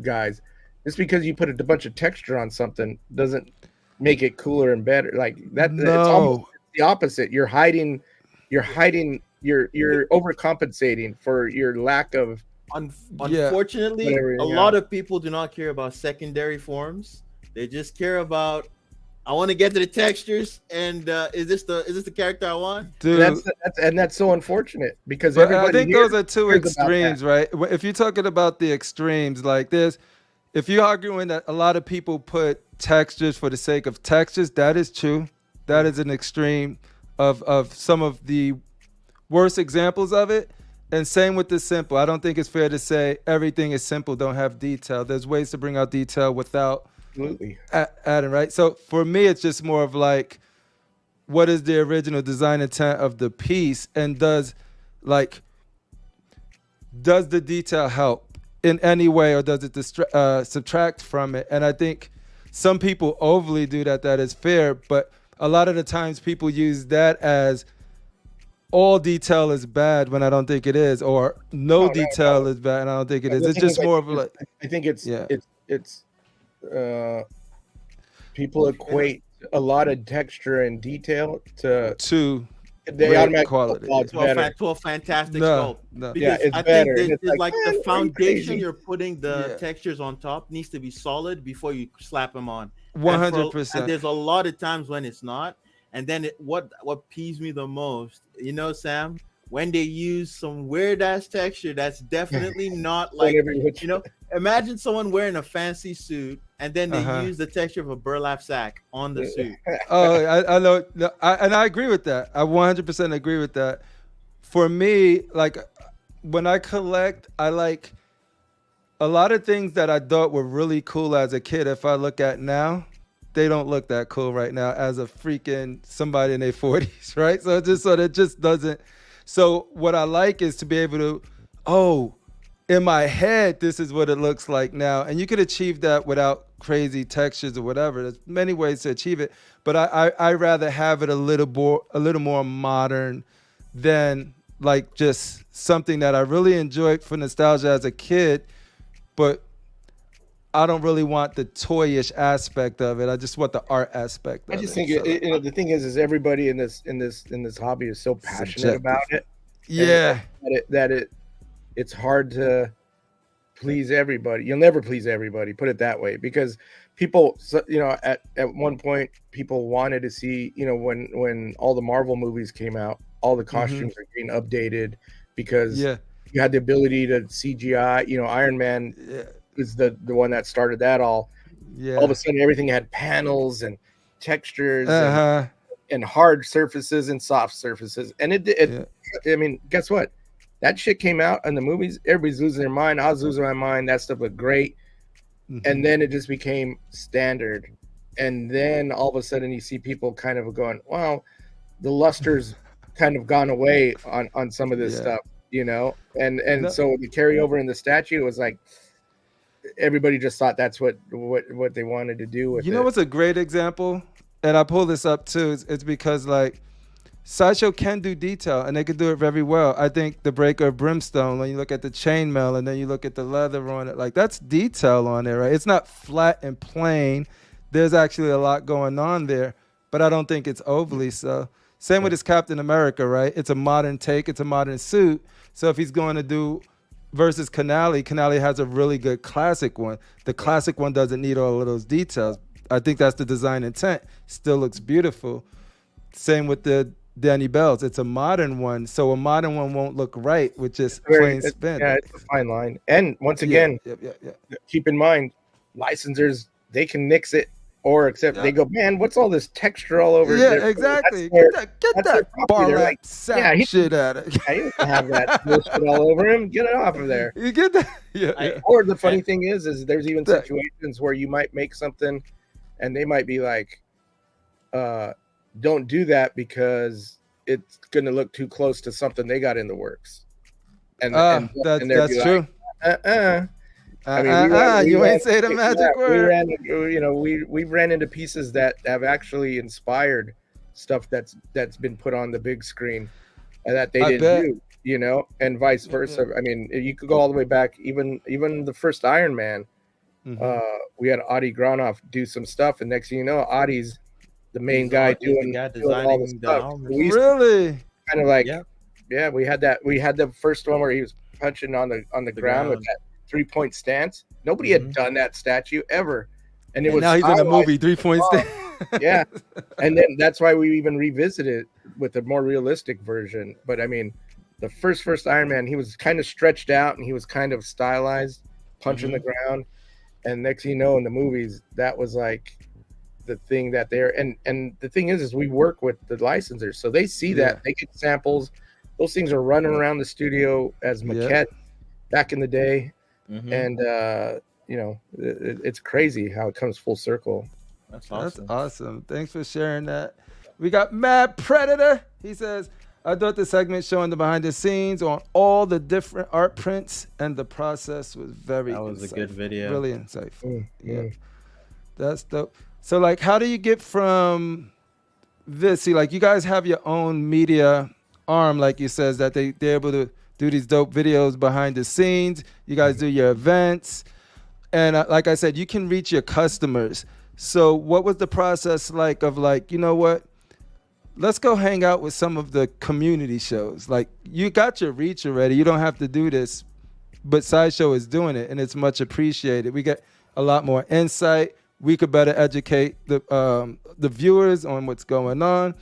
guys, just because you put a bunch of texture on something doesn't make it cooler and better. Like that it's almost the opposite. You're hiding you're overcompensating for your lack of Unfortunately, a lot of people do not care about secondary forms. They just care about I want to get to the textures, and is this the character I want? Dude, that's so unfortunate because I think those are two extremes, right? If you're talking about the extremes, like this, if you're arguing that a lot of people put textures for the sake of textures, that is true. That is an extreme of some of the worst examples of it. And same with the simple. I don't think it's fair to say everything is simple, don't have detail. There's ways to bring out detail without adding, right? So for me, it's just more of like, what is the original design intent of the piece? And does the detail help in any way, or does it subtract from it? And I think some people overly do that. That is fair. But a lot of the times people use that as all detail is bad when I don't think it is, or no detail is bad and I don't think it is. It's just more of like, I think it's people equate a lot of texture and detail to they automatically quality to a fantastic sculpt. No. Because it's I better. think It's like the foundation crazy. you're putting the textures on top needs to be solid before you slap them on. 100%. And there's a lot of times when it's not. And then what peeves me the most, you know, Sam, when they use some weird ass texture that's definitely not like, you know, imagine someone wearing a fancy suit and then they use the texture of a burlap sack on the suit. Oh, I know. And I agree with that. I 100% agree with that. For me, like when I collect, I like a lot of things that I thought were really cool as a kid. If I look at now, they don't look that cool right now as a freaking somebody in their 40s, right? So it just doesn't. So what I like is to be able to, in my head, this is what it looks like now. And you could achieve that without crazy textures or whatever. There's many ways to achieve it. But I rather have it a little more modern than like just something that I really enjoyed for nostalgia as a kid, but I don't really want the toyish aspect of it. I just want the art aspect of it. I just think the thing is everybody in this hobby is so passionate about it. Yeah. It's hard to please everybody. You'll never please everybody, put it that way, because people, at one point people wanted to see, when all the Marvel movies came out, all the costumes are getting updated because you had the ability to CGI, Iron Man is the one that started that all. Yeah. All of a sudden everything had panels and textures and hard surfaces and soft surfaces. And I mean, guess what? That shit came out in the movies. Everybody's losing their mind. I was losing my mind. That stuff looked great. And then it just became standard. And then all of a sudden you see people kind of going, wow, the luster's kind of gone away on some of this stuff, you know, and No. so the carryover in the statue was like everybody just thought that's what they wanted to do with You know it. what's a great example? And I pull this up too. It's because like Sideshow can do detail and they can do it very well. I think the Breaker of Brimstone, when you look at the chainmail and then you look at the leather on it, like that's detail on there, right? It's not flat and plain. There's actually a lot going on there, but I don't think it's overly so. Same with his Captain America, right? It's a modern take. It's a modern suit. So if he's going to do versus Canali has a really good classic one. The classic one doesn't need all of those details. I think that's the design intent. Still looks beautiful. Same with the Danny Bells. It's a modern one, so a modern one won't look right with just plain spin. Yeah, it's a fine line. And once again, keep in mind, licensors, they can nix it or accept. They go, man, what's all this texture all over? Yeah, exactly. Get that Barat sack shit out of it. Yeah, he doesn't have that bullshit all over him. Get it off of there. You get that? Yeah. Or the funny thing is there's even situations where you might make something, and they might be like, don't do that because it's going to look too close to something they got in the works. And that's true. Like, I mean, you ain't say the magic word. We ran into pieces that have actually inspired stuff that's been put on the big screen and that they didn't do, you know, and vice versa. I mean, you could go all the way back, even the first Iron Man. We had Adi Granoff do some stuff, and next thing you know, Adi's the main guy doing all the stuff. Really? Kind of like, yeah, we had that. We had the first one where he was punching on the ground with that 3-point stance. Nobody had done that statue ever, and it was now he's in a movie 3-point stance. Yeah, and then that's why we even revisited it with a more realistic version. But I mean, the first Iron Man, he was kind of stretched out and he was kind of stylized, punching the ground. And next thing you know, in the movies, that was like the thing that they're and the thing is we work with the licensors, so they see that, they get samples. Those things are running around the studio as maquette back in the day, and you know, it's crazy how it comes full circle. That's awesome. That's awesome. Thanks for sharing that. We got Mad Predator. He says, I thought the segment showing the behind the scenes on all the different art prints and the process was very That was insightful. a good video. Really insightful. Yeah. That's dope. So like, how do you get from this? See, like you guys have your own media arm, like you says, that they're able to do these dope videos behind the scenes. You guys do your events. And like I said, you can reach your customers. So what was the process like of like, you know what? Let's go hang out with some of the community shows. Like you got your reach already. You don't have to do this, but Sideshow is doing it and it's much appreciated. We get a lot more insight. We could better educate the viewers on what's going on.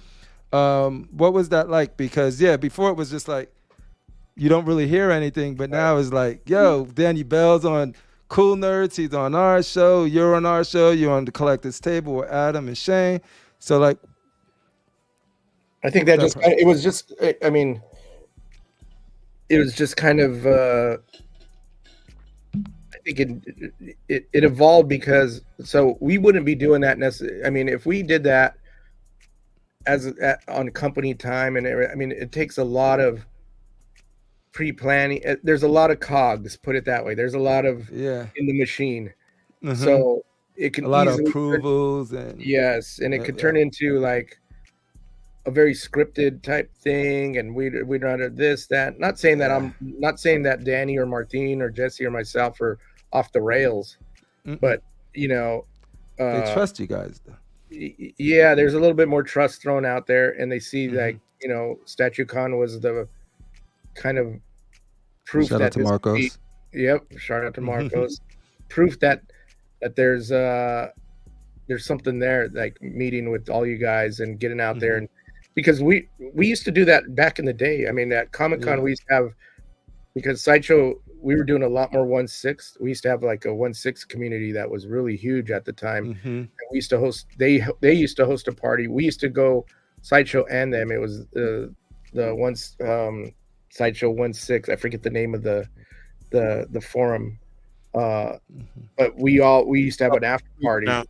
What was that like? Because before it was just like, you don't really hear anything, but now it's like, yo, Danny Bell's on Cool Nerds. He's on our show. You're on our show. You're on the Collector's Table with Adam and Shane. So like, I think that it was just kind of I think it evolved because so we wouldn't be doing that necessarily. I mean, if we did that on company time and I mean, it takes a lot of pre-planning. There's a lot of cogs, put it that way. There's a lot of in the machine. So it can a lot of approvals and it could turn into like a very scripted type thing, and we'd run this, that. Not saying that I'm not saying that Danny or Martine or Jesse or myself are off the rails, but you know, they trust you guys though. Yeah, there's a little bit more trust thrown out there, and they see like, you know, StatueCon was the kind of proof shout that out to Marcos. Shout out to Marcos. Proof that there's something there, like meeting with all you guys and getting out there, and because we used to do that back in the day. I mean, at Comic-Con we used to have, because Sideshow, we were doing a lot more 1/6. We used to have like a 1/6 community that was really huge at the time. And we used to host. They used to host a party. We used to go Sideshow and them. It was the Sideshow 1/6. I forget the name of the forum. But we used to have an after party. No.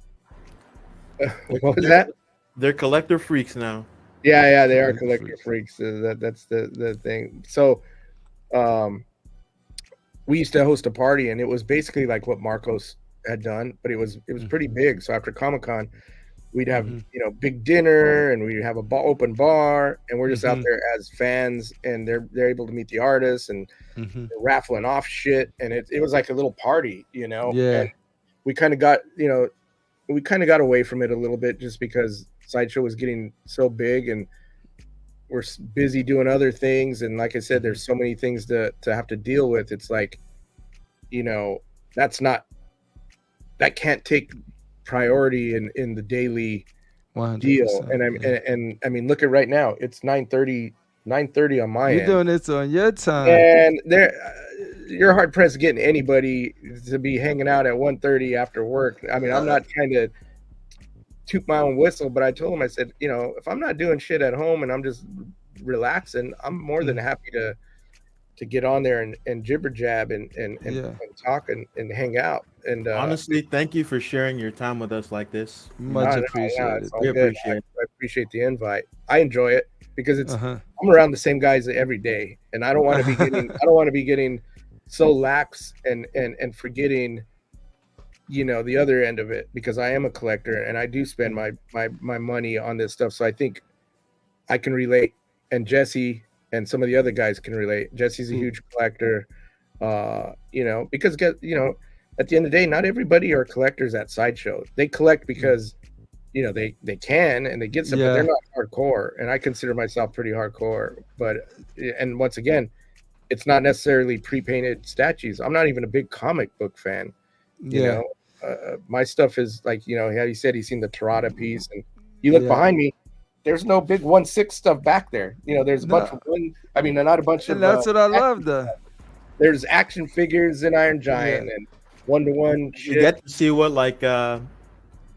What was that? They're collector freaks now. Yeah, they are Collector collector freaks. freaks. That's the thing. So, um, we used to host a party, and it was basically like what Marcos had done, but it was pretty big. So after Comic-Con, we'd have Mm-hmm. big dinner, and we'd have a open bar, and we're just out Mm-hmm. there as fans, and they're able to meet the artists, and Mm-hmm. they're raffling off shit, and it was like a little party. And Yeah. we kind of got away from it a little bit just because Sideshow was getting so big, and we're busy doing other things, and like I said, there's so many things to have to deal with. It's like, you know that's not that can't take priority in the daily deal. 100%. And I'm Yeah. and I mean, look at right now, it's 9:30 on my You're end, doing this on your time. and you're hard pressed getting anybody to be hanging out at 1:30 after work. I mean, I'm not trying to toot my own whistle, but I told him, I said, if I'm not doing shit at home and I'm just relaxing, I'm more than happy to get on there and jibber jab Yeah. and talk and hang out. And Honestly, thank you for sharing your time with us like this. Much it's appreciated. all We good. appreciate it. I appreciate the invite. I enjoy it because Uh-huh. I'm around the same guys every day, and I don't want to be getting so lax and forgetting the other end of it, because I am a collector and I do spend my money on this stuff. So I think I can relate, and Jesse and some of the other guys can relate. Jesse's a huge collector, because at the end of the day, not everybody are collectors at Sideshow. They collect because they can and they get some, but they're not hardcore. And I consider myself pretty hardcore. And once again, it's not necessarily pre-painted statues. I'm not even a big comic book fan. My stuff is like, how he said he's seen the Tarada piece, and you look behind me, there's no big 1/6 stuff back there. There's a bunch of not a bunch And of that's what I love, though. there's action figures in Iron Giant and one-to-one You shit. get to see what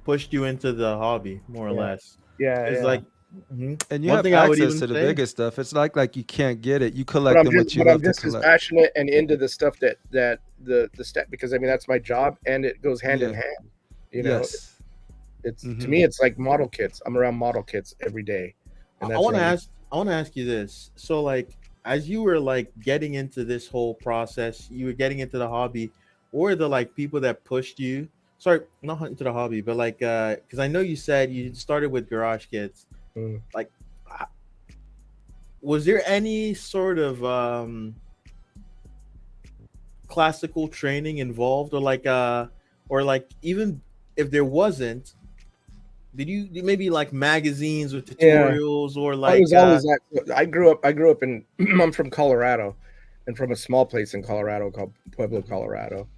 pushed you into the hobby, more or less. Yeah, It's yeah. like, And you one have thing I would access even to the say- bigger stuff. It's like you can't get it. You But collecting what you I'm love to just as collect. passionate and into the stuff that the step, because that's my job, and it goes hand in hand. Yes. It's to me, it's like model kits. I'm around model kits every day. And I that's want to what I'm- ask. I want to ask you this. So, like, as you were like getting into this whole process, you were getting into the hobby. What were the like people that pushed you? Sorry, not into the hobby, but like, because I know you said you started with garage kits. Mm. Like, was there any sort of classical training involved, or like even if there wasn't, did you maybe like magazines or tutorials or like? I was always I grew up in I'm from Colorado, and from a small place in Colorado called Pueblo, Colorado.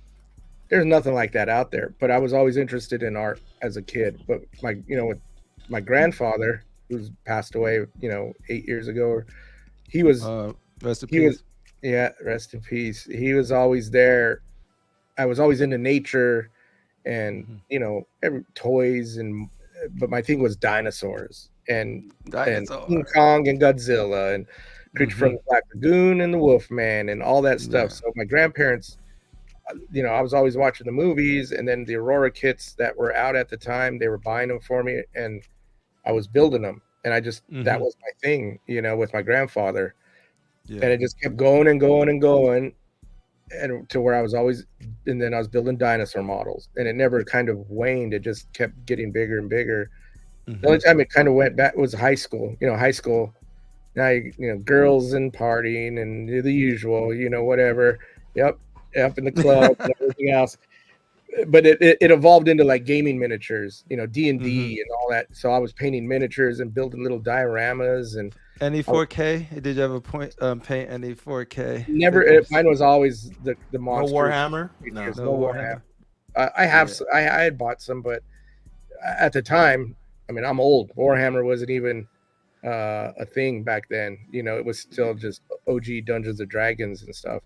There's nothing like that out there, but I was always interested in art as a kid. But with my grandfather, who's passed away, 8 years ago, he was Rest in he peace. was rest in peace. He was always there. I was always into nature and every toys, but my thing was dinosaurs and King Kong and Godzilla and Creature from the Black Lagoon and the Wolfman and all that stuff. Yeah. So my grandparents, I was always watching the movies, and then the Aurora kits that were out at the time, they were buying them for me, and I was building them. And I just that was my thing, with my grandfather. Yeah. And it just kept going and going and going, and to where I was always, and then I was building dinosaur models, and it never kind of waned. It just kept getting bigger and bigger. The only time it kind of went back was high school. High school, now girls and partying and the usual, whatever. Yep, up in the club and everything else. But it evolved into like gaming miniatures, D&D and all that. So I was painting miniatures and building little dioramas and. Any 4K? Did you ever paint any 4K? Never. Mine was always the No monster. Warhammer. No No Warhammer. I had bought some, but at the time, I'm old. Warhammer wasn't even a thing back then. It was still just OG Dungeons and Dragons and stuff.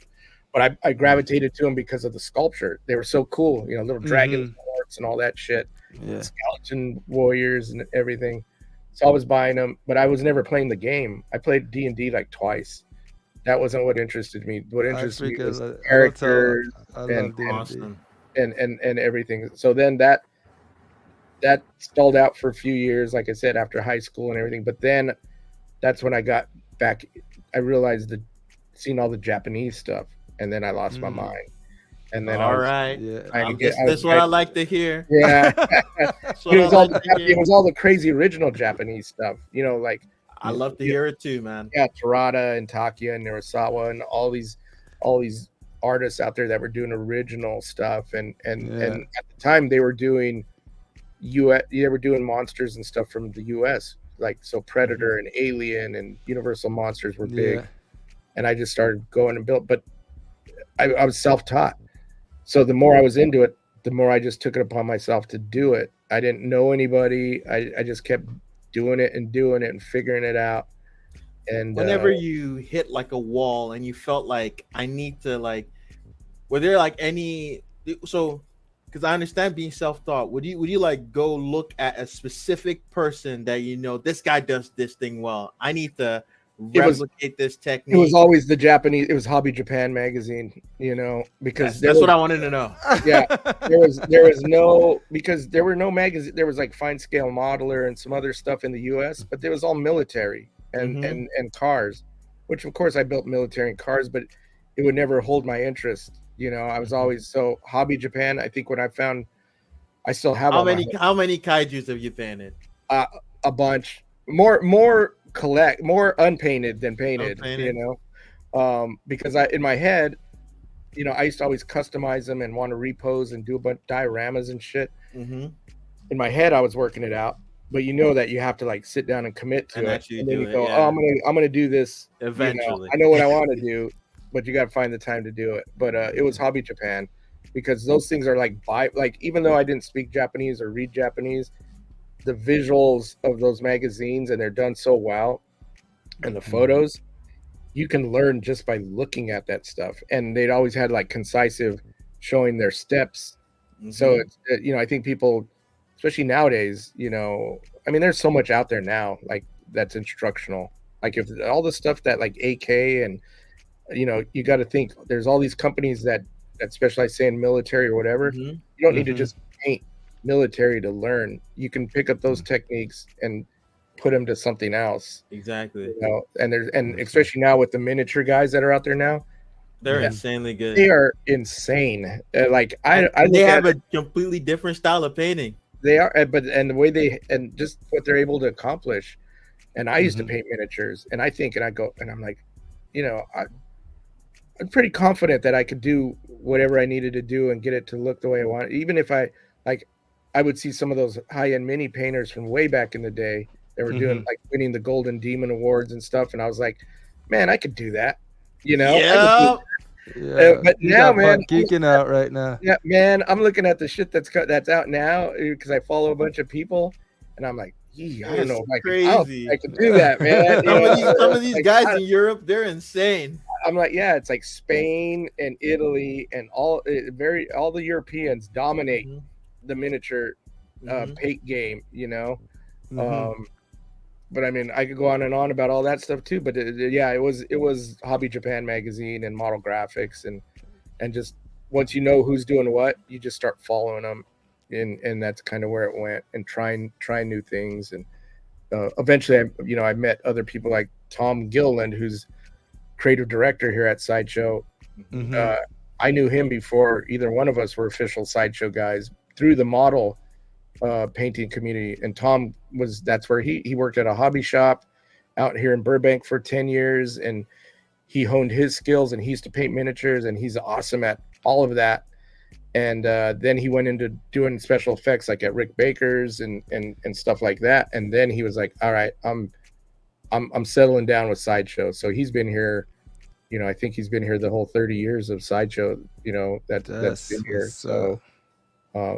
But I gravitated to them because of the sculpture. They were so cool. Little dragon hearts and all that shit. Yeah. Skeleton warriors and everything. So I was buying them, but I was never playing the game. I played D&D like twice. That wasn't what interested me. What interested me was characters I love D&D. Awesome. and everything. So then that that stalled out for a few years, like I said, after high school and everything. But then that's when I got back. I realized that seeing all the Japanese stuff, and then I lost my mind. And then All right, that's what I like to hear. Yeah, it was all the crazy original Japanese stuff. You know, like I love to hear it too, man. Yeah, Terada and Takia and Narasawa and all these artists out there that were doing original stuff, and at the time they were doing monsters and stuff from the US, like so Predator and Alien and Universal Monsters were big, and I just started going and built. But I was self-taught, so the more I was into it, the more I just took it upon myself to do it. I didn't know anybody. I just kept doing it and figuring it out. And whenever you hit like a wall and you felt like I need to, like, were there like any, so because I understand being self-taught, would you like go look at a specific person that this guy does this thing well, I need to replicate this technique? It was always the Japanese. It was Hobby Japan magazine, because that's what I wanted to know. Yeah, there was no, because there were no magazine. There was like Fine Scale Modeler and some other stuff in the US, but it was all military and cars, which of course I built military and cars, but it would never hold my interest. I was always so Hobby Japan. I think when I found, I still have how many kaijus have you painted? A bunch more unpainted than painted. Because in my head, I used to always customize them and want to repose and do a bunch of dioramas and shit. In my head, I was working it out, but that you have to like sit down and commit to it, and then you go, oh, I'm gonna do this eventually. I know what I want to do, but you got to find the time to do it. But it was Hobby Japan, because those things are like even though I didn't speak Japanese or read Japanese, the visuals of those magazines, and they're done so well, and the photos, you can learn just by looking at that stuff. And they'd always had like concisive showing their steps. So it's, I think people, especially nowadays, there's so much out there now, like that's instructional. Like if all the stuff that like AK and, you got to think there's all these companies that specialize, say, in military or whatever. You don't need to just paint military to learn. You can pick up those techniques and put them to something else. Exactly. And especially now with the miniature guys that are out there now, they're insanely good. They are insane. Like they have a completely different style of painting. They are, and the way and just what they're able to accomplish. And I used to paint miniatures, and I go, and I'm like, I'm pretty confident that I could do whatever I needed to do and get it to look the way I want. Even if I would see some of those high-end mini painters from way back in the day that were doing like winning the Golden Demon Awards and stuff, and I was like, man, I could do that. Yeah. But now, man, geeking out right now. Yeah, man, I'm looking at the shit that's out now because I follow a bunch of people, and I'm like, I don't know if I could do that, man. Some of these guys in Europe, they're insane. I'm like, yeah, it's like Spain and Italy and all the Europeans dominate the miniature paint game, but I mean, I could go on and on about all that stuff too. But it was Hobby Japan magazine and Model Graphics, and just once you know who's doing what, you just start following them, and that's kind of where it went, and trying new things. And eventually, I met other people like Tom Gilliland, who's creative director here at Sideshow. I knew him before either one of us were official Sideshow guys through the model painting community. And Tom that's where he worked at a hobby shop out here in Burbank for 10 years, and he honed his skills, and he used to paint miniatures, and he's awesome at all of that. And then he went into doing special effects like at Rick Baker's and stuff like that. And then he was like, all right, I'm settling down with Sideshow. So he's been here, I think he's been here the whole 30 years of Sideshow, that's been here. So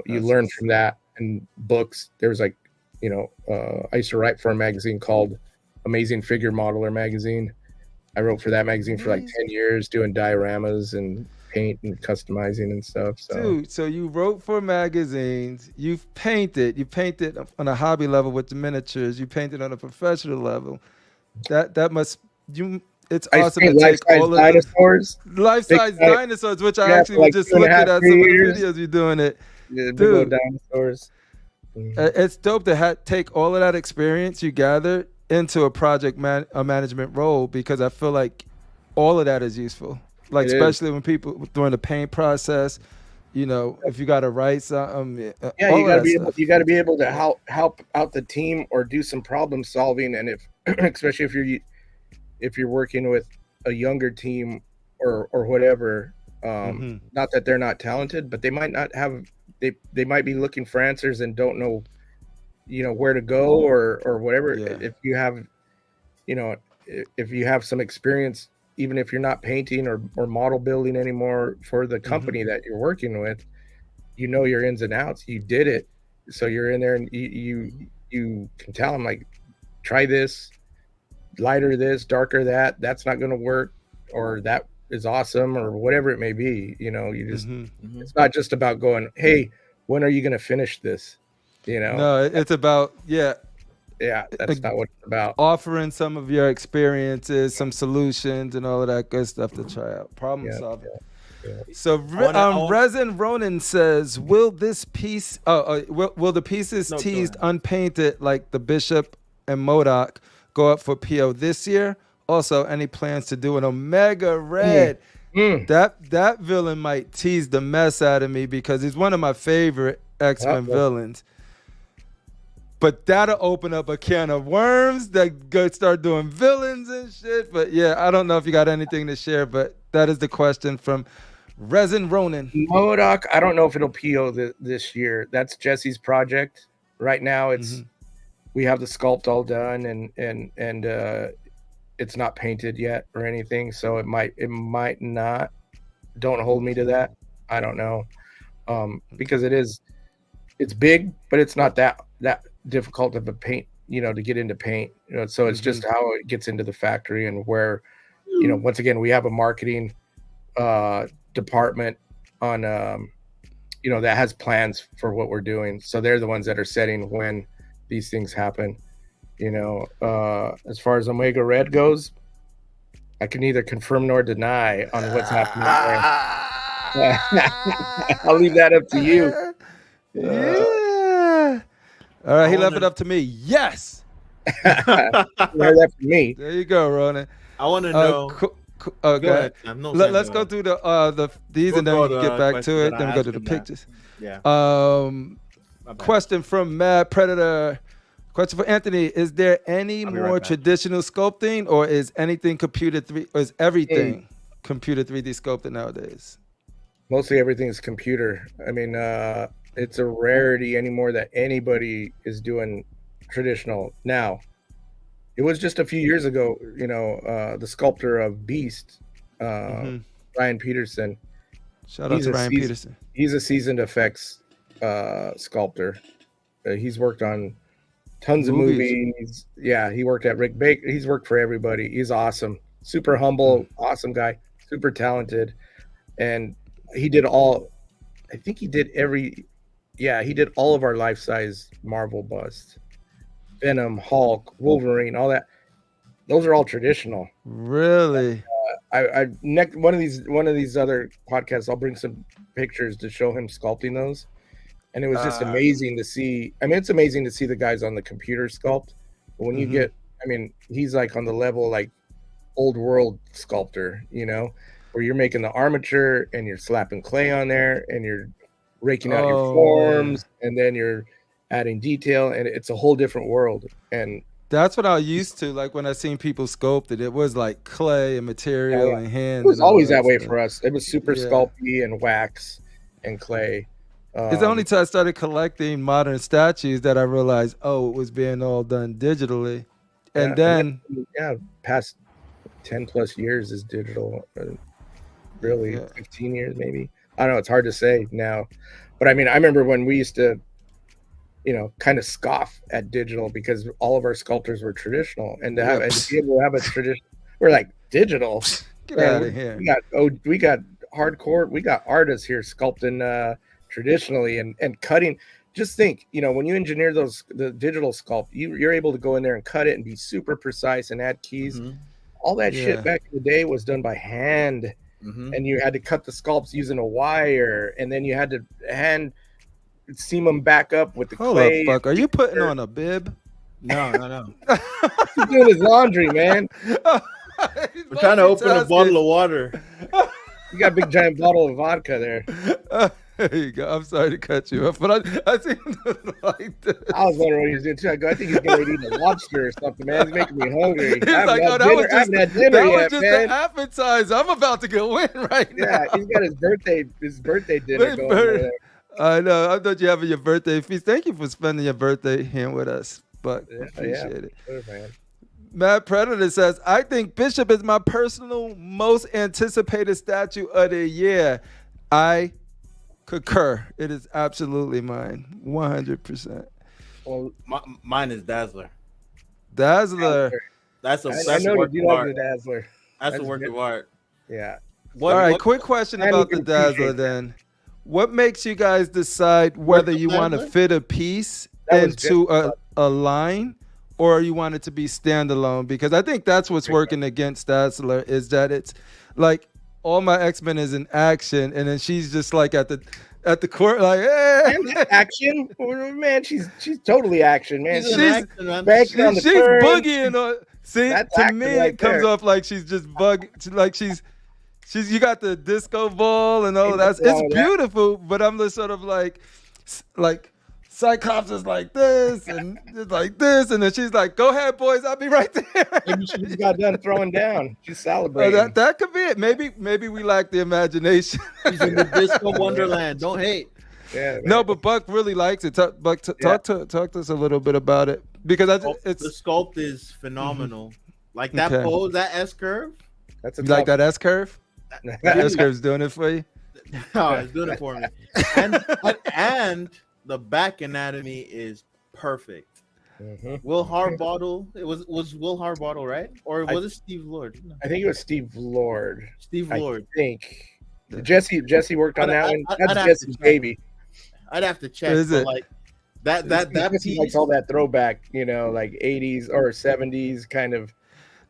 you learn from that. And books, there was like, I used to write for a magazine called Amazing Figure Modeler magazine. I wrote for that magazine for like 10 years doing dioramas and paint and customizing and stuff. So dude, so you wrote for magazines, you painted on a hobby level with the miniatures, you painted on a professional level. It's awesome to take all of dinosaurs, life-size dinosaurs, which I actually was just looking at some of the videos you're doing it. Yeah, big old dinosaurs. It's dope to take all of that experience you gathered into a a management role, because I feel like all of that is useful. Like especially when people during the paint process, if you got to write something, Yeah, all you of got to that be stuff. able, to help out the team or do some problem solving, and if especially if you're working with a younger team or whatever, not that they're not talented, but they might not have they might be looking for answers and don't know where to go or whatever. If you have if you have some experience, even if you're not painting or model building anymore for the company that you're working with, your ins and outs, you did it, so you're in there and you can tell them, like, try this, lighter this, darker that's not going to work, or that is awesome, or whatever it may be. You just it's not just about going, hey, when are you going to finish this? No, it's about that's not what it's about. Offering some of your experiences, some solutions, and all of that good stuff to try out. Problem solving. So Resin Ronan says, will this piece will the pieces teased unpainted like the Bishop and Modoc go up for PO this year? Also, any plans to do an Omega Red? That villain might tease the mess out of me, because he's one of my favorite X-Men villains. But that'll open up a can of worms that go start doing villains and shit. But yeah, I don't know if you got anything to share, but that is the question from Resin Ronan. Modoc, I don't know if it'll PO this year. That's Jesse's project. Right now, it's we have the sculpt all done, and it's not painted yet or anything, so it might not. Don't hold me to that. I don't know, because it's big, but it's not that difficult of a paint, to get into paint. So it's just how it gets into the factory, and where, once again, we have a marketing department on that has plans for what we're doing, so they're the ones that are setting when these things happen. As far as Omega Red goes, I can neither confirm nor deny on what's happening there. I'll leave that up to you. All right, he left it up to me. Yes. Heard that from me. There you go, Ronan. I want to know. Go ahead. Let's go through these, and then we can get back to it. Then we go to the pictures. Yeah. Question from Mad Predator. Question for Anthony: is there any more traditional sculpting, or is anything everything computer 3D sculpted nowadays? Mostly everything is computer. I mean, it's a rarity anymore that anybody is doing traditional now. It was just a few years ago, the sculptor of Beast, Ryan Peterson. Shout out to Ryan Peterson. He's a seasoned effects sculptor. He's worked on tons of movies. Yeah, he worked at Rick Baker. He's worked for everybody. He's awesome. Super humble, awesome guy, super talented. And he did all of our life-size Marvel busts. Venom, Hulk, Wolverine, all that. Those are all traditional. Really? One of these other podcasts, I'll bring some pictures to show him sculpting those. And it was just amazing to see. I mean, it's amazing to see the guys on the computer sculpt. But when you get, he's like on the level like old world sculptor, where you're making the armature and you're slapping clay on there and you're raking out your forms, and then you're adding detail, and it's a whole different world. And that's what I used to like when I seen people sculpted. It was like clay and material and hands. It was always that way for us. It was super sculpty and wax and clay. It's the only time I started collecting modern statues that I realized, it was being all done digitally. And then past 10 plus years is digital. Really, 15 years maybe. I don't know. It's hard to say now, but I mean, I remember when we used to, kind of scoff at digital because all of our sculptors were traditional, and to be able to have a tradition, we're like, digital. Get out of here. We got hardcore. We got artists here sculpting traditionally and cutting. Just think, when you engineer the digital sculpt, you're able to go in there and cut it and be super precise and add keys. All that shit back in the day was done by hand. And you had to cut the sculpts using a wire, and then you had to hand seam them back up with the Hold clay. up, Buck. Are you putting on a bib? No. He's doing his laundry, man. We're trying to open a bottle of water. You got a big giant bottle of vodka there. There you go. I'm sorry to cut you off, but I see him like this. I was wondering what he was doing too. I think he's going to eat a lobster or something, man. He's making me hungry. He's like, oh, that was just man. the appetizer. I'm about to go in right now. Yeah, he's got his birthday dinner going there. I know. I thought you having your birthday feast. Thank you for spending your birthday here with us, Buck. Appreciate it. Sure, man. Matt Predator says, I think Bishop is my personal most anticipated statue of the year. I concur. It is absolutely mine. 100%. Well, Mine is Dazzler. Dazzler. That's a I know work you of like art. the Dazzler. That's a work of art. Yeah. All right, quick question about the Dazzler then. What makes you guys decide whether you want to fit a piece into a line or you want it to be standalone? Because I think that's what's working against Dazzler is that it's like all my X-Men is in action and then she's just like at the court like, hey. Action? Man, she's totally action, man. She's boogieing on. See, That's to me, right it comes there. off like she's just like she's you got the disco ball and all of that. It's beautiful, but I'm just sort of like Cyclops is like this and just like this, and then she's like, "Go ahead, boys, I'll be right there." Maybe she just got done throwing down. She's celebrating. That could be it. Maybe we lack the imagination. She's in the disco wonderland. Don't hate. Yeah, man. No, but Buck really likes it. Buck, talk to us a little bit about it because The sculpt is phenomenal. Like that pose, that S curve. That's a you like that S curve? that That S curve's doing it for you. Oh, it's doing it for me. And the back anatomy is perfect. Will Harbottle, it was Will Harbottle, right? Or was it Steve Lord? No. I think it was Steve Lord. Steve Lord. I think Jesse worked on that one. That's Jesse's baby. I'd have to check. Is it? Like that Jesse piece, likes all that throwback, like 80s or 70s kind of.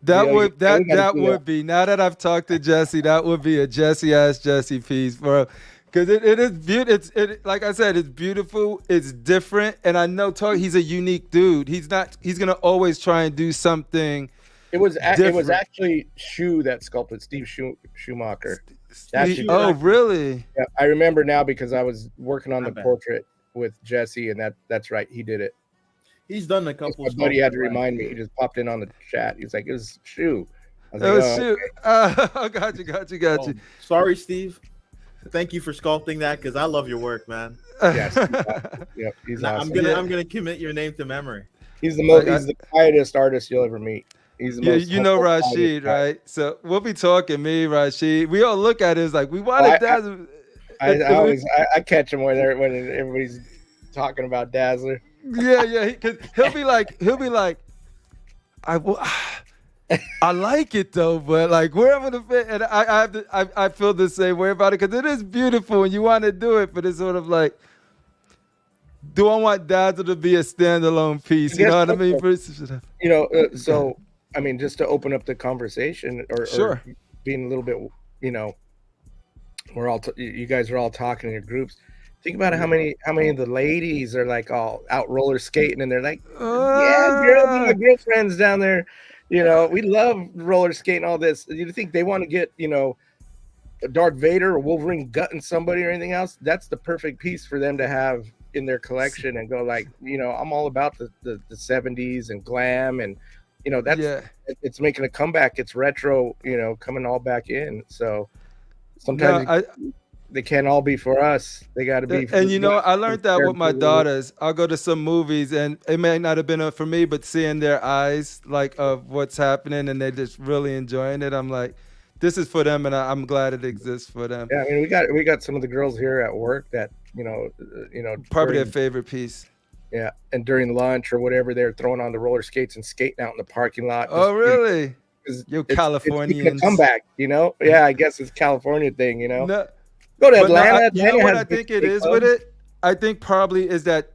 That would be, now that I've talked to Jesse, that would be a Jesse piece, bro. Because it is beautiful. Like I said, it's beautiful. It's different. And I know he's a unique dude. He's going to always try and do something. It was actually Schuh that sculpted, Steve Schumacher. Really? Yeah, I remember now because I was working on the portrait with Jesse, and that's right. He did it. He's done a couple. My buddy had to remind me. He just popped in on the chat. He was like, "It was Schuh." It was Schuh. Got you. Sorry, Steve. Thank you for sculpting that because I love your work, man. Yes. Yeah, he's awesome. I'm gonna commit your name to memory. He's the quietest artist you'll ever meet. He's the most. You know Rashid, right? So we'll be talking. Me, Rashid. We all look at it as like we wanted Dazzler. I catch him when everybody's talking about Dazzler. Yeah. Because he'll be like, I like it though, but like wherever the fit, and I feel the same way about it because it is beautiful and you want to do it, but it's sort of like, do I want Dazzler to be a standalone piece? You know what I mean? So I mean, just to open up the conversation, or being a little bit, you guys are all talking in your groups. Think about how many of the ladies are like all out roller skating, and they're like, "Yeah, girls and my girlfriends down there, we love roller skating, all this." You think they want to get, Darth Vader or Wolverine gutting somebody or anything else? That's the perfect piece for them to have in their collection and go like, I'm all about the 70s and glam, and it's making a comeback. It's retro, coming all back in. So sometimes they can't all be for us. They got to be. And I learned that with my daughters. I'll go to some movies, and it may not have been for me, but seeing their eyes, like of what's happening, and they're just really enjoying it. I'm like, this is for them, and I'm glad it exists for them. Yeah, I mean, we got some of the girls here at work that probably their favorite piece. Yeah, and during lunch or whatever, they're throwing on the roller skates and skating out in the parking lot. Oh, really? Californians. It's a comeback, Yeah, I guess it's a California thing, No. Go to Atlanta. You know what I think it is with it? I think probably is that,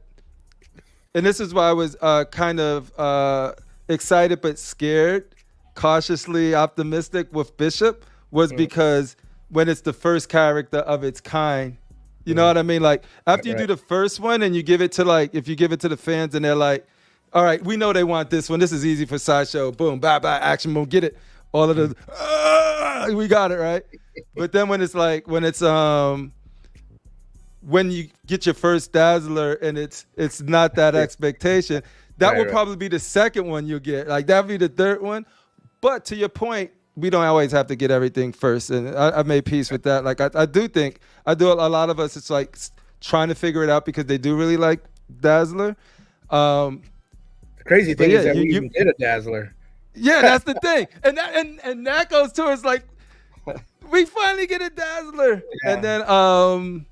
and this is why I was kind of excited but scared, cautiously optimistic with Bishop, was because when it's the first character of its kind, You know what I mean? Like after you do the first one and you give it to like, if you give it to the fans and they're like, all right, we know they want this one. This is easy for Sideshow. Boom, bye, bye, action, boom, get it. All of the, we got it, right? But then when it's like, when you get your first Dazzler and it's not that expectation, that will probably be the second one you'll get. Like that'll be the third one. But to your point, we don't always have to get everything first. And I've made peace with that. Like I do think, a lot of us, it's like trying to figure it out because they do really like Dazzler. The crazy thing is that we even did a Dazzler. Yeah, that's the thing. And that goes towards like, we finally get a Dazzler. Yeah. And then,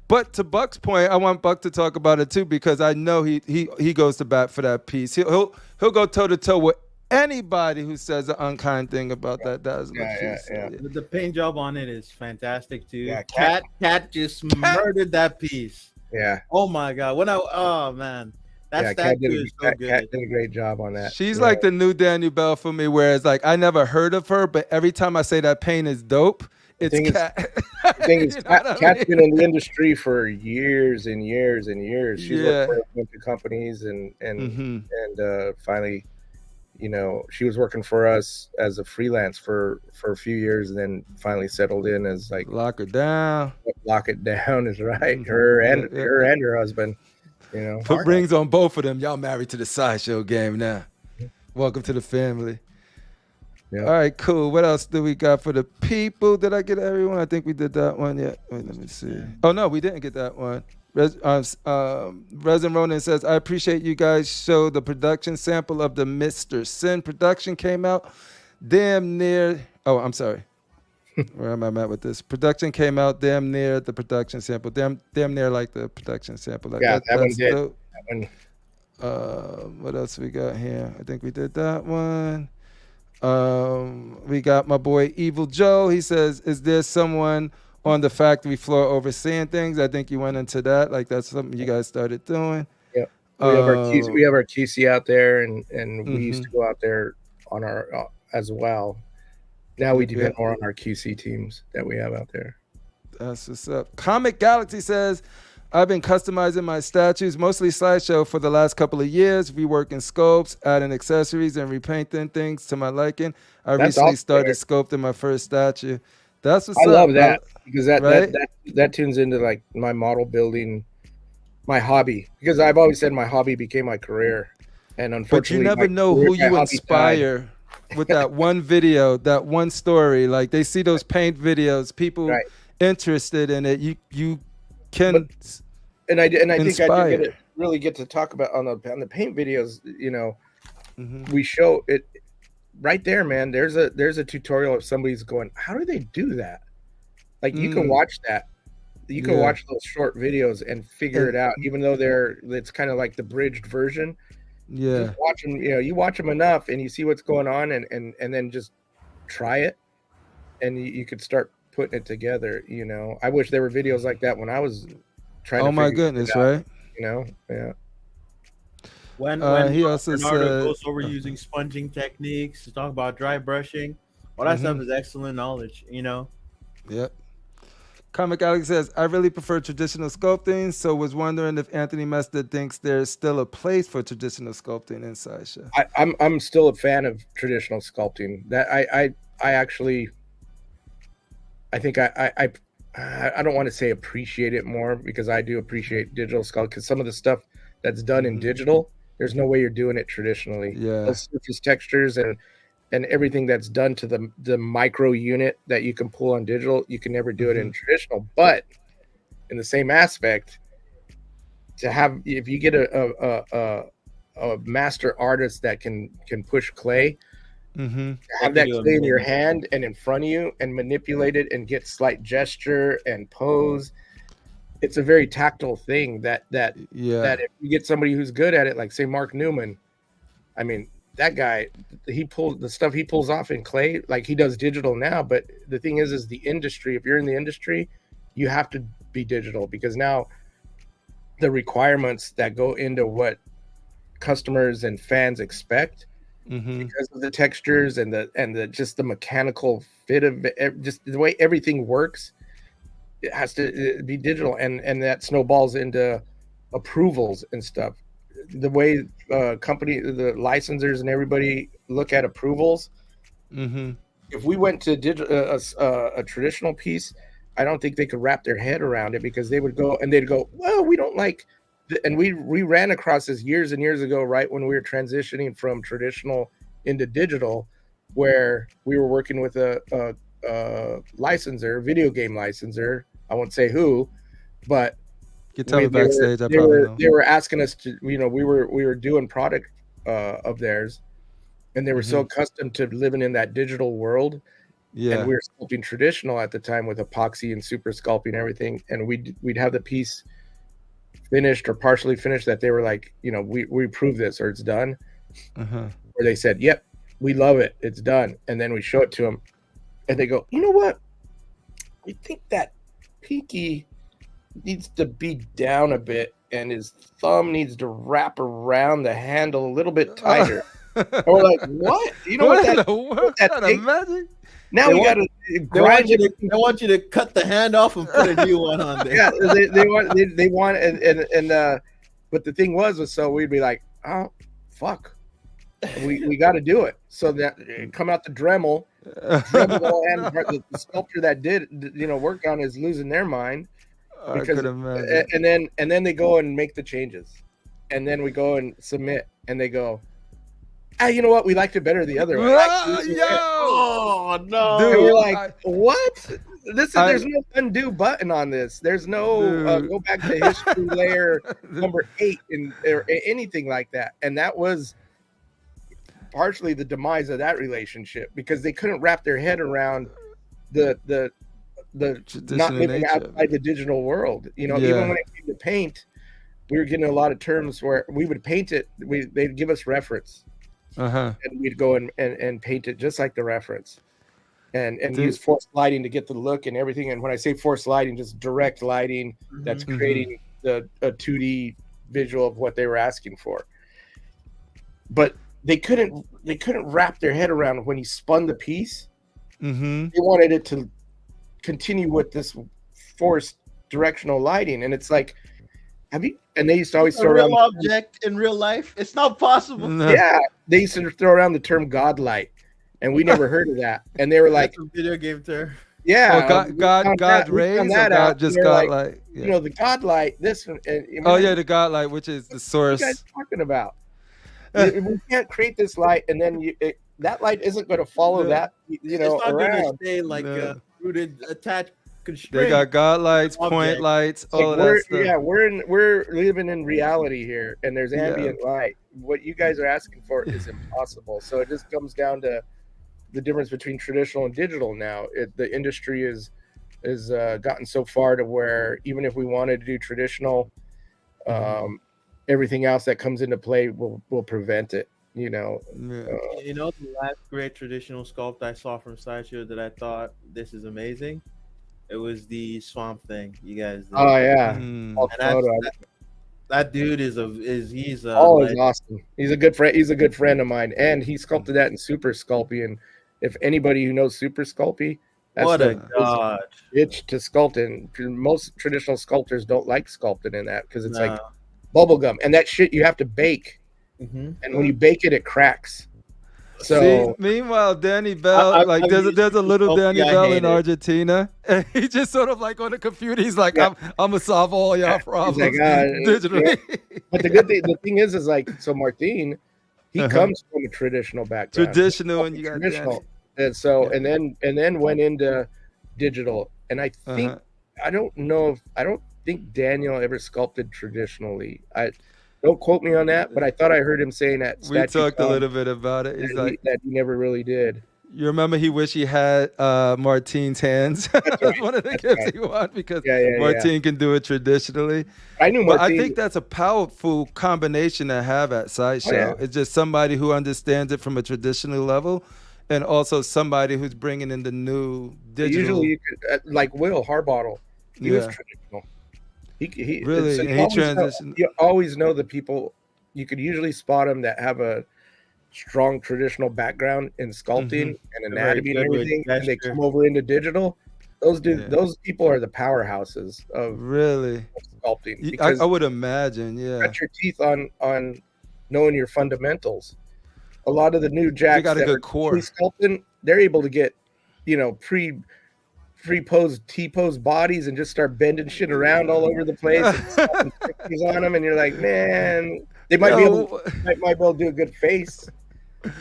but to Buck's point, I want Buck to talk about it too, because I know he goes to bat for that piece. He'll go toe to toe with anybody who says an unkind thing about that Dazzler piece. Yeah. The paint job on it is fantastic too. Yeah, Cat just murdered that piece. Yeah. Oh my God. Oh man. Cat did a great job on that. She's like the new Daniel Bell for me, whereas like I never heard of her, but every time I say that paint is dope, it's Cat. The thing is, Cat's been in the industry for years and years and years. She's worked for a bunch of companies and finally, you know, she was working for us as a freelance for a few years, and then finally settled in as like Lock It Down. Lock It Down is right. Her and her husband. You know, put rings on both of them. Y'all married to the Sideshow game now. Welcome to the family. Yeah. All right, cool. What else do we got for the people? Did I get everyone? I think we did that one yet. Wait, let me see. Oh no, we didn't get that one. Resin Ronan says, I appreciate you guys show the production sample of the Mr. Sin production came out damn near. Oh, I'm sorry. Where am I at with this? Production came out damn near the production sample. Damn near like the production sample. Like that one did. That one. What else we got here? I think we did that one. We got my boy Evil Joe. He says, is there someone on the factory floor overseeing things? I think you went into that. Like that's something you guys started doing. Yeah. We have our QC out there, and we used to go out there on our as well. Now we depend more on our QC teams that we have out there. That's what's up. Comic Galaxy says, I've been customizing my statues, mostly Sideshow, for the last couple of years, reworking scopes, adding accessories, and repainting things to my liking. I recently started sculpting my first statue. That's what's up. I love that because that tunes into like my model building, my hobby. Because I've always said my hobby became my career, and unfortunately, but you never know who you inspire with that one video, that one story. Like they see those paint videos, people interested in it. You can. And I think I did really get to talk about on the paint videos. You know, we show it right there, man. There's a tutorial of somebody's going, how do they do that? Like you can watch that. You can watch those short videos and figure it out, even though it's kind of like the bridged version. Yeah. Just watch them, you watch them enough and you see what's going on and then just try it and you could start putting it together. You know, I wish there were videos like that when I was trying to my goodness, right? You know, yeah. When he also goes over using sponging techniques to talk about dry brushing, all that stuff is excellent knowledge, you know. Yep. Comic Alex says, I really prefer traditional sculpting, so was wondering if Anthony Mestas thinks there's still a place for traditional sculpting in Sideshow. I'm still a fan of traditional sculpting. That I actually, I think I don't want to say appreciate it more, because I do appreciate digital sculpt, because some of the stuff that's done in digital, there's no way you're doing it traditionally. Yeah. Those surface textures and everything that's done to the micro unit that you can pull on digital, you can never do it in traditional. But in the same aspect, to have, if you get a master artist that can push clay, have that clay in your hand and in front of you and manipulate it and get slight gesture and pose. It's a very tactile thing that if you get somebody who's good at it, like say Mark Newman, I mean, that guy, he pulls the stuff he pulls off in clay, like he does digital now. But the thing is the industry, if you're in the industry, you have to be digital, because now the requirements that go into what customers and fans expect, because of the textures and the just the mechanical fit of it, just the way everything works, it has to be digital, and that snowballs into approvals and stuff. The way the licensors and everybody look at approvals. Mm-hmm. If we went to a traditional piece, I don't think they could wrap their head around it, because they'd go, well, we don't like. And we ran across this years and years ago, right when we were transitioning from traditional into digital, where we were working with a licensor, video game licensor. I won't say who, but You can tell me backstage. I probably know. they were asking us to, we were doing product of theirs, and they were so accustomed to living in that digital world. Yeah. And we were sculpting traditional at the time with epoxy and super sculpting and everything, and we'd have the piece finished or partially finished that they were like, we approve this, or it's done. Or they said, yep, we love it, it's done. And then we show it to them, and they go, you know what, we think that Pinky needs to be down a bit, and his thumb needs to wrap around the handle a little bit tighter. And we're like, what? You know what that takes? Magic? Now we got to grind it. They want you to cut the hand off and put a new one on there. Yeah, they want and but the thing was so we'd be like, oh fuck, we got to do it. So that come out the Dremel the sculptor that did work on is losing their mind, because and then they go and make the changes, and then we go and submit, and they go, you know what? We liked it better the other way. Oh no! Dude, we're like, what? There's no undo button on this. There's no go back to history layer number 8 or anything like that. And that was partially the demise of that relationship, because they couldn't wrap their head around the not living outside the digital world. Even when it came to paint, we were getting a lot of terms where we would paint it. They'd give us reference. And we'd go and paint it just like the reference, and use forced lighting to get the look and everything. And when I say forced lighting, just direct lighting that's creating a 2D visual of what they were asking for. But they couldn't wrap their head around when he spun the piece. They wanted it to continue with this forced directional lighting, and it's like, and they used to always throw around real object in real life. It's not possible. No. Yeah, they used to throw around the term godlight, and we never heard of that. And they were like, that's a video game term. Yeah, God rays, or God just godlight. Like, the godlight. This one. The godlight, which is the source. What are you guys talking about? We can't create this light, and then that light isn't going to follow that. It's not going to stay like rooted, attached. They got god lights, point lights, all of that stuff. Yeah, we're living in reality here, and there's ambient light. What you guys are asking for is impossible. So it just comes down to the difference between traditional and digital now. The industry is gotten so far to where even if we wanted to do traditional, everything else that comes into play will prevent it. The last great traditional sculpt I saw from Sideshow that I thought, this is amazing. It was the Swamp Thing, you guys did. Oh yeah, that dude is he's awesome. He's a good friend. He's a good friend of mine, and he sculpted that in Super Sculpey. And if anybody who knows Super Sculpey, that's what a god! Itch to sculpt in. Most traditional sculptors don't like sculpting in that because it's like bubble gum, and that shit you have to bake, and when you bake it, it cracks. So see, meanwhile, Danny Bell, there's a little Danny Bell in Argentina, and he just sort of like on the computer, he's like, I'm gonna solve all y'all problems digitally. Yeah. But the thing is like, so Martin, he comes from a traditional background, and you got traditional, and so and then went into digital, and I think I don't think Daniel ever sculpted traditionally. Don't quote me on that, but I thought I heard him saying that. We talked a little bit about it. He's like that he never really did. You remember he wished he had Martin's hands. That's one of the gifts he wanted because Martin can do it traditionally. I knew Martin. But I think that's a powerful combination to have at Sideshow. It's just somebody who understands it from a traditional level, and also somebody who's bringing in the new digital. Usually, you could, like Will Harbottle, he was traditional. He really, and he transitioned. You always know the people. You could usually spot them that have a strong traditional background in sculpting and anatomy and everything, and they come over into digital. Yeah. those people are the powerhouses of Really, sculpting I because would imagine. Yeah, cut your teeth on knowing your fundamentals. A lot of the new they jacks got a that good are core. sculpting, they're able to get, pre-posed T-pose bodies and just start bending shit around all over the place and slapping pictures on them, and you're like, man, they might be able Yo, might be able to do a good face,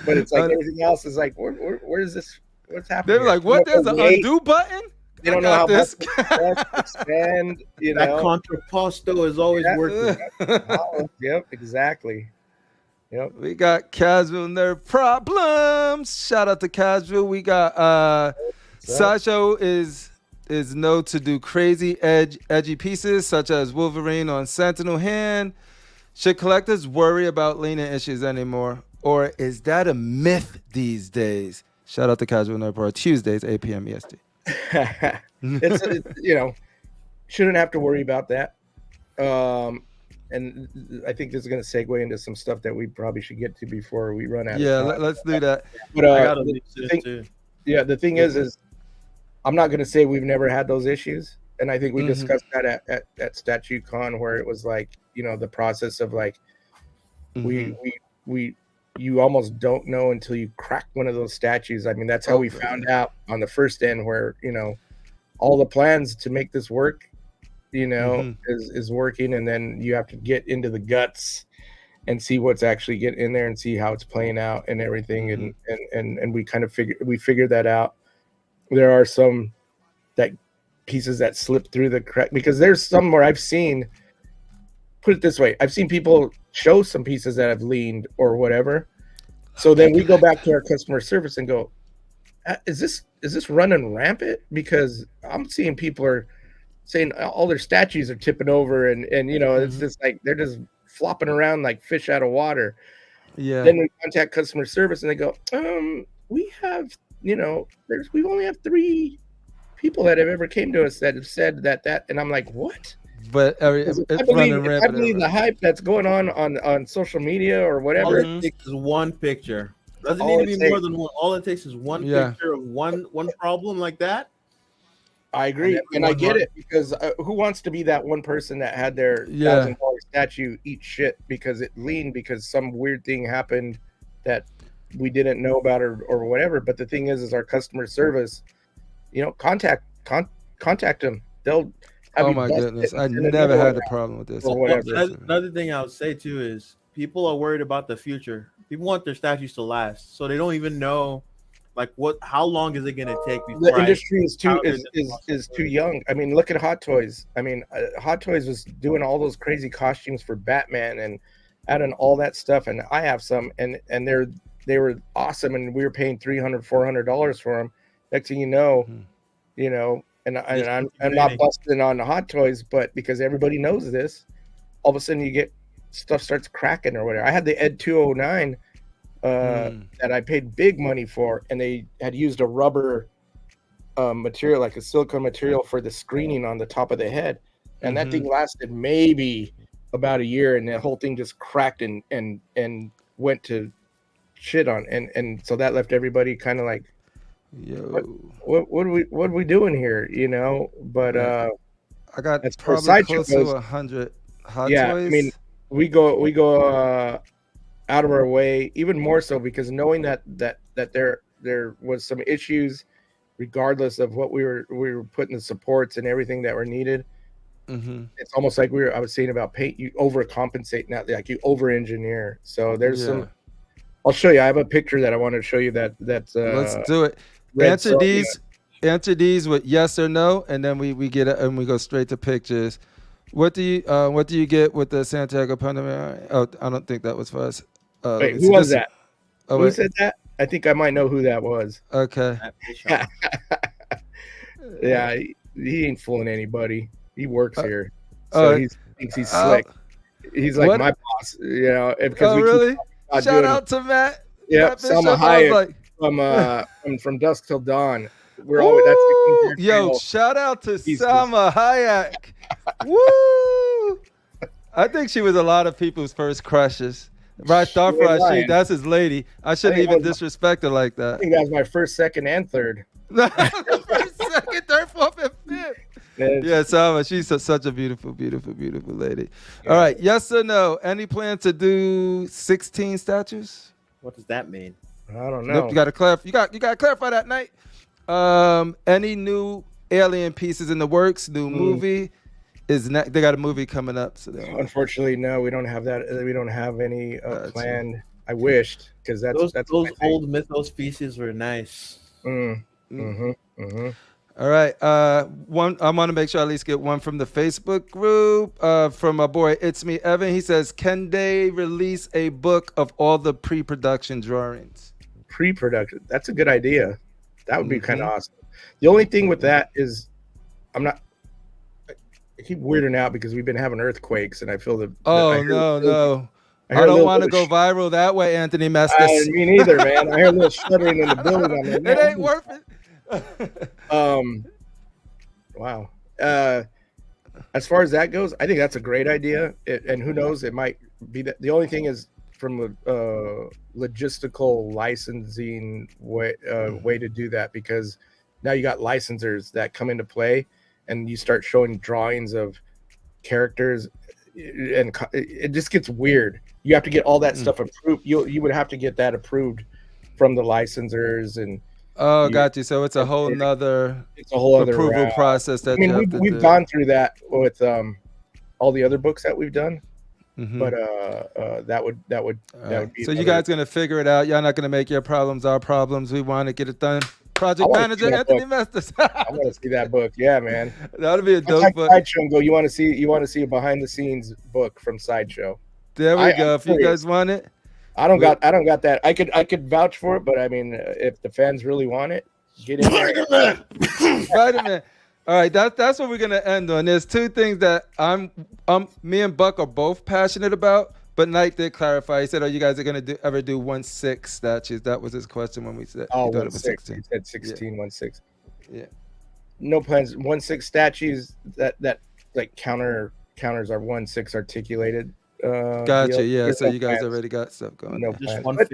but it's like uh, everything else is like, where's this? What's happening? they're like, what? There's an undo button. They I don't know got how this. muscles expand. That contrapposto is always Yeah. working. Oh, yep, exactly. Yep. We got Casual Nerd Problems. Shout out to Casual. We got Sideshow is known to do crazy edgy pieces such as Wolverine on Sentinel Hand. Should collectors worry about leaning issues anymore, or is that a myth these days? Shout out to Casual Nerd Problem. Tuesdays 8 p.m. EST. it's shouldn't have to worry about that. And I think this is going to segue into some stuff that we probably should get to before we run out. Yeah, of time. let's do that. But I gotta leave this too. the thing is I'm not going to say we've never had those issues, and I think we discussed that at Statue Con, where it was like, the process of like you almost don't know until you crack one of those statues. I mean, that's how we found out on the first end, where all the plans to make this work is working, and then you have to get into the guts and see what's actually getting in there and see how it's playing out and everything. And we kind of figured that out. There are some pieces that slip through the crack, because there's some where I've seen, put it this way, I've seen people show some pieces that have leaned or whatever. So then we go back to our customer service and go, is this running rampant? Because I'm seeing people are saying all their statues are tipping over, and it's just like they're just flopping around like fish out of water. Yeah. Then we contact customer service and they go, we have, we only have 3 people that have ever came to us that have said that, and I'm like, what? But it's running rampant. I believe the hype that's going on social media or whatever. All it takes is one picture. Doesn't need to be more than one. All it takes is one picture of one problem like that. I agree, and I get it, because who wants to be that one person that had their $1,000 statue eat shit because it leaned because some weird thing happened that we didn't know about or whatever. But the thing is our customer service, contact them. They'll have oh my goodness, I never had a problem with this. Another thing I would say too is people are worried about the future. People want their statues to last, so they don't even know how long is it going to take before the industry is too young. I mean, look at Hot Toys. I mean, Hot Toys was doing all those crazy costumes for Batman and adding all that stuff, and I have some, and they were awesome, and we were paying $300-$400 for them. Next thing you know, and I'm not busting on the Hot Toys, but because everybody knows this, all of a sudden you get stuff starts cracking or whatever. I had the Ed 209 that I paid big money for, and they had used a rubber material, like a silicone material, for the screening on the top of the head, and that thing lasted maybe about a year, and the whole thing just cracked and went to shit on, and so that left everybody kind of like, what are we doing here, But I got that's probably close to 100 Hot Toys. I mean, we go out of our way, even more so, because knowing that there was some issues, regardless of what we were putting the supports and everything that were needed. It's almost like I was saying about paint, you overcompensate, not like you over engineer. So there's some. I'll show you. I have a picture that I want to show you. Let's do it. Answer these with yes or no, and then we get it and we go straight to pictures. What do you get with the Santiago Panamera? Oh, I don't think that was for us. Wait, who was that? Who said that? I think I might know who that was. Okay. Yeah, he ain't fooling anybody. He works here, so he thinks he's slick. He's like my boss, because really? Shout out to Matt. Yeah, Selma Hayek from Dusk Till Dawn. We're always shout out to Selma Hayek. Woo! I think she was a lot of people's first crushes. Right, that's his lady. I shouldn't even disrespect her like that. I think that was my first, second, and third. First, second, third, fourth, Yeah, Salma, she's such a beautiful, beautiful, beautiful lady. Yeah. All right, yes or no? Any plan to do 16 statues? What does that mean? I don't know. Nope, you got to clarify. You got to clarify that night. Any new Alien pieces in the works? New movie is they got a movie coming up. So Unfortunately, no, we don't have that. We don't have any planned. I wished, because that's those old Mythos pieces were nice. All right. One. I want to make sure I at least get one from the Facebook group. From my boy It's Me Evan. He says, "Can they release a book of all the pre-production drawings?" Pre-production. That's a good idea. That would be kind of awesome. The only thing with that is, I keep weirding out because we've been having earthquakes, and I feel the. No. I don't want to go viral that way, Anthony Mestas. Me neither, man. I hear a little shuddering in the building. I'm like, it ain't worth it. Wow. As far as that goes, I think that's a great idea. And who knows, it might be that. The only thing is, from a logistical licensing way to do that, because now you got licensors that come into play, and you start showing drawings of characters, and it just gets weird. You have to get all that stuff approved. You would have to get that approved from the licensors, and got you. So it's a whole other approval process that we've gone through that with all the other books that we've done. But that would be. So you guys gonna figure it out. Y'all not gonna make your problems our problems. We want to get it done. Project manager Anthony Mestas. I want to see that book. Yeah, man. That'll be a dope book. Sideshow and go. You want to see a behind the scenes book from Sideshow. There we go. If you guys want it, I don't got that. I could vouch for it, but I mean, if the fans really want it, get in there. Spider-Man. All right, that's what we're gonna end on. There's two things that me and Buck are both passionate about, but Knight did clarify. He said, "Oh, you guys are gonna ever do 1/6 statues?" That was his question when we said. Oh, he 1/6. He said 16, 1/6. Yeah. No plans. 1/6 statues that like counters are 1/6 articulated. Gotcha. Yeah. So you guys already got stuff going. No plans. But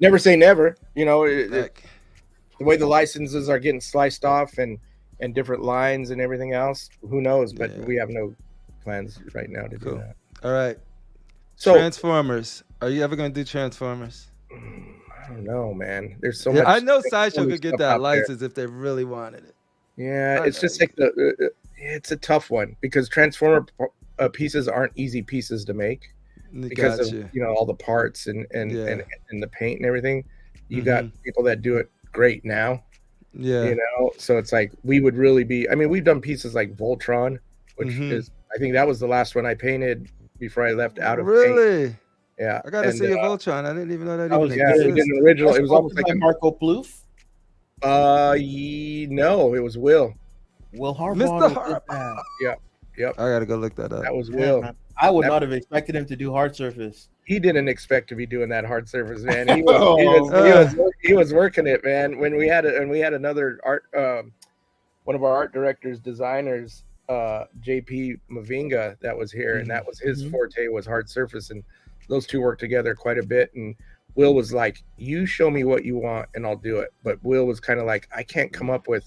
never say never. You know, the way the licenses are getting sliced off and different lines and everything else. Who knows? But we have no plans right now to do that. All right. So Transformers. Are you ever going to do Transformers? I don't know, man. There's so much. I know Sideshow could get that license if they really wanted it. Yeah, it's just like it's a tough one because Transformer pieces aren't easy pieces to make because of all the parts and the paint and everything. You got people that do it great now. Yeah, so it's like we would really be. I mean, we've done pieces like Voltron, which is I think that was the last one I painted before I left out of paint. Yeah, I gotta see a Voltron. I didn't even know that. We did an original. It was almost like Marco Plouffe. No, it was Will Harbaugh. Mr. Harbaugh. Yep. I gotta go look that up. That was Will. I would not have expected him to do hard surface. He didn't expect to be doing that hard surface, man. He was working it, man. When we had another art, one of our art directors, designers, JP Mavinga, that was here, and that was his forte, was hard surface, and those two worked together quite a bit. And Will was like, "You show me what you want, and I'll do it." But Will was kind of like, "I can't come up with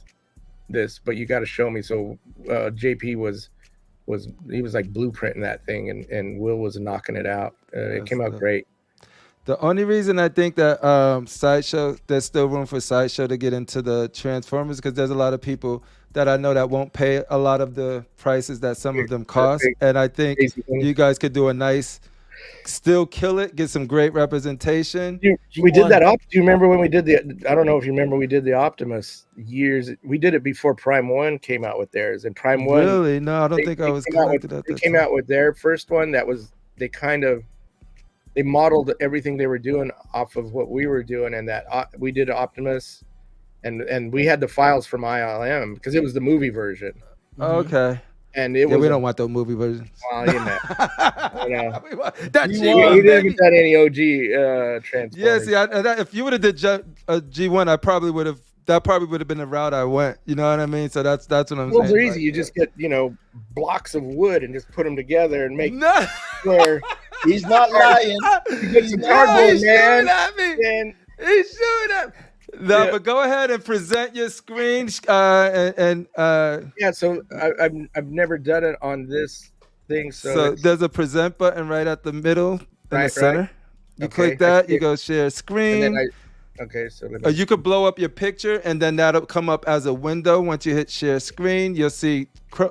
this, but you got to show me." So JP was like blueprinting that thing, and Will was knocking it out. It came out great. The only reason I think that Sideshow, there's still room for Sideshow to get into the Transformers, because there's a lot of people that I know that won't pay a lot of the prices that some of them cost, and I think you guys could do a nice, still kill it, get some great representation. We did that. Do you remember when we did I don't know if you remember, we did the Optimus years. We did it before Prime 1 came out with theirs, and Prime 1. Really? No, I don't think I was connected at that time. They came out with their first one. They modeled everything they were doing off of what we were doing, and that we did Optimus, and we had the files from ILM because it was the movie version. Okay. And it was we don't want those movie versions. Well, you know. We didn't done any OG Transformers. Yeah, see, if you would have did G1, that probably would have been the route I went. You know what I mean? So that's what I'm saying. Those are easy. You just get blocks of wood and just put them together and make. No. Where he's not lying. You get some cardboard, man. He's shooting at me. No, Yeah. but go ahead and present your screen. Yeah, so I've never done it on this thing, so So there's a present button right at the middle in the right, right. center. You Okay, click I that, see you it. go share And then screen. okay, so let Or me. you could blow up your picture, and then that'll come up as a window. Once you hit share screen, you'll see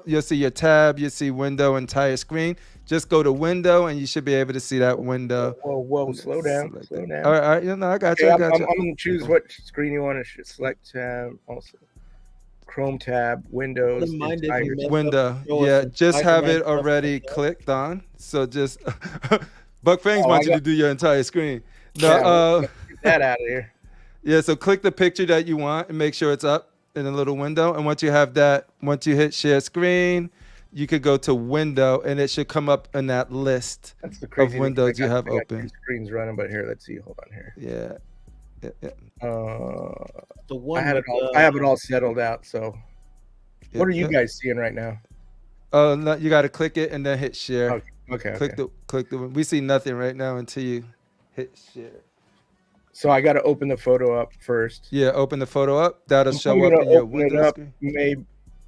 your tab, you see window, entire screen. Just go to window, and you should be able to see that window. Whoa, slow down, Select slow it. down. All right, I got you. Okay, I I'm got you. gonna choose what screen you want to select tab. Also, Chrome tab, Windows, Wouldn't mind if you entire. messed up Window. and show us Yeah, some just have Spider-Man it stuff already like that. clicked on. So just Buck Fangs Oh, wants I you to got- do your entire screen. No, Yeah, get that out of here. yeah, so click the picture that you want and make sure it's up in a little window. And once you have that, once you hit share screen, you could go to window and it should come up in that list That's the of crazy thing. windows you have I got open. 2 screens running, but here, let's see. Hold on here. Yeah. Yeah. The I one had it with, all. I have it all settled out. So, Yeah, what are you yeah. guys seeing right now? Oh, no, you got to click it and then hit share. Okay. Click the. We see nothing right now until you hit share. So I got to open the photo up first. Yeah, open the photo up. That'll I'm show probably up gonna in your open it window up. screen. Maybe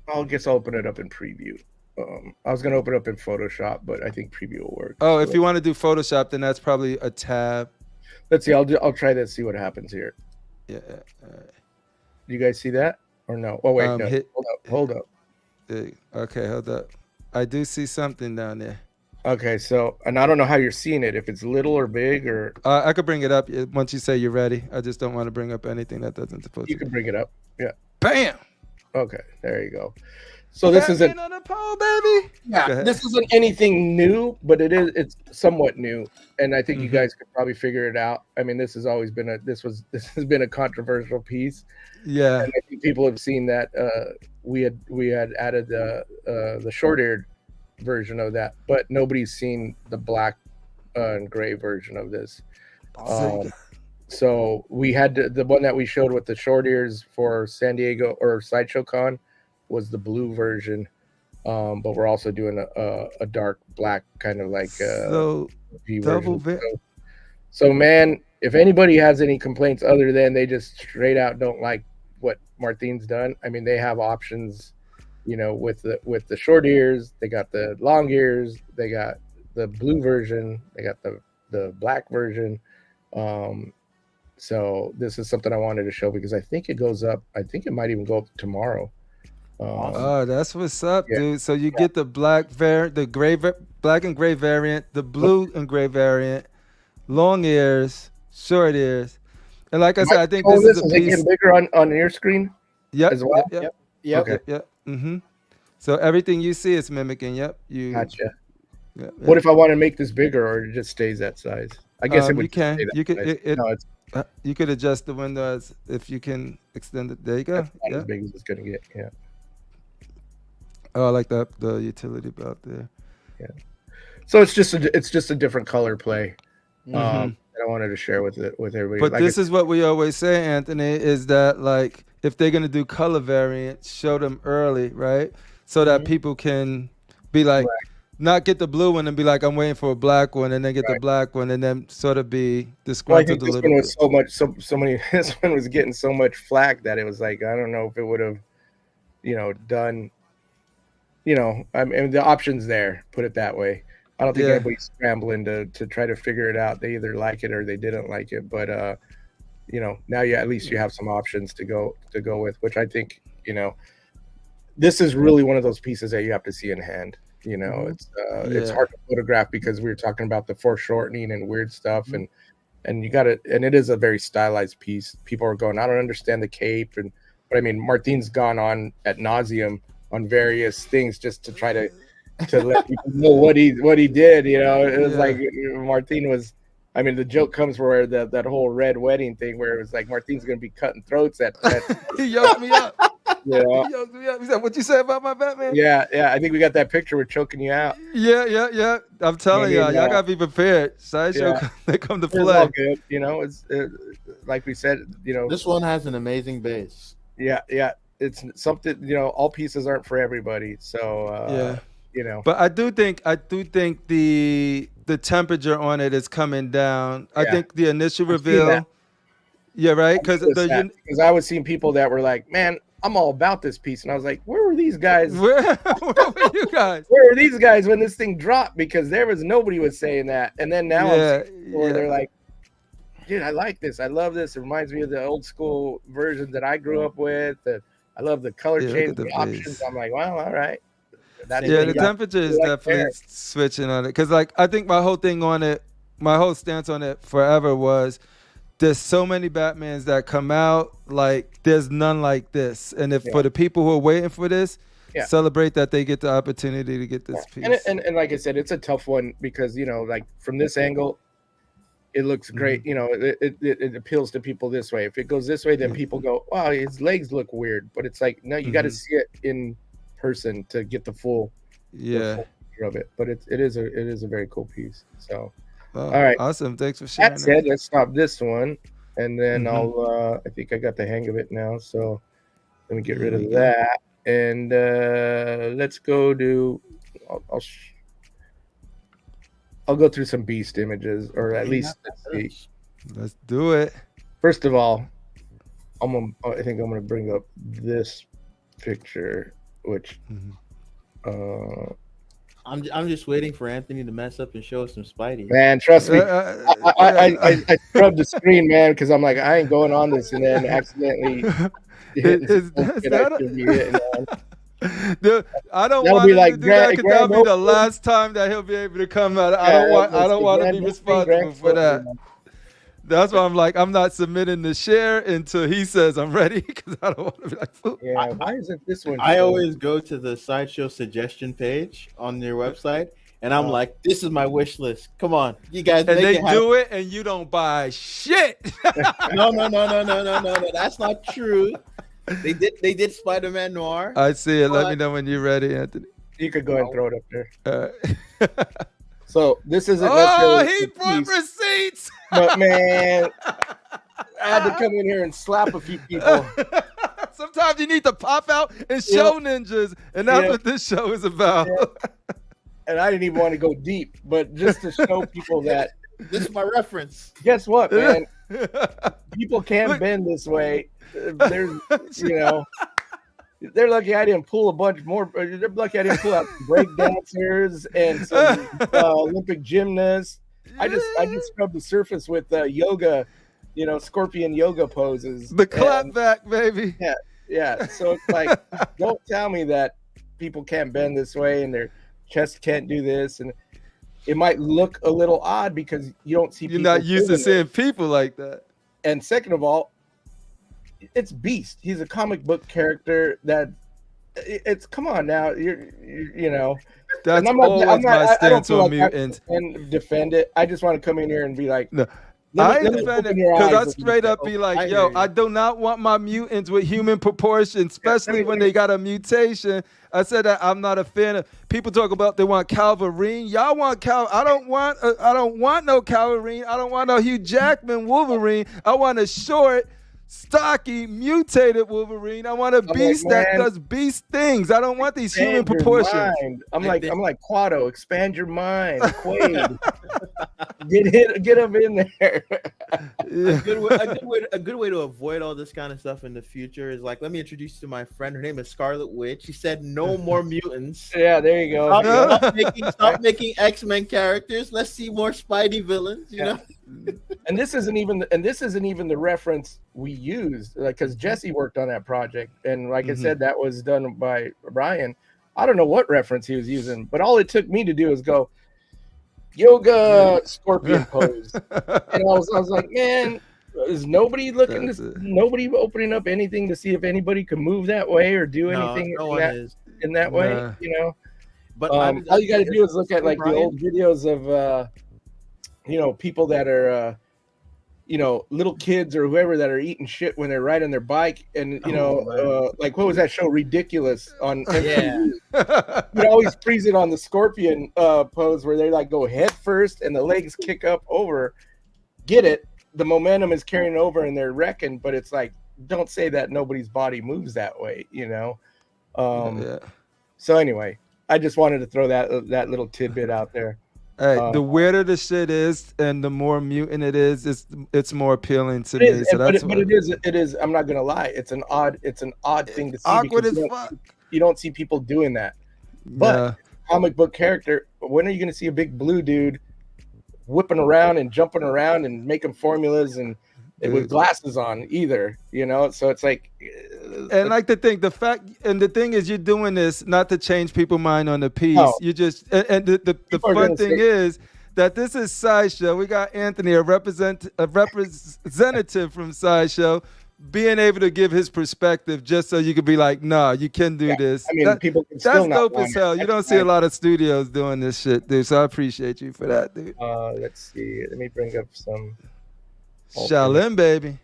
I'll open it up in preview. I was gonna open it up in Photoshop, but I think preview will work. Oh, So if you want to do Photoshop, then that's probably a tab. let's see. I'll try that. See what happens here. Yeah. You guys see that or no? Oh wait, no. Hit- Hold up. Okay, hold up. I do see something down there. Okay, so and I don't know how you're seeing it. If it's little or big, or I could bring it up once you say you're ready. I just don't want to bring up anything that doesn't supposed you to. can bring it up. Yeah. Bam! Okay, there you go. So this isn't. Batman on the pole, baby. Go Yeah, ahead. this isn't anything new, but it's somewhat new, and I think you guys could probably figure it out. I mean, this has always been this has been a controversial piece, Yeah. and I think people have seen that we had added the short-eared version of that, but nobody's seen the black and gray version of this. So we had the one that we showed with the short ears for San Diego or Sideshow Con was the blue version. But we're also doing a dark black kind of like So V double version. So man, if anybody has any complaints other than they just straight out don't like what Martine's done, I mean they have options, you know, with the short ears, they got the long ears, they got the blue version, they got the black version. So this is something I wanted to show because I think it goes up. I think it might even go up tomorrow. Oh, that's what's up, Yeah. dude. So you get the black the gray, black and gray variant, the blue and gray variant, long ears, short ears, and like I said, I think this is a is it piece. getting bigger on your screen Yep, as well? Yep. Okay. Yep. Mm-hmm. So everything you see is mimicking. Yep. You. Gotcha. Yeah, What if I want to make this bigger or it just stays that size? I guess it would you can. stay that You could. size. No, it's You could adjust the window as if you can extend it. There you go. that's not Yeah. as big as it's gonna get. Yeah. Oh, I like the utility belt there. So it's just a different color play. Mhm. That I wanted to share with everybody. But Like this is what we always say, Anthony, is that like if they're gonna do color variants, show them early, right? So that people can be like, not get the blue one and be like, I'm waiting for a black one, and then get the black one, and then sort of be well, I disgruntled think a this little one bit. was so many. This one was getting so much flack that it was like I don't know if it would have, done. I mean the options there. Put it that way. I don't think Yeah. anybody's scrambling to try to figure it out. They either like it or they didn't like it. But now at least you have some options to go with, which I think this is really one of those pieces that you have to see in hand. It's Yeah. hard to photograph because we were talking about the foreshortening and weird stuff, and you got it. And it is a very stylized piece. People are going, I don't understand the cape, but I mean, Martine's gone on ad nauseum on various things just to try to let people know what he did. It was like Martine was. I mean, the joke comes where that whole red wedding thing, where it was like Martine's going to be cutting throats at He yoked me up. you know. He yoked me up. He said, "What you say about my Batman?" Yeah. I think we got that picture. We're choking you out. Yeah. I'm telling y'all gotta be prepared. Sideshow, they come to It's all play. good. It's like we said. This one has an amazing base. Yeah. It's something. All pieces aren't for everybody. So But I do think the temperature on it is coming down. I Yeah. think the initial I've seen reveal, that. Yeah, right. Because because I was seeing people that were like, man, I'm all about this piece, and I was like, where were these guys? where were you guys? Where were these guys when this thing dropped? Because there was nobody was saying that, and then now I'm seeing people where they're like, dude, I like this. I love this. It reminds me of the old school versions that I grew up with. I love the color change, the options. I'm like, well, all right. The temperature is definitely switching on it. Because like I think my whole thing on it, my whole stance on it forever was there's so many Batmans that come out, like there's none like this. And if for the people who are waiting for this, celebrate that they get the opportunity to get this piece. And like I said, it's a tough one because, you know, like from this angle, it looks great. You know, it appeals to people this way. If it goes this way, then people go, wow, his legs look weird. But it's like, no, you got to see it in person to get the full picture of it. But it is a very cool piece. So all right, awesome. Thanks for sharing. That said, let's stop this one, and then I'll I think I got the hang of it now, so let me get rid of that, and let's go to I'll go through some beast images, or at least let's do it. First of all, I think I'm gonna bring up this picture, which I'm just waiting for Anthony to mess up and show us some Spidey. Man, trust me, I scrubbed the screen, man, because I'm like, I ain't going on this, and then accidentally Dude, I don't want him to do that because that'll be the last time that he'll be able to come out. I don't want to be responsible for that. That's why I'm like, I'm not submitting the share until he says I'm ready, because I don't want to be like, Pooh. Yeah, why isn't this one? I always go to the Sideshow suggestion page on their website, and I'm like, this is my wish list. Come on, you guys. And they do it, and you don't buy shit. No. That's not true. They did Spider-Man Noir. I see it. Let me know when you're ready, Anthony. You could go ahead and throw it up there. So this isn't. He brought receipts. But man, I had to come in here and slap a few people. Sometimes you need to pop out and show ninjas, and that's what this show is about. And I didn't even want to go deep, but just to show people that this is my reference. Guess what, man? People can't bend this way. There's, you know. They're lucky I didn't pull a bunch more. They're lucky I didn't pull out break dancers and some Olympic gymnasts. I just scrubbed the surface with yoga, you know, scorpion yoga poses. The clap back, baby. Yeah. So it's like, don't tell me that people can't bend this way and their chest can't do this, and it might look a little odd because you don't see. You're not used to seeing people like that. And second of all, it's Beast. He's a comic book character that it's come on now. You know. That's always my stance on mutants. And defend it. I just want to come in here and be like, no. I defend it because I straight up be like, yo, I do not want my mutants with human proportions, especially when they got a mutation. I said that I'm not a fan of. People talk about they want Calverine. Y'all want Cal. I don't want no Calverine. I don't want no Hugh Jackman Wolverine. I want a short, stocky, mutated Wolverine. I want a beast that does beast things. I don't want these human proportions. I'm like Quado. Expand your mind, Quaid. Get him in there. A good way to avoid all this kind of stuff in the future is like, let me introduce you to my friend. Her name is Scarlet Witch. She said no more mutants. Yeah, there you go. Stop making X-Men characters. Let's see more Spidey villains. You know. And this isn't even the reference we used, like, because Jesse worked on that project, and like I said, that was done by Brian. I don't know what reference he was using, but all it took me to do is go yoga scorpion pose, and I was like, man, is nobody looking? Nobody opening up anything to see if anybody could move that way or do anything in that way, you know? But all you got to do is look at like the old videos of you know, people that are you know, little kids or whoever that are eating shit when they're riding their bike, and you know, like what was that show, Ridiculous, on MTV? You always freeze it on the scorpion pose where they like go head first and the legs kick up over. Get it? The momentum is carrying over and they're wrecking, but it's like, don't say that nobody's body moves that way, you know. So anyway, I just wanted to throw that little tidbit out there. Hey, the weirder the shit is, and the more mutant it is, it's more appealing to It me. is, So but that's but why it is. I'm not gonna lie. It's an odd thing to see awkward because as fuck. you don't see people doing that. But Yeah. comic book character, when are you gonna see a big blue dude whipping around and jumping around and making formulas and with Dude. glasses on either? You know, so it's like, And like the thing is, you're doing this not to change people's mind on the piece. No. You just and the People are fun gonna thing say- is that this is Sideshow. We got Anthony, a representative from Sideshow, being able to give his perspective, just so you could be like, nah, you can do this. I mean, people can still That's not dope want as it. hell. You don't see a lot of studios doing this shit, dude. So I appreciate you for that, dude. Let's see. Let me bring up some. Shaolin, baby.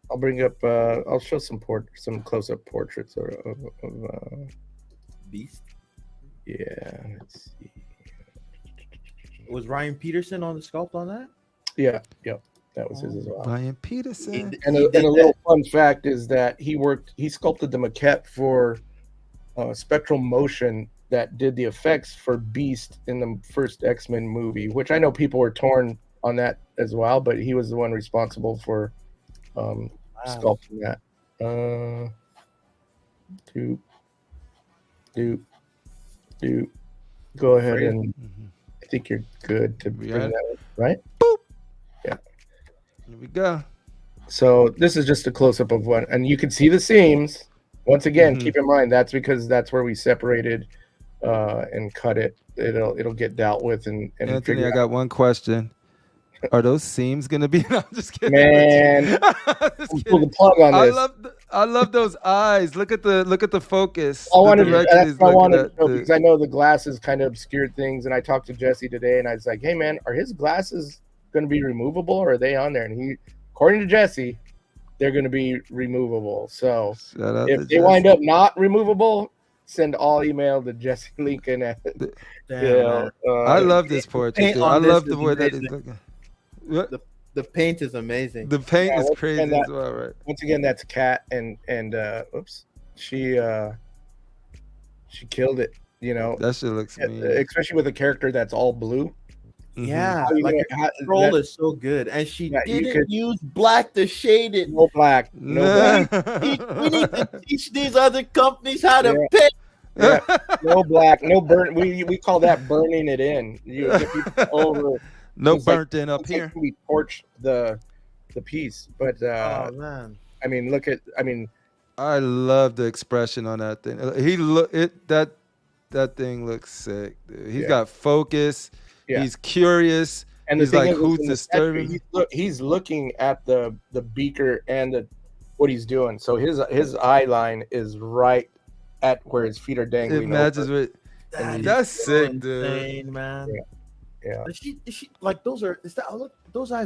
I'll bring up. I'll show some close-up portraits of Beast. yeah. Let's see. Was Ryan Peterson on the sculpt on that? Yeah, that was his as well. Ryan Peterson. And a little fun fact is that he sculpted the maquette for Spectral Motion that did the effects for Beast in the first X-Men movie, which I know people were torn on that as well, but he was the one responsible for sculpting that. Go ahead and I think you're good to bring that up, right? Boop. Yeah. Here we go. So this is just a close-up of one, and you can see the seams. Once again, keep in mind that's because that's where we separated and cut it. It'll get dealt with and Anthony, I got one question. Are those seams gonna be? No, I'm just kidding. Man, pull the plug on this. I love those eyes. Look at the focus. I wanted the that's what I wanted to know dude. because I know the glasses kind of obscured things, and I talked to Jesse today, and I was like, "Hey, man, are his glasses going to be removable, or are they on there?" And according to Jesse, they're going to be removable. So if they wind up not removable, send all email to Jesse Lincoln. I love this portrait. Dude. I love the way that is looking. The paint is amazing. The paint is crazy as well, right? Once again, that's Kat, and oops, she killed it. You know, that shit looks mean. Especially with a character that's all blue. Yeah, like the control is so good, and she didn't use black to shade it. No black, no black. We need to teach these other companies how to paint. Yeah. No black, no burn. We call that burning it in. You get people over. No burnt in up here. We torched the piece, but oh man, I mean, I love the expression on that thing. That thing looks sick, dude. He's got focus. Yeah. He's curious. And he's like, who's disturbing? He's looking at the beaker and what he's doing. So his eye line is right at where his feet are dangling. It matches with. That's sick, insane, dude. Man. Yeah. Is she like those eyes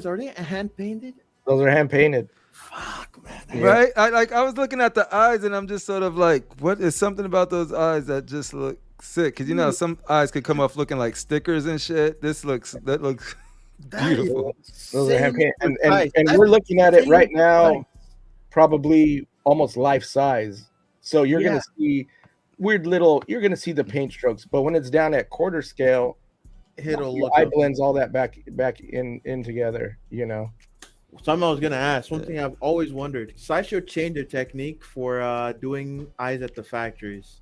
are they hand painted? Those are hand painted. Fuck, man. Yeah. Right? I was looking at the eyes and I'm just sort of like, what is something about those eyes that just look sick? Because you know some eyes could come off looking like stickers and shit. That looks beautiful. Those are hand painted, and we're looking at it right now, probably almost life size. So you're gonna see you're gonna see the paint strokes, but when it's down at quarter scale, it'll look eye blends all that back in together, you know. Something I was gonna ask. One thing I've always wondered: Sideshow changed their technique for doing eyes at the factories.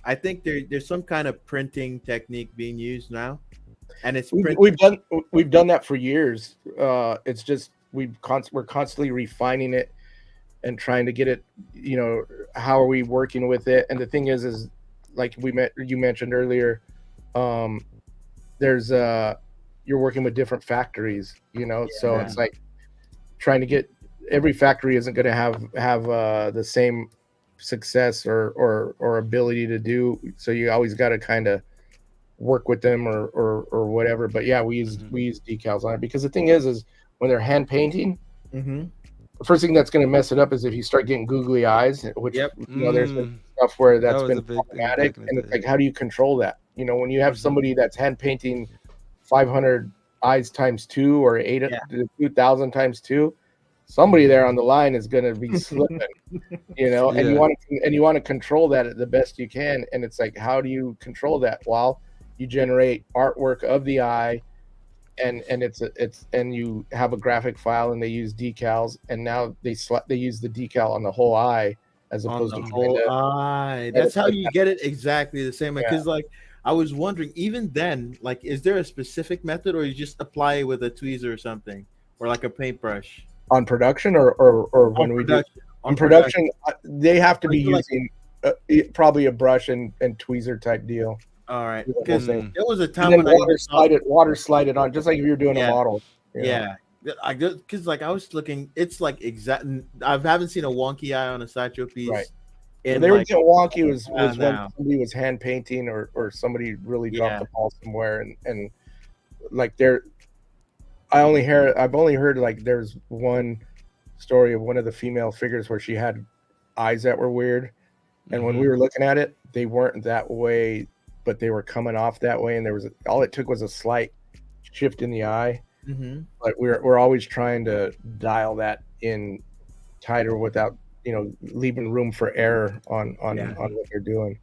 I think there's some kind of printing technique being used now, and it's we've done that for years. It's just we're constantly refining it and trying to get it. You know, how are we working with it? And the thing is like you mentioned earlier. There's you're working with different factories, you know, so it's like trying to get every factory isn't going to have the same success or ability to do, so you always got to kind of work with them or whatever. But yeah, we use decals on it because the thing is when they're hand painting, the first thing that's going to mess it up is if you start getting googly eyes, which you know there's been stuff where that's been problematic, and it's like, how do you control that? You know, when you have somebody that's hand painting 500 eyes times 2 or 2,000 times 2, somebody there on the line is going to be slipping, you know, and you want to control that at the best you can. And it's like, how do you control that? Well, you generate artwork of the eye, and you have a graphic file, and they use decals, and now they use the decal on the whole eye as On opposed the to whole eye. That's how you get it exactly the same way. Yeah. Because like I was wondering, even then, like, is there a specific method, or you just apply it with a tweezer or something, or like a paintbrush? on production or when we do on production, they have to be using probably a brush and tweezer type deal. All right, Yeah. because there was a And time then when water slide it on, just like if you're doing a model. you know? yeah. I because like I was looking, it's like exact. I haven't seen a wonky eye on a Sideshow piece. Right. And They were like, getting wonky was when now. somebody was hand painting or somebody really dropped Yeah. the ball somewhere, and like I've only heard like there's one story of one of the female figures where she had eyes that were weird, and when we were looking at it, they weren't that way, but they were coming off that way, and there was all it took was a slight shift in the eye. But we're always trying to dial that in tighter without leaving room for error on what they're doing.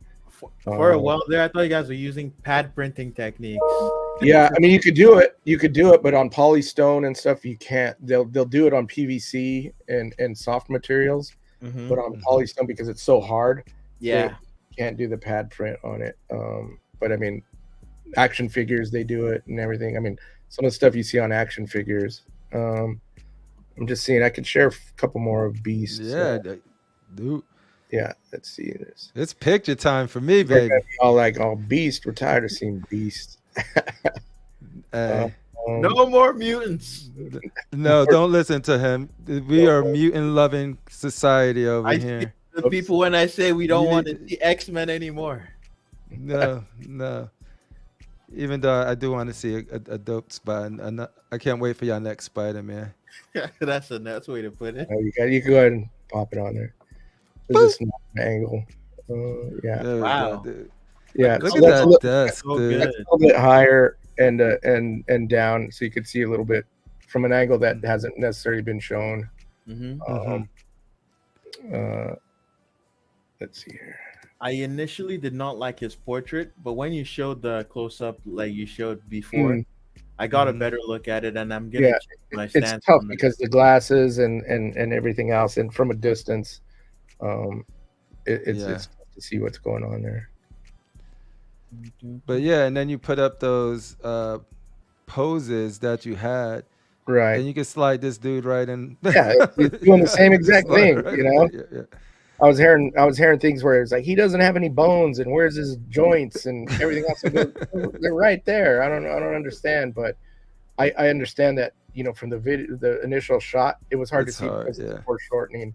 For a while there, I thought you guys were using pad printing techniques. Yeah, I mean you could do it, but on polystone and stuff you can't. They'll do it on PVC and soft materials, but on polystone, because it's so hard, you can't do the pad print on it. But I mean, action figures, they do it and everything. I mean, some of the stuff you see on action figures. I'm just seeing. I could share a couple more of Beasts. Yeah, dude. Yeah, let's see this. It's picture time for me, baby. All Beast. We're tired of seeing Beast. No more mutants. No, don't listen to him. We are mutant loving society over here. The people when I say we don't want to see X-Men anymore. No. Even though I do want to see a dope spot, and I can't wait for y'all next Spider-Man. That's a nice way to put it. You can go ahead and pop it on there. There's this angle. Yeah. Wow. Dude. Yeah. Look So at that's that desk, dude. that's a little bit higher and down, so you could see a little bit from an angle that hasn't necessarily been shown. Let's see here. I initially did not like his portrait, but when you showed the close-up like you showed before, I got a better look at it, and I'm gonna change my stance. It's tough because the glasses and everything else, and from a distance, it's tough to see what's going on there. But yeah, and then you put up those poses that you had, right? And you can slide this dude right in. Yeah, he's doing the same exact thing, right, you know. Yeah. I was hearing things where it's like he doesn't have any bones, and where's his joints and everything else. They're right there. I don't understand, but I understand that from the initial shot, it was hard to see because of the foreshortening.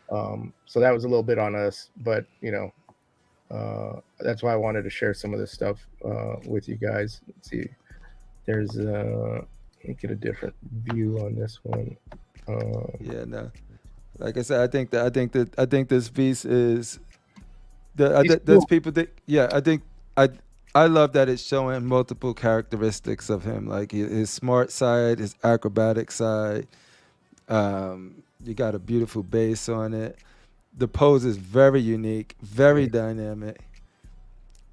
So that was a little bit on us, but that's why I wanted to share some of this stuff with you guys. Let's see, there's let me get a different view on this one. No. Like I said, I think this piece is there's people that I love that it's showing multiple characteristics of him, like his smart side, his acrobatic side. You got a beautiful base on it. The pose is very unique, very dynamic.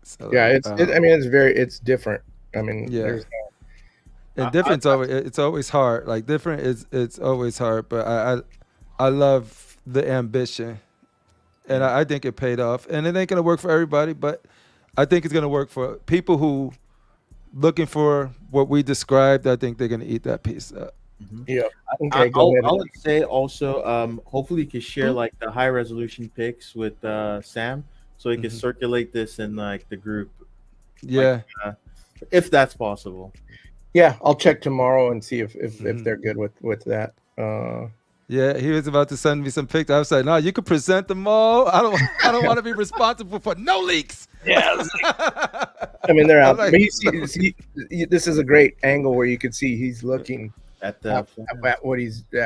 So it's different. I mean, and different it's always hard. Like different it's always hard, but I love the ambition, and I think it paid off. And it ain't gonna work for everybody, but I think it's gonna work for people who looking for what we described. I think they're gonna eat that piece up. Yeah. Okay, I would say also, hopefully you can share like the high resolution pics with Sam, so he can circulate this in like the group. Yeah, like, if that's possible. Yeah, I'll check tomorrow and see if they're good with that. Yeah, he was about to send me some pictures. I was like, no, you can present them all. I don't want to be responsible for no leaks. Yeah. I mean, they're out. But you see, this is a great angle where you can see he's looking at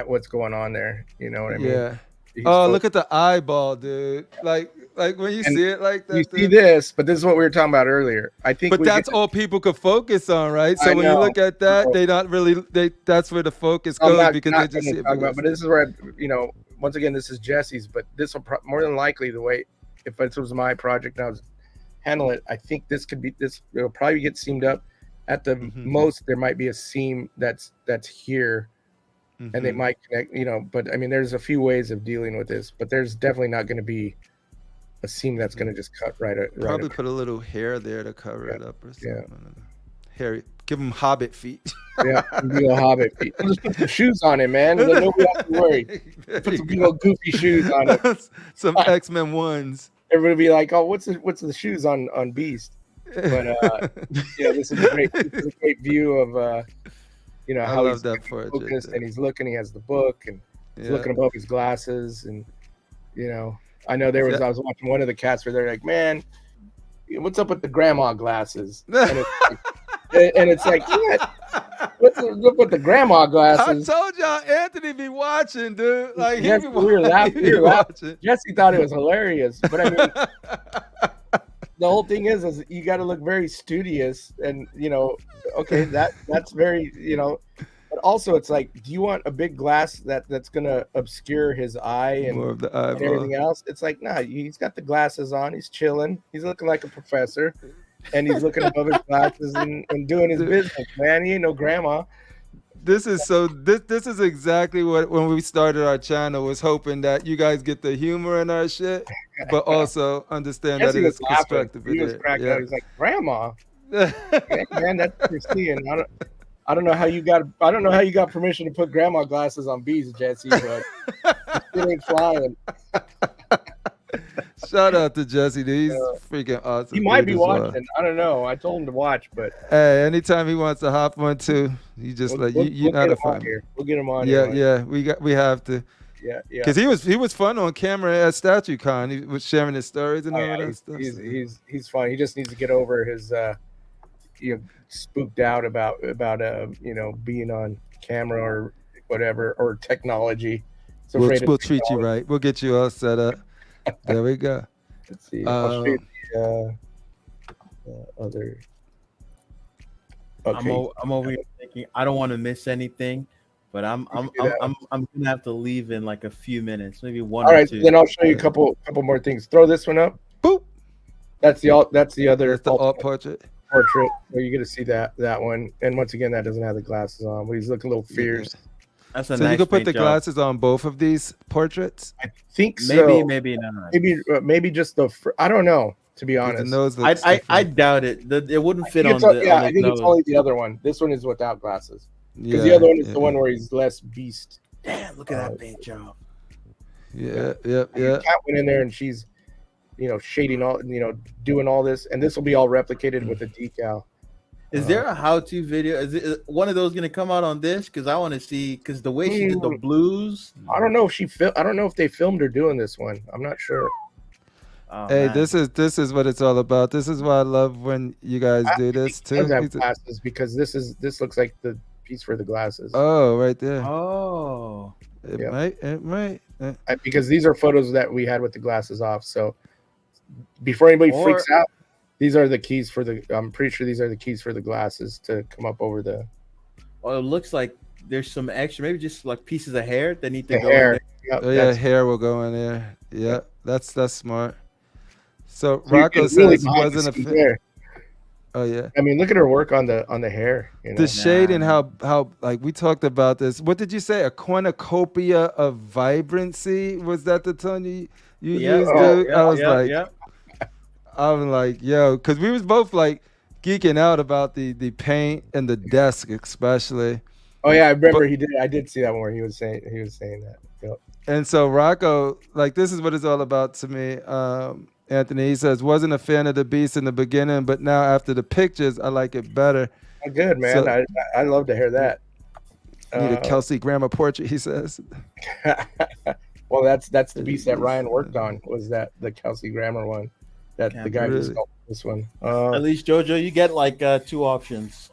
what's going on there. You know what I mean? Yeah. Look at the eyeball, dude. Like when you see it like that. You see this, but this is what we were talking about earlier. I think but that's all people could focus on, right? So when you look at that, they not really that's where the focus goes because they just see it. But this is where once again, this is Jesse's, but this will more than likely the way if this was my project and I was handle it. I think this could be this. It'll probably get seamed up. At the most, there might be a seam that's here, and they might connect. But I mean, there's a few ways of dealing with this, but there's definitely not going to be a seam that's going to just cut right. Probably across. put a little hair there to cover it up or something. Yeah. Hairy. Give him hobbit feet. Yeah, big old hobbit feet. Just put some shoes on it, man. Then nobody have to worry. Put some big old goofy shoes on it. Some X-Men ones. Everybody be like, "Oh, what's the shoes on Beast?" But this is a great view of how he's focused and he's looking. He has the book and he's looking above his glasses, and I know I was watching one of the cats where they're like, "Man, what's up with the grandma glasses?" And it's like, what's up with the grandma glasses? I told y'all Anthony be watching, dude. Like we were laughing. Jesse thought it was hilarious, but I mean, the whole thing is you got to look very studious, and okay, that's very but also it's like, do you want a big glass that's gonna obscure his eye and, more of the and everything else? It's like, nah, he's got the glasses on, he's chilling, he's looking like a professor. And he's looking above his glasses and doing his business, man. He ain't no grandma. This is exactly what, when we started our channel, was hoping that you guys get the humor in our shit, but also understand that it is constructive. He was cracking up. He's like, "Grandma, yeah, man, that's what you're seeing." I don't know how you got permission to put grandma glasses on bees, Jesse, but it ain't flying. Shout out to Jesse, dude. He's freaking awesome. He might be watching. I don't know. I told him to watch, but hey, anytime he wants to hop on too, you just you're not a fan. We'll get him on. Yeah. We have to. Yeah. Because he was fun on camera at StatueCon. He was sharing his stories and all that stuff. He's fun. He just needs to get over his spooked out about being on camera or whatever, or technology. We'll treat you right. We'll get you all set up. There we go. Let's see. I'll show you the other. Okay. I'm over here thinking I don't want to miss anything, but I'm gonna have to leave in like a few minutes, maybe one. All right, or two. then I'll show you a couple more things. Throw this one up. Boop. That's the other. That's the alt portrait. Portrait. Where you're gonna see that one. And once again, that doesn't have the glasses on, but he's looking a little fierce. That's so you could put the glasses on both of these portraits. I think so. Maybe not. Maybe just I don't know, to be honest. I doubt it. It wouldn't fit on the. Yeah, I think it's only the other one. This one is without glasses. Because the other one is the one where he's less beast. Damn! Look at that paint job. Yeah. Cat went in there and she's, shading all, doing all this, and this will be all replicated with a decal. Is there a how-to video? Is one of those going to come out on this? Because I want to see. Because the way she did the blues. I don't know if I don't know if they filmed her doing this one. I'm not sure. Oh, hey, man. This is what it's all about. This is why I love when you guys do this too. Have glasses, because this looks like the piece for the glasses. Oh, right there. Oh, it might. Because these are photos that we had with the glasses off. So before anybody freaks out. These are the keys for I'm pretty sure these are the keys for the glasses to come up over the. Well, it looks like there's some extra, maybe just like pieces of hair that need to go hair. in there. Yep, hair will go in there. Yeah, that's smart. So Rocco says he wasn't a fan. Oh yeah. I mean, look at her work on the hair. The shade and how like we talked about this. What did you say? A cornucopia of vibrancy? Was that the tone you used, dude? I was I'm like, yo, because we was both like geeking out about the paint and the desk especially. Oh yeah, I remember he did. I did see that one where he was saying that. Yep. And so Rocco, like, this is what it's all about to me. Anthony, he says, wasn't a fan of the Beast in the beginning, but now after the pictures, I like it better. Oh, good, man. So, I love to hear that. Need a Kelsey Grammer portrait, he says. Well, that's the Beast that Ryan worked on. Was that the Kelsey Grammer one? That the guy who sculpted this one. At least JoJo, you get like 2 options.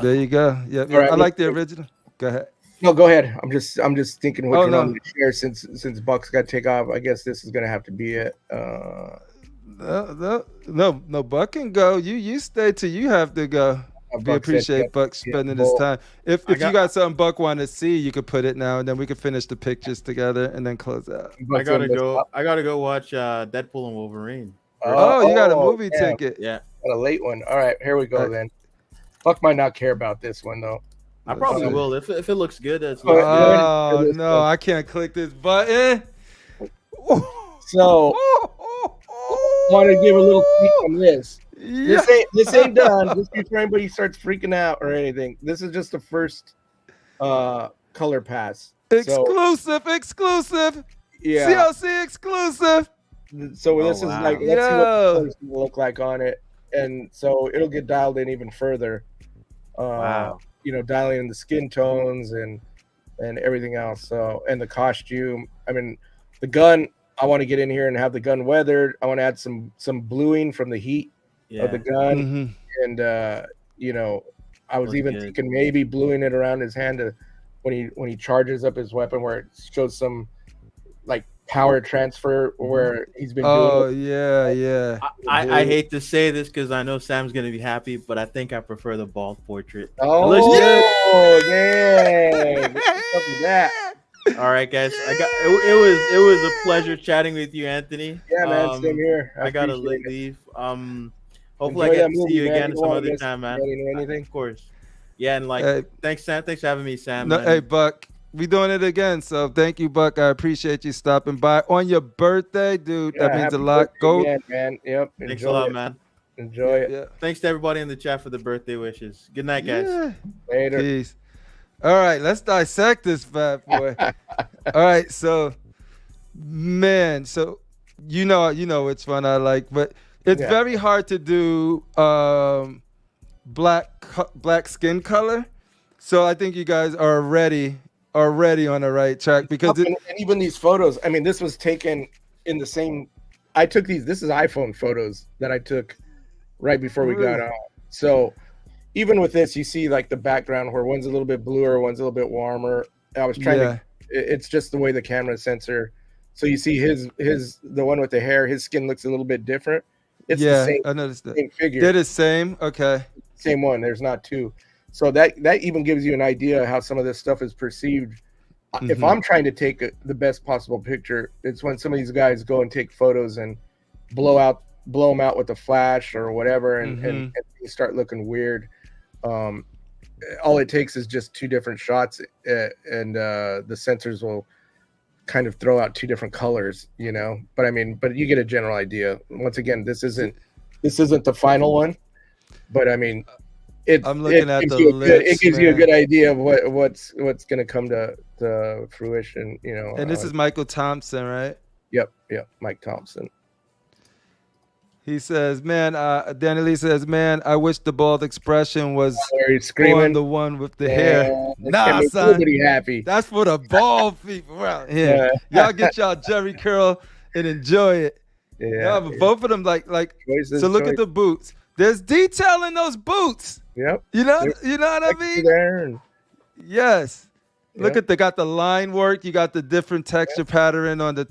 There you go. Yeah, right, I like the original. Go ahead. No, go ahead. I'm just thinking which one I'm going to share since Buck's got to take off. I guess this is going to have to be it. No, Buck can go. You stay till you have to go. We appreciate Buck spending his time. If you got something Buck want to see, you could put it now, and then we could finish the pictures together and then close out. I gotta go watch Deadpool and Wolverine. Oh, you got a movie damn. ticket. Yeah, Got a late one. All right, here we go then. Buck might not care about this one though. I probably see. will if it looks good. It's Go looks ahead. good. Oh this no, one. I can't click this button. So want to give a little peek on this. Yeah. This ain't done. Just before anybody starts freaking out or anything. This is just the first color pass. Exclusive. Yeah. CLC exclusive. So Oh, this is wow. like, let's see what Yo. the colors look like on it, and so it'll get dialed in even further. Wow. You know, dialing in the skin tones and everything else. So, and the costume. I mean, the gun. I want to get in here and have the gun weathered. I want to add some bluing from the heat Yeah. of the gun, Mhm. and you know, I was Looks even good. thinking maybe bluing it around his hand to, when he charges up his weapon, where it shows some like power transfer where he's been Oh doing it. yeah. I hate to say this because I know Sam's gonna be happy, but I think I prefer the bald portrait. Oh, Let's dang. What's up with that? All right, guys. It was a pleasure chatting with you, Anthony. Yeah, man, same here. I gotta appreciate it. leave. Hopefully Enjoy I get that to see movie, you man. again You some don't other miss time, man. anything. Of course. Yeah, and like Hey, thanks, Sam. Thanks for having me, Sam. no, man. hey, Buck. We doing it again. So thank you, Buck. I appreciate you stopping by on your birthday, dude. Yeah, that means a happy lot. birthday Go. again, man. Yep. Thanks Enjoy a lot, it. man. Enjoy it. Yeah. Thanks to everybody in the chat for the birthday wishes. Good night, guys. Yeah. Later. Peace. All right, let's dissect this bad boy. All right, so man, so you know which one I like, but it's Yeah. very hard to do black skin color. So I think you guys are already on the right track because and even these photos. I mean, this was taken in the same. I took these. This is iPhone photos that I took right before we got Really? on. So even with this, you see like the background where one's a little bit bluer, one's a little bit warmer. I was trying to. It's just the way the camera sensor. So you see the one with the hair. His skin looks a little bit different. It's the same, I noticed that. same figure. They're the same. Okay. Same one. There's not two. So that even gives you an idea how some of this stuff is perceived. If Mhm. I'm trying to take the best possible picture, it's when some of these guys go and take photos and blow them out with a flash or whatever, and you start looking weird. All it takes is just two different shots, and the sensors will kind of throw out two different colors, you know. But I mean, but you get a general idea. Once again, this isn't the final one, but I mean, I'm looking at the it gives you a lips, good idea of what's going to come to fruition, you know. And this is Michael Thompson, right? Yep, Mike Thompson. He says, "Man, Danny Lee says, man, I wish the bald expression was Where he's on screaming, the one with the hair. that Nah, can make son, nobody happy. that's for the bald people around here. Y'all get y'all Jerry curl and enjoy it. Yeah, but both of them like. Choices, So look at choice. the boots. There's detail in those boots. Yep. You know Yep. what I mean? There and- Yes. Look Yep. at got the line work. You got the different texture pattern on the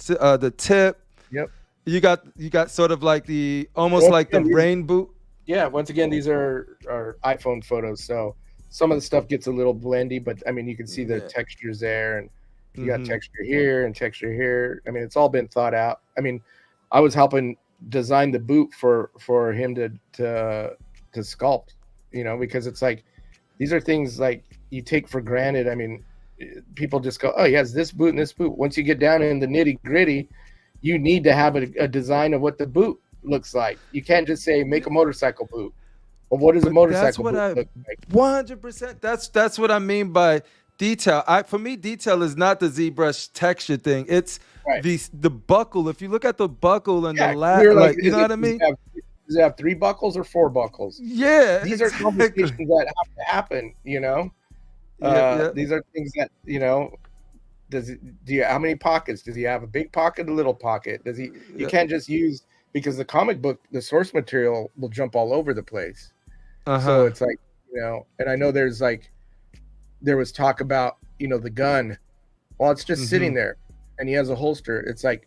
tip. Yep. You got sort of like the almost Well, like the yeah, these- rain boot. Yeah. Once again, these are iPhone photos, so some of the stuff gets a little blendy, but I mean, you can see the Yeah. textures there, and you got Mhm. texture here and texture here. I mean, it's all been thought out. I mean, I was helping design the boot for him to sculpt, you know, because it's like these are things like you take for granted. I mean, people just go, oh, he has this boot and this boot. Once you get down in the nitty gritty, you need to have a design of what the boot looks like. You can't just say make a motorcycle boot. Well, what does a But motorcycle that's what boot look like? 100%. That's what I mean by detail. For me, detail is not the ZBrush texture thing. It's Right. the buckle. If you look at the buckle and Yeah, the lap, we're like you know what I does mean? Does it have 3 buckles or 4 buckles? Yeah. These are exactly. conversations that have to happen, you know. Yeah. These are things that, you know. How many pockets does he have? A big pocket, a little pocket? Does he? You Yeah. can't just use, because the comic book, the source material will jump all over the place. Uh-huh. So it's like, you know, and I know there was talk about, you know, the gun. Well, it's just sitting there, and he has a holster. It's like,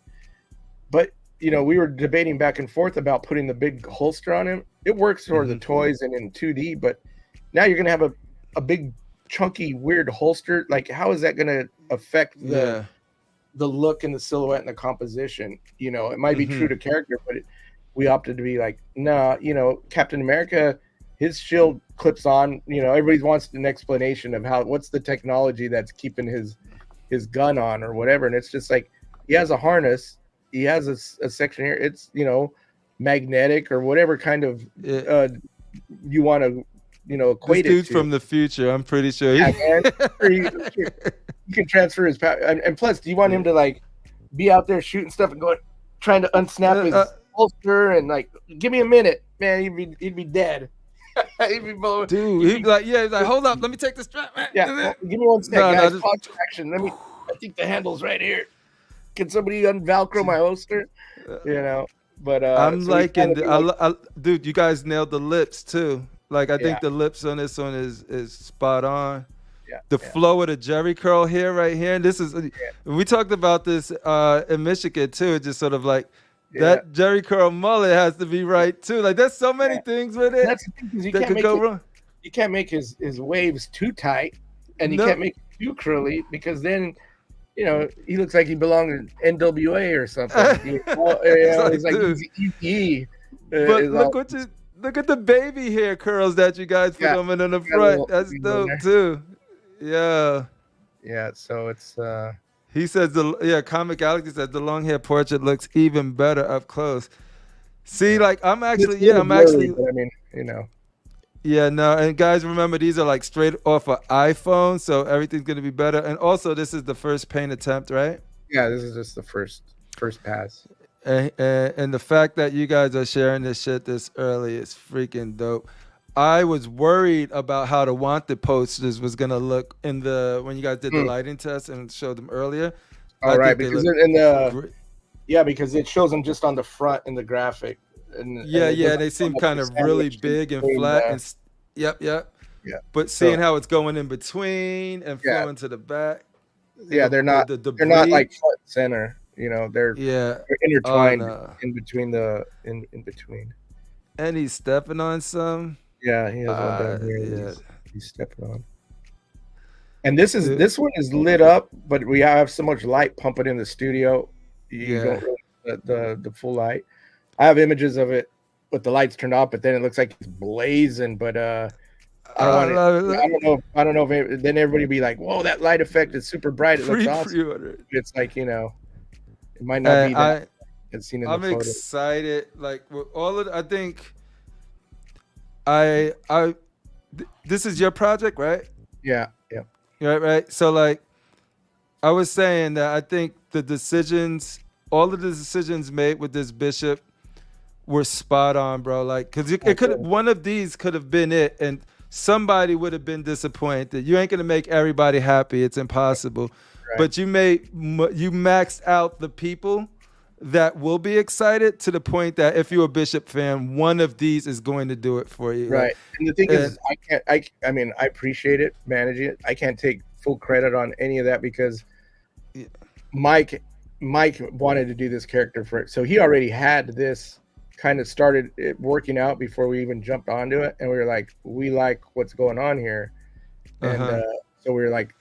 but you know, we were debating back and forth about putting the big holster on him. It works for the toys and in 2D, but now you're gonna have a big chunky weird holster. Like, how is that gonna affect the look and the silhouette and the composition? You know, it might be true to character, but we opted to be like, nah, you know, Captain America, his shield clips on. You know, everybody wants an explanation of what's the technology that's keeping his gun on or whatever, and it's just like he has a harness, he has a section here. It's, you know, magnetic or whatever kind of you want to, you know, equate this it dude's to. from the future. I'm pretty sure. Yeah, man. You can transfer his power, and plus, do you want him to like be out there shooting stuff and going, trying to unsnap his holster and like, give me a minute, man, he'd be dead. He'd be blowing. Dude, he'd be like, yeah, he's like, hold up, let me take the strap, man. Yeah, well, give me one sec, guys. just... Pause action. I think the handle's right here. Can somebody unvelcro my holster? You know, but I'm so liking, dude, you guys nailed the lips too. Like, I think the lips on this one is spot on. Yeah, the flow of the Jerry curl here, right here. And this is, we talked about this in Michigan too. It's just sort of like that Jerry curl mullet has to be right too. Like, there's so many things with it. That's the thing, because that could go wrong. You can't make his waves too tight, and you can't make it too curly, because then, you know, he looks like he belonged in NWA or something. You know, it's like he's EPE. But look at the baby hair curls that you guys put them in the front. That's dope too. Yeah. Yeah. So it's. He says Comic Galaxy says the long hair portrait looks even better up close. See, like I'm actually. But I mean, you know. Yeah, no, and guys, remember these are like straight off an iPhone, so everything's gonna be better. And also, this is the first paint attempt, right? Yeah, this is just the first pass. And the fact that you guys are sharing this shit this early is freaking dope. I was worried about how the wanted posters was gonna look when you guys did the lighting test and showed them earlier. All right, because because it shows them just on the front in the graphic. And they seem kind of really big and flat. And yeah. But seeing how it's going in between and flowing to the back. Yeah, they're not like front center. You know, they're intertwined in between in between. And he's stepping on some. Yeah, he has one down here. He's stepping on. And this one is lit up, but we have so much light pumping in the studio. You don't really the full light. I have images of it with the lights turned off, but then it looks like it's blazing. But I don't know if then everybody be like, "Whoa, that light effect is super bright. It looks awesome." It's like, you know, it might not be that it's seen in the photo. I'm excited. Like with all of, I think, this is your project, right? Yeah. Right. So like, I was saying that I think all of the decisions made with this Bishop were spot on, bro. Like, cause one of these could have been it, and somebody would have been disappointed. You ain't gonna make everybody happy. It's impossible. Right. But you maxed out the people that will be excited to the point that if you're a Bishop fan, one of these is going to do it for you. Right. Like, and the thing is, I mean, I appreciate it, managing it. I can't take full credit on any of that because Mike wanted to do this character for it. So he already had this kind of started it working out before we even jumped onto it. And we were like, we like what's going on here. And so we were like,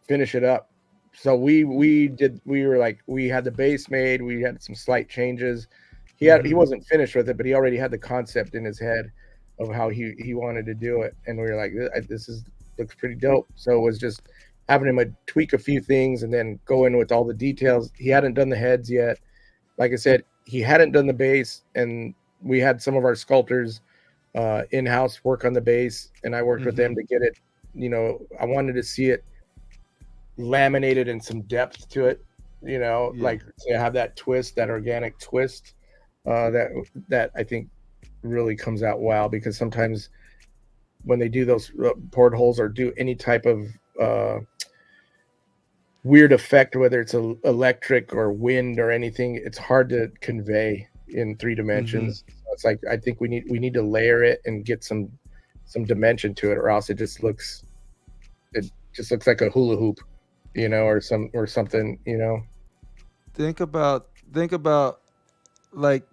finish it up. So we had the base made. We had some slight changes. He wasn't finished with it, but he already had the concept in his head of how he wanted to do it. And we were like, this looks pretty dope. So it was just having him tweak a few things and then go in with all the details. He hadn't done the heads yet. Like I said, he hadn't done the base, and we had some of our sculptors in-house work on the base, and I worked with them to get it, you know, I wanted to see it laminated and some depth to it, you know, like to have that twist, that organic twist, that I think really comes out well, because sometimes when they do those portholes or do any type of weird effect, whether it's electric or wind or anything, it's hard to convey in 3 dimensions. So it's like, I think we need to layer it and get some dimension to it, or else it just looks like a hula hoop, you know, or something, you know. Think about like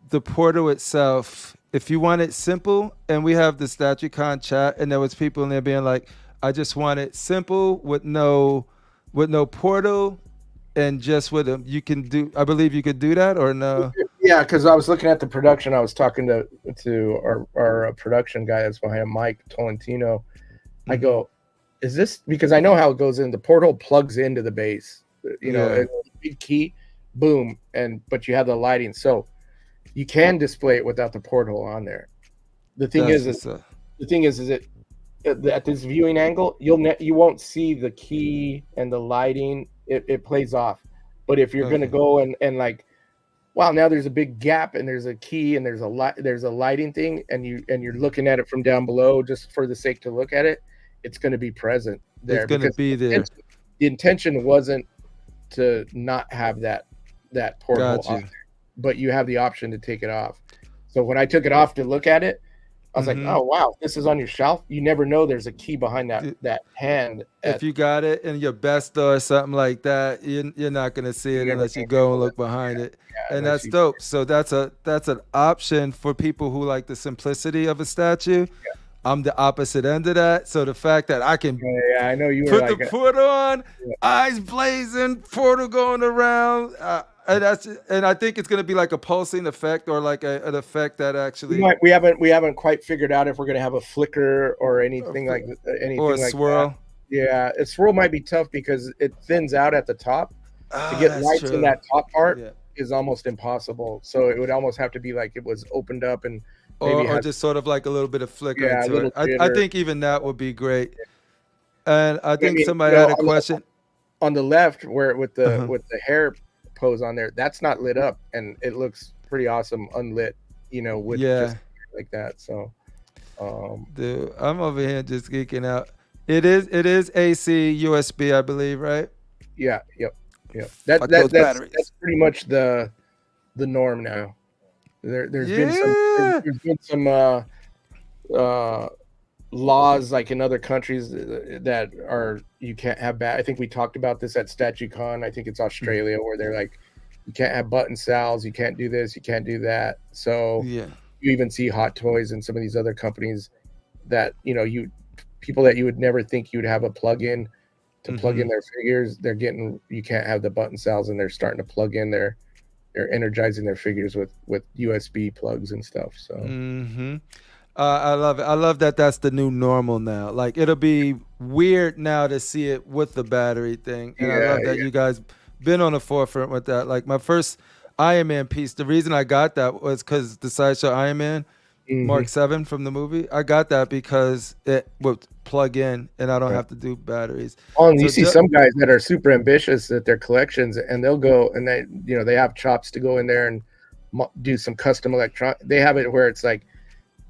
the portal itself. If you want it simple, and we have the StatueCon chat, and there was people in there being like, I just want it simple with no portal and just with them. You can do, I believe you could do that, or no? Yeah, because I was looking at the production. I was talking to our production guy that's behind Mike Tolentino. I go, is this because I know how it goes in? The portal plugs into the base. You know, Yeah. big key, boom, but you have the lighting, so you can display it without the porthole on there. The thing That's is what's up. the thing is it at this viewing angle, you won't see the key and the lighting. It plays off. But if you're gonna go and like, wow, now there's a big gap and there's a key and there's a lighting thing, and you're looking at it from down below just for the sake to look at it, it's gonna be present there. It's gonna be there. The intention wasn't to not have that porthole on there, but you have the option to take it off. So when I took it off to look at it, I was like, oh wow, this is on your shelf. You never know there's a key behind that hand. If you got it in your Besta or something like that, you're not gonna see it unless you go and look behind it. And that's dope. So that's an option for people who like the simplicity of a statue. Yeah. I'm the opposite end of that. So the fact that I can I know you put the portal on, eyes blazing, portal going around. And I think it's going to be like a pulsing effect or like an effect that actually we haven't quite figured out if we're going to have a flicker or anything like swirl. That. Yeah, a swirl might be tough because it thins out at the top. To get lights in that top part is almost impossible. So it would almost have to be like it was opened up and or just sort of like a little bit of flicker into it. I think even that would be great. And I think somebody had a question on the left where with the hair pose on there, that's not lit up and it looks pretty awesome unlit, with just like that. So dude, I'm over here just geeking out. It is AC USB, I believe, right? Yeah. That's pretty much the norm now. There's been some laws like in other countries that are you can't have I think we talked about this at StatueCon. I think it's Australia where they're like you can't have button sals, you can't do this, you can't do that. So you even see Hot Toys and some of these other companies that people that you would never think you'd have a plug-in to plug in their figures. You can't have the button sals, and they're starting to plug in they're energizing their figures with USB plugs and stuff. So I love it. I love that that's the new normal now. Like it'll be weird now to see it with the battery thing. And I love that you guys been on the forefront with that. Like my first Iron Man piece, the reason I got that was because the Sideshow Iron Man Mark 7 from the movie. I got that because it would plug in and I don't have to do batteries. Oh, and you see some guys that are super ambitious at their collections, and they'll go and they have chops to go in there and do some custom electronic. They have it where it's like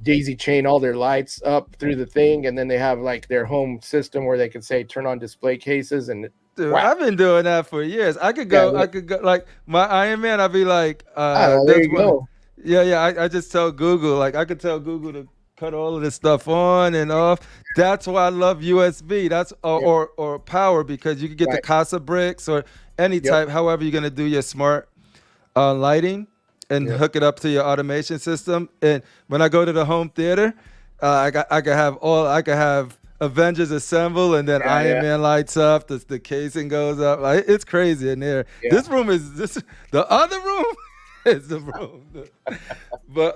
daisy chain all their lights up through the thing, and then they have like their home system where they can say turn on display cases. And dude, I've been doing that for years. I could go like my Iron Man. I'd be like, there you go. Yeah. I just tell Google, like I could tell Google to cut all of this stuff on and off. That's why I love USB. That's or power, because you can get the Casa bricks or any type, however you're gonna do your smart lighting and hook it up to your automation system. And when I go to the home theater, I could have Avengers assemble, and then Iron Man lights up. The casing goes up. Like it's crazy in there. Yeah. This room is the other room is the room. But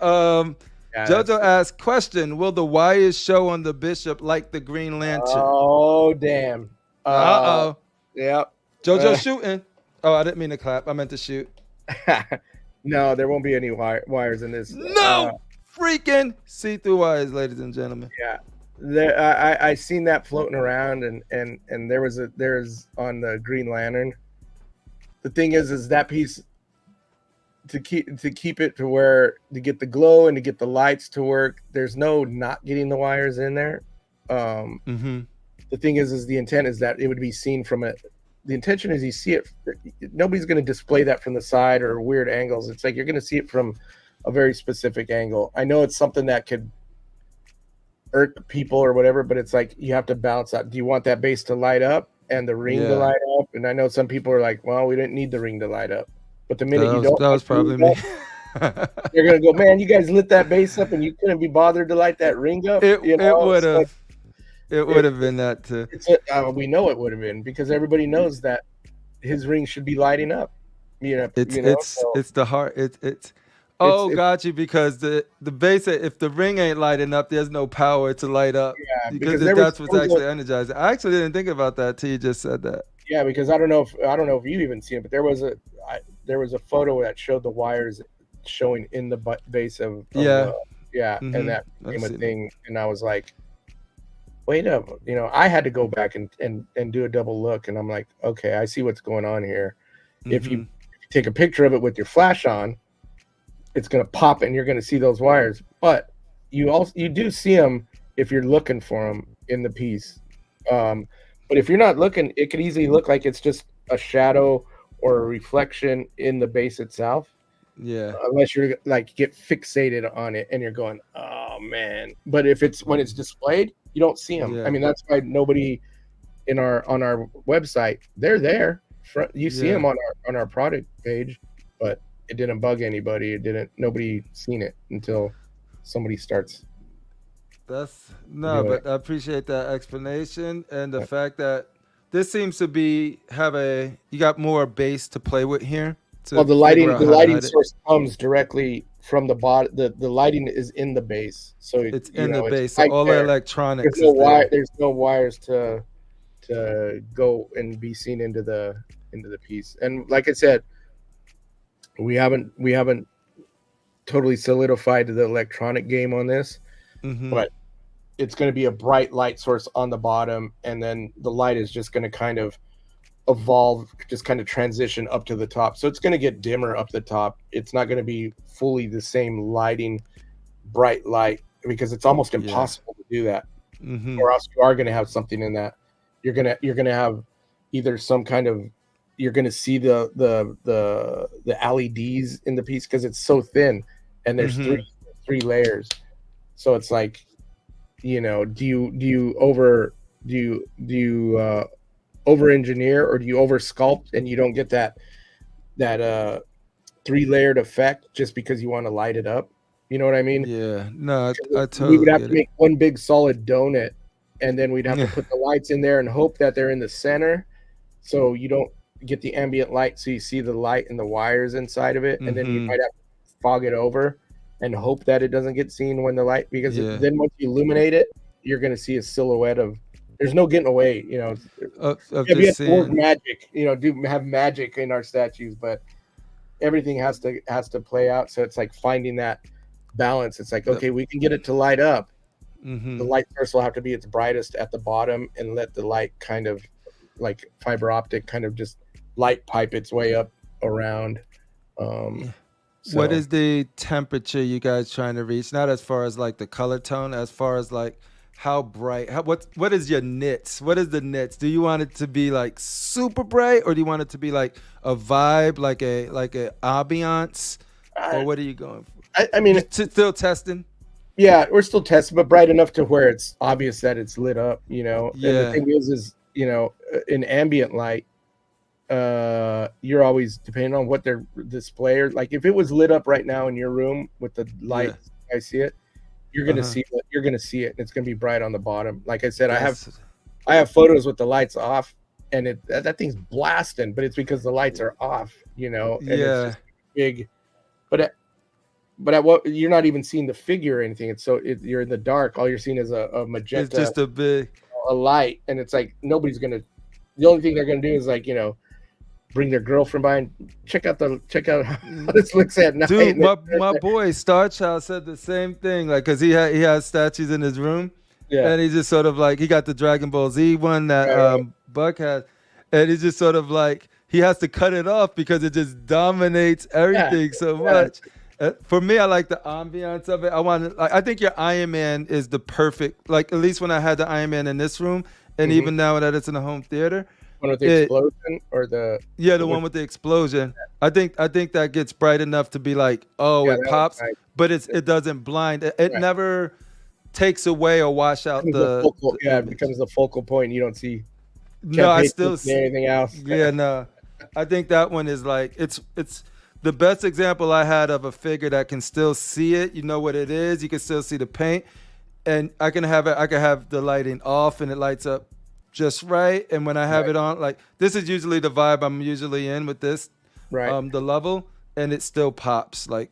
Jojo asked, question: will the wires show on the Bishop like the Green Lantern? Oh damn! Yep. Jojo shooting. Oh, I didn't mean to clap. I meant to shoot. No, there won't be any wires in this. No freaking see-through wires, ladies and gentlemen. Yeah, I seen that floating around, and there's on the Green Lantern. The thing is that piece to keep it to where to get the glow and to get the lights to work. There's no not getting the wires in there. The thing is the intent is that it would be seen from it. The intention is you see it. Nobody's going to display that from the side or weird angles. It's like you're going to see it from a very specific angle. I know it's something that could irk people or whatever, but it's like you have to balance out. Do you want that base to light up and the ring to light up? And I know some people are like, well, we didn't need the ring to light up. But the minute that was probably me. They're going to go, man, you guys lit that base up and you couldn't be bothered to light that ring up? It would have. It would have been that too. We know it would have been because everybody knows that his ring should be lighting up. It's the heart. It's Oh, it's got you. Because the base, if the ring ain't lighting up, there's no power to light up. yeah, Because there was that's what's actually energizing. I actually didn't think about that till you just said that. yeah, because I don't know if you even seen it, but there was a photo that showed the wires showing in the base of Yeah. and that I've became a seen it. thing, and I was like, wait up, I had to go back and do a double look, and I'm like, okay, I see what's going on here. If you take a picture of it with your flash on, it's going to pop and you're going to see those wires, but you do see them if you're looking for them in the piece. But if you're not looking, it could easily look like it's just a shadow or a reflection in the base itself, Yeah. unless you're like get fixated on it and you're going, oh man. But if it's when it's displayed, you don't see them. Yeah. I mean, that's why nobody on our website, they're there. You see them on our product page, but it didn't bug anybody. Nobody seen it until somebody starts. But I appreciate that explanation and the fact that this seems to be you got more base to play with here. Well, the lighting source comes directly from the bot. The lighting is in the base, so it's in the base. Right, so all the electronics. There's no wires to go and be seen into the piece. And like I said, we haven't totally solidified the electronic game on this, but it's going to be a bright light source on the bottom, and then the light is just going to kind of evolve, just kind of transition up to the top. So it's going to get dimmer up the top. It's not going to be fully the same lighting, bright light, because it's almost impossible to do that. Or else you are going to have something in that. You're going to have either some kind of, you're going to see the LEDs in the piece because it's so thin, and there's three layers. So it's like, do you over engineer, or do you over sculpt and you don't get that 3-layered effect just because you want to light it up? You know what I mean? Yeah. No, I totally. We would have to make one big solid donut, and then we'd have to put the lights in there and hope that they're in the center, so you don't get the ambient light, so you see the light and the wires inside of it, and then you might have to fog it over and hope that it doesn't get seen when the light, because then once you illuminate it, you're going to see a silhouette of. There's no getting away, we have to work magic, have magic in our statues, but everything has to play out. So it's like finding that balance. It's like, okay, we can get it to light up. The light source will have to be its brightest at the bottom, and let the light kind of like fiber optic kind of just light pipe its way up around. What is the temperature you guys trying to reach? Not as far as like the color tone, as far as like how bright, what is your nits? What is the nits? Do you want it to be like super bright, or do you want it to be like a vibe, like a ambiance, or what are you going for? I mean, still testing. Yeah, we're still testing, but bright enough to where it's obvious that it's lit up. Yeah. And the thing is in ambient light, you're always depending on what their display. Like if it was lit up right now in your room with the light, I see it. You're gonna see it. You're gonna see it. It's gonna be bright on the bottom. Like I said, I have photos with the lights off, and that thing's blasting, but it's because the lights are off. And it's just big. But at what, you're not even seeing the figure or anything. You're in the dark. All you're seeing is a magenta. It's just a light, and it's like nobody's gonna. The only thing they're gonna do is like bring their girlfriend by and check out how this looks at night. Dude, my boy Star Child said the same thing, like, because he has statues in his room, and he just sort of like, he got the Dragon Ball Z one that Buck has, and he's just sort of like, he has to cut it off because it just dominates everything so much. For me, I like the ambiance of it. I think your Iron Man is the perfect, like, at least when I had the Iron Man in this room, and even now that it's in a home theater. One with the explosion, or the one with the explosion. I think that gets bright enough to be like, it pops, but it doesn't blind. It never takes away or wash out it becomes the focal point. You don't see. No, I still see anything else. Yeah, no. I think that one is like, it's the best example I had of a figure that can still see it. You know what it is. You can still see the paint, and I can have the lighting off, and it lights up just right. And when I have it on, like, this is usually the vibe I'm usually in with this, the level, and it still pops. Like,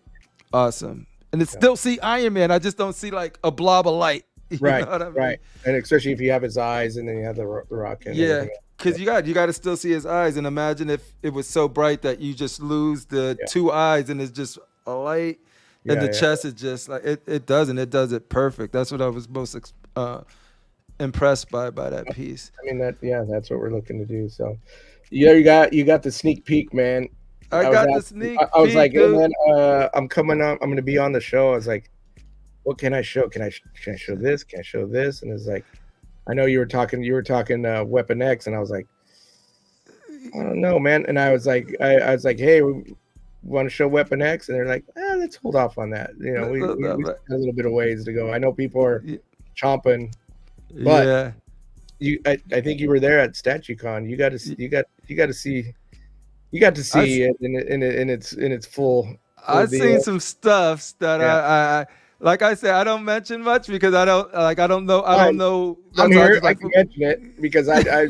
awesome. And it's still see Iron Man. I just don't see like a blob of light. You Right, know what I mean? right. And especially if you have his eyes and then you have the rock and Yeah, everything. because you got to still see his eyes. And imagine if it was so bright that you just lose the two eyes and it's just a light, and the chest is just like it doesn't. It does it perfect. That's what I was most impressed by that piece. I mean that's what we're looking to do. So you got the sneak peek, man. I got the sneak peek. I was like, dude. hey, man, I'm coming up. I'm going to be on the show. I was like, what can I show? Can I show this? Can I show this? And it's like, I know you were talking Weapon X, and I was like, I don't know, man. And I was like, hey, we want to show Weapon X, and they're like, let's hold off on that. You know, we got a little bit of ways to go. I know people are chomping, but I think you were there at StatueCon. You got to see it in its full. I've seen some stuff that I like I said, I don't mention much because I don't know. I'm here. I can mention it because I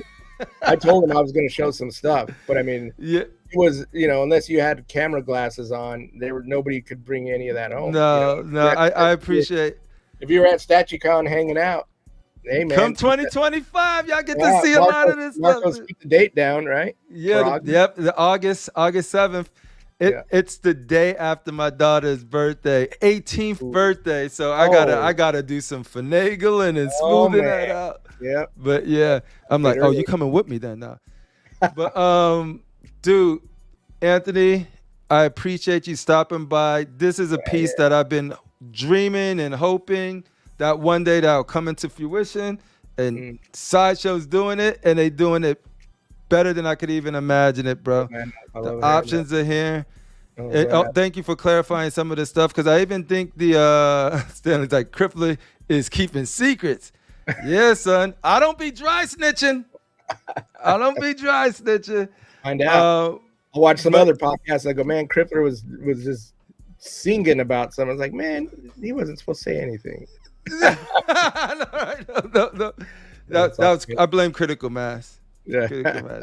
told him I was going to show some stuff, but I mean, it was, unless you had camera glasses on, nobody could bring any of that home. I appreciate. If you were at StatueCon hanging out, hey man, come 2025, y'all get to see a lot of this stuff. Marcos put the date down, right? Yeah, the August 7th. It's the day after my daughter's birthday, 18th birthday. So I gotta do some finagling and smoothing that out. Yeah. But I'm like, you coming with me then now? But dude, Anthony, I appreciate you stopping by. This is a piece that I've been dreaming and hoping that one day that'll come into fruition. And Sideshow's doing it, and they doing it better than I could even imagine it, bro. The options are here. Thank you for clarifying some of this stuff, because I even think the Stanley's like CriPPleR is keeping secrets. Yeah, son. I don't be dry snitching. Find out. I watched some other podcasts. I go, man, CriPPleR was just singing about something. I was like, man, he wasn't supposed to say anything. No. That was I blame Critical Mass. Yeah. Critical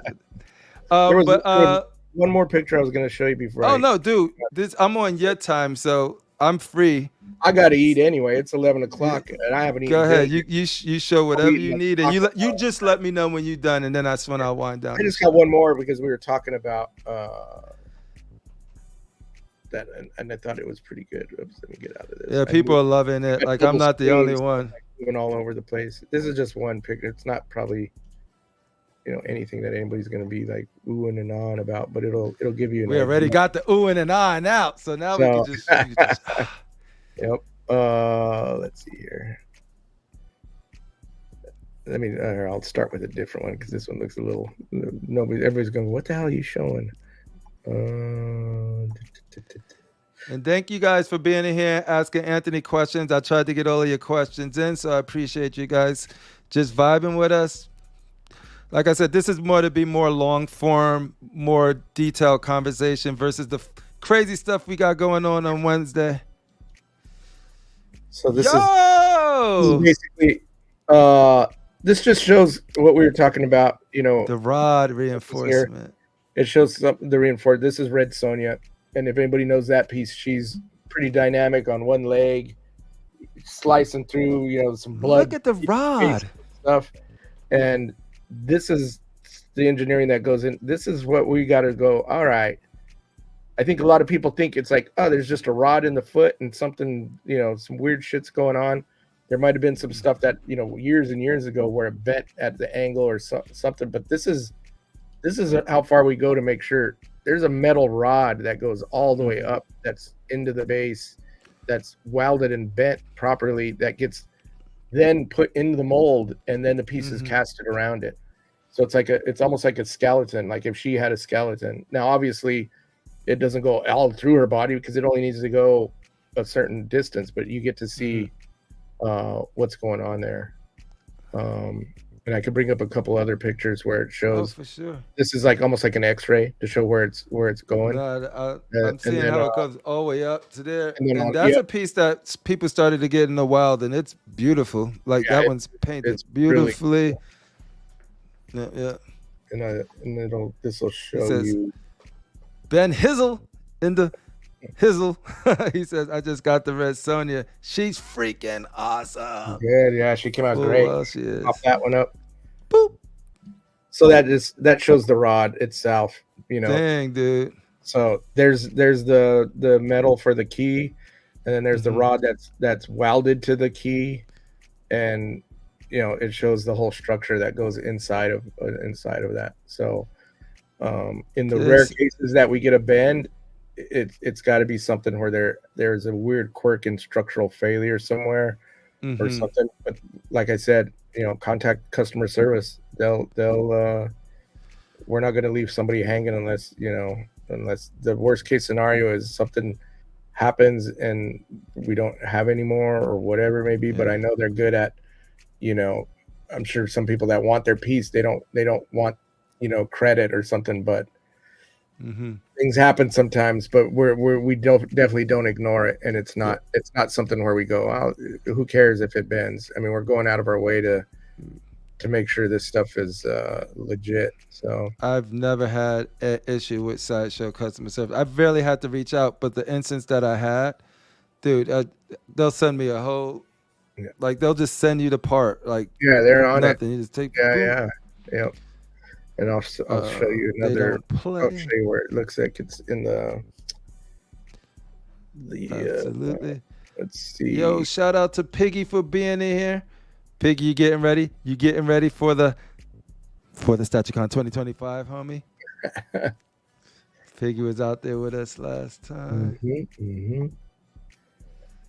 Mass. One more picture I was going to show you before. No, dude. I'm on your time, so I'm free. I got to eat anyway. It's 11 o'clock, and I haven't eaten. Go ahead. You show whatever you need, and you just let me know when you're done, and then that's when I'll wind down. I just got one more because we were talking about that, and I thought it was pretty good. Oops, let me get out of this. Yeah, people are loving it. Like, I'm not the only one. Moving all over the place. This is just one picture. It's not probably anything that anybody's going to be like oohing and ahhing about, but it'll give you. We already got the oohing and ahhing out, so now we can just. Yep. Let's see here. I'll start with a different one because this one looks a little. Everybody's going, what the hell are you showing? And thank you guys for being in here asking Anthony questions. I tried to get all of your questions in, so I appreciate you guys just vibing with us. Like I said, this is more to be more long form, more detailed conversation versus the crazy stuff we got going on Wednesday. So this is basically this just shows what we were talking about. The rod reinforcement. It shows the reinforcement. This is Red Sonja, and if anybody knows that piece, she's pretty dynamic on one leg, slicing through some blood. Look at the rod stuff, and this is the engineering that goes in. This is what we got to go. All right. I think a lot of people think it's like, there's just a rod in the foot and something, some weird shit's going on. There might have been some stuff that, years and years ago where it bent at the angle or something. But this is how far we go to make sure there's a metal rod that goes all the way up. That's into the base. That's welded and bent properly. That gets then put into the mold, and then the pieces casted around it. So it's almost like a skeleton. Like if she had a skeleton. Now, obviously, it doesn't go all through her body because it only needs to go a certain distance, but you get to see what's going on there. And I could bring up a couple other pictures where it shows. For sure. This is like almost like an X-ray to show where it's going. I'm seeing how it comes all the way up to there, and that's a piece that people started to get in the wild, and it's beautiful. Like that one's painted beautifully. Really cool. Yeah. And this will show you Ben Hizzle in the Hizzle, he says, I just got the red Sonya. She's freaking awesome. Good, yeah, she came out Oh, great. well, she is. Pop that one up. Boop. So that shows the rod itself, you know. Dang, dude. So there's the metal for the key, and then there's the rod that's welded to the key, and you know it shows the whole structure that goes inside of that. So in the rare cases that we get a bend, it's got to be something where there's a weird quirk in structural failure somewhere or something. But like I said, you know, contact customer service. They'll we're not going to leave somebody hanging unless the worst case scenario is something happens and we don't have any more or whatever it may be. But I know they're good at, you know, I'm sure some people that want their piece, they don't want, you know, credit or something, but things happen sometimes, but we definitely don't ignore it. And it's not something where we go, oh, who cares if it bends? I mean, we're going out of our way to make sure this stuff is legit. So I've never had an issue with Sideshow customer service. I've barely had to reach out, but the instance that I had, dude, they'll send me a whole, like they'll just send you the part, like they're on nothing. it. You just take Yep. And I'll show you another. I'll show you where it looks like it's in the absolutely. Let's see. Yo, shout out to Piggy for being in here. Piggy, you getting ready? You getting ready for the StatueCon 2025, homie? Piggy was out there with us last time.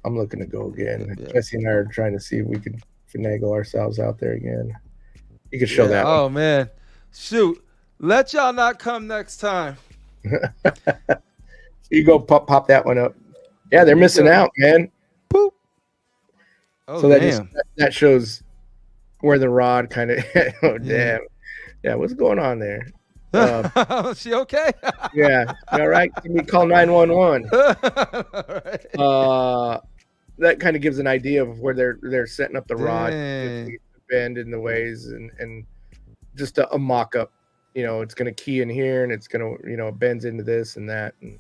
I'm looking to go again. Jesse and I are trying to see if we could finagle ourselves out there again. You can show that. Oh man, shoot! Let y'all not come next time. You go pop that one up. Yeah, they're missing out, man. Boop. Oh, so that shows where the rod kind of. Oh damn! Yeah, what's going on there? She okay? Yeah, all right. Can we call 911? That kind of gives an idea of where they're setting up the rod, the bend in the ways, and just a mock-up. You know, it's going to key in here, and it's going to, you know, bends into this and that. And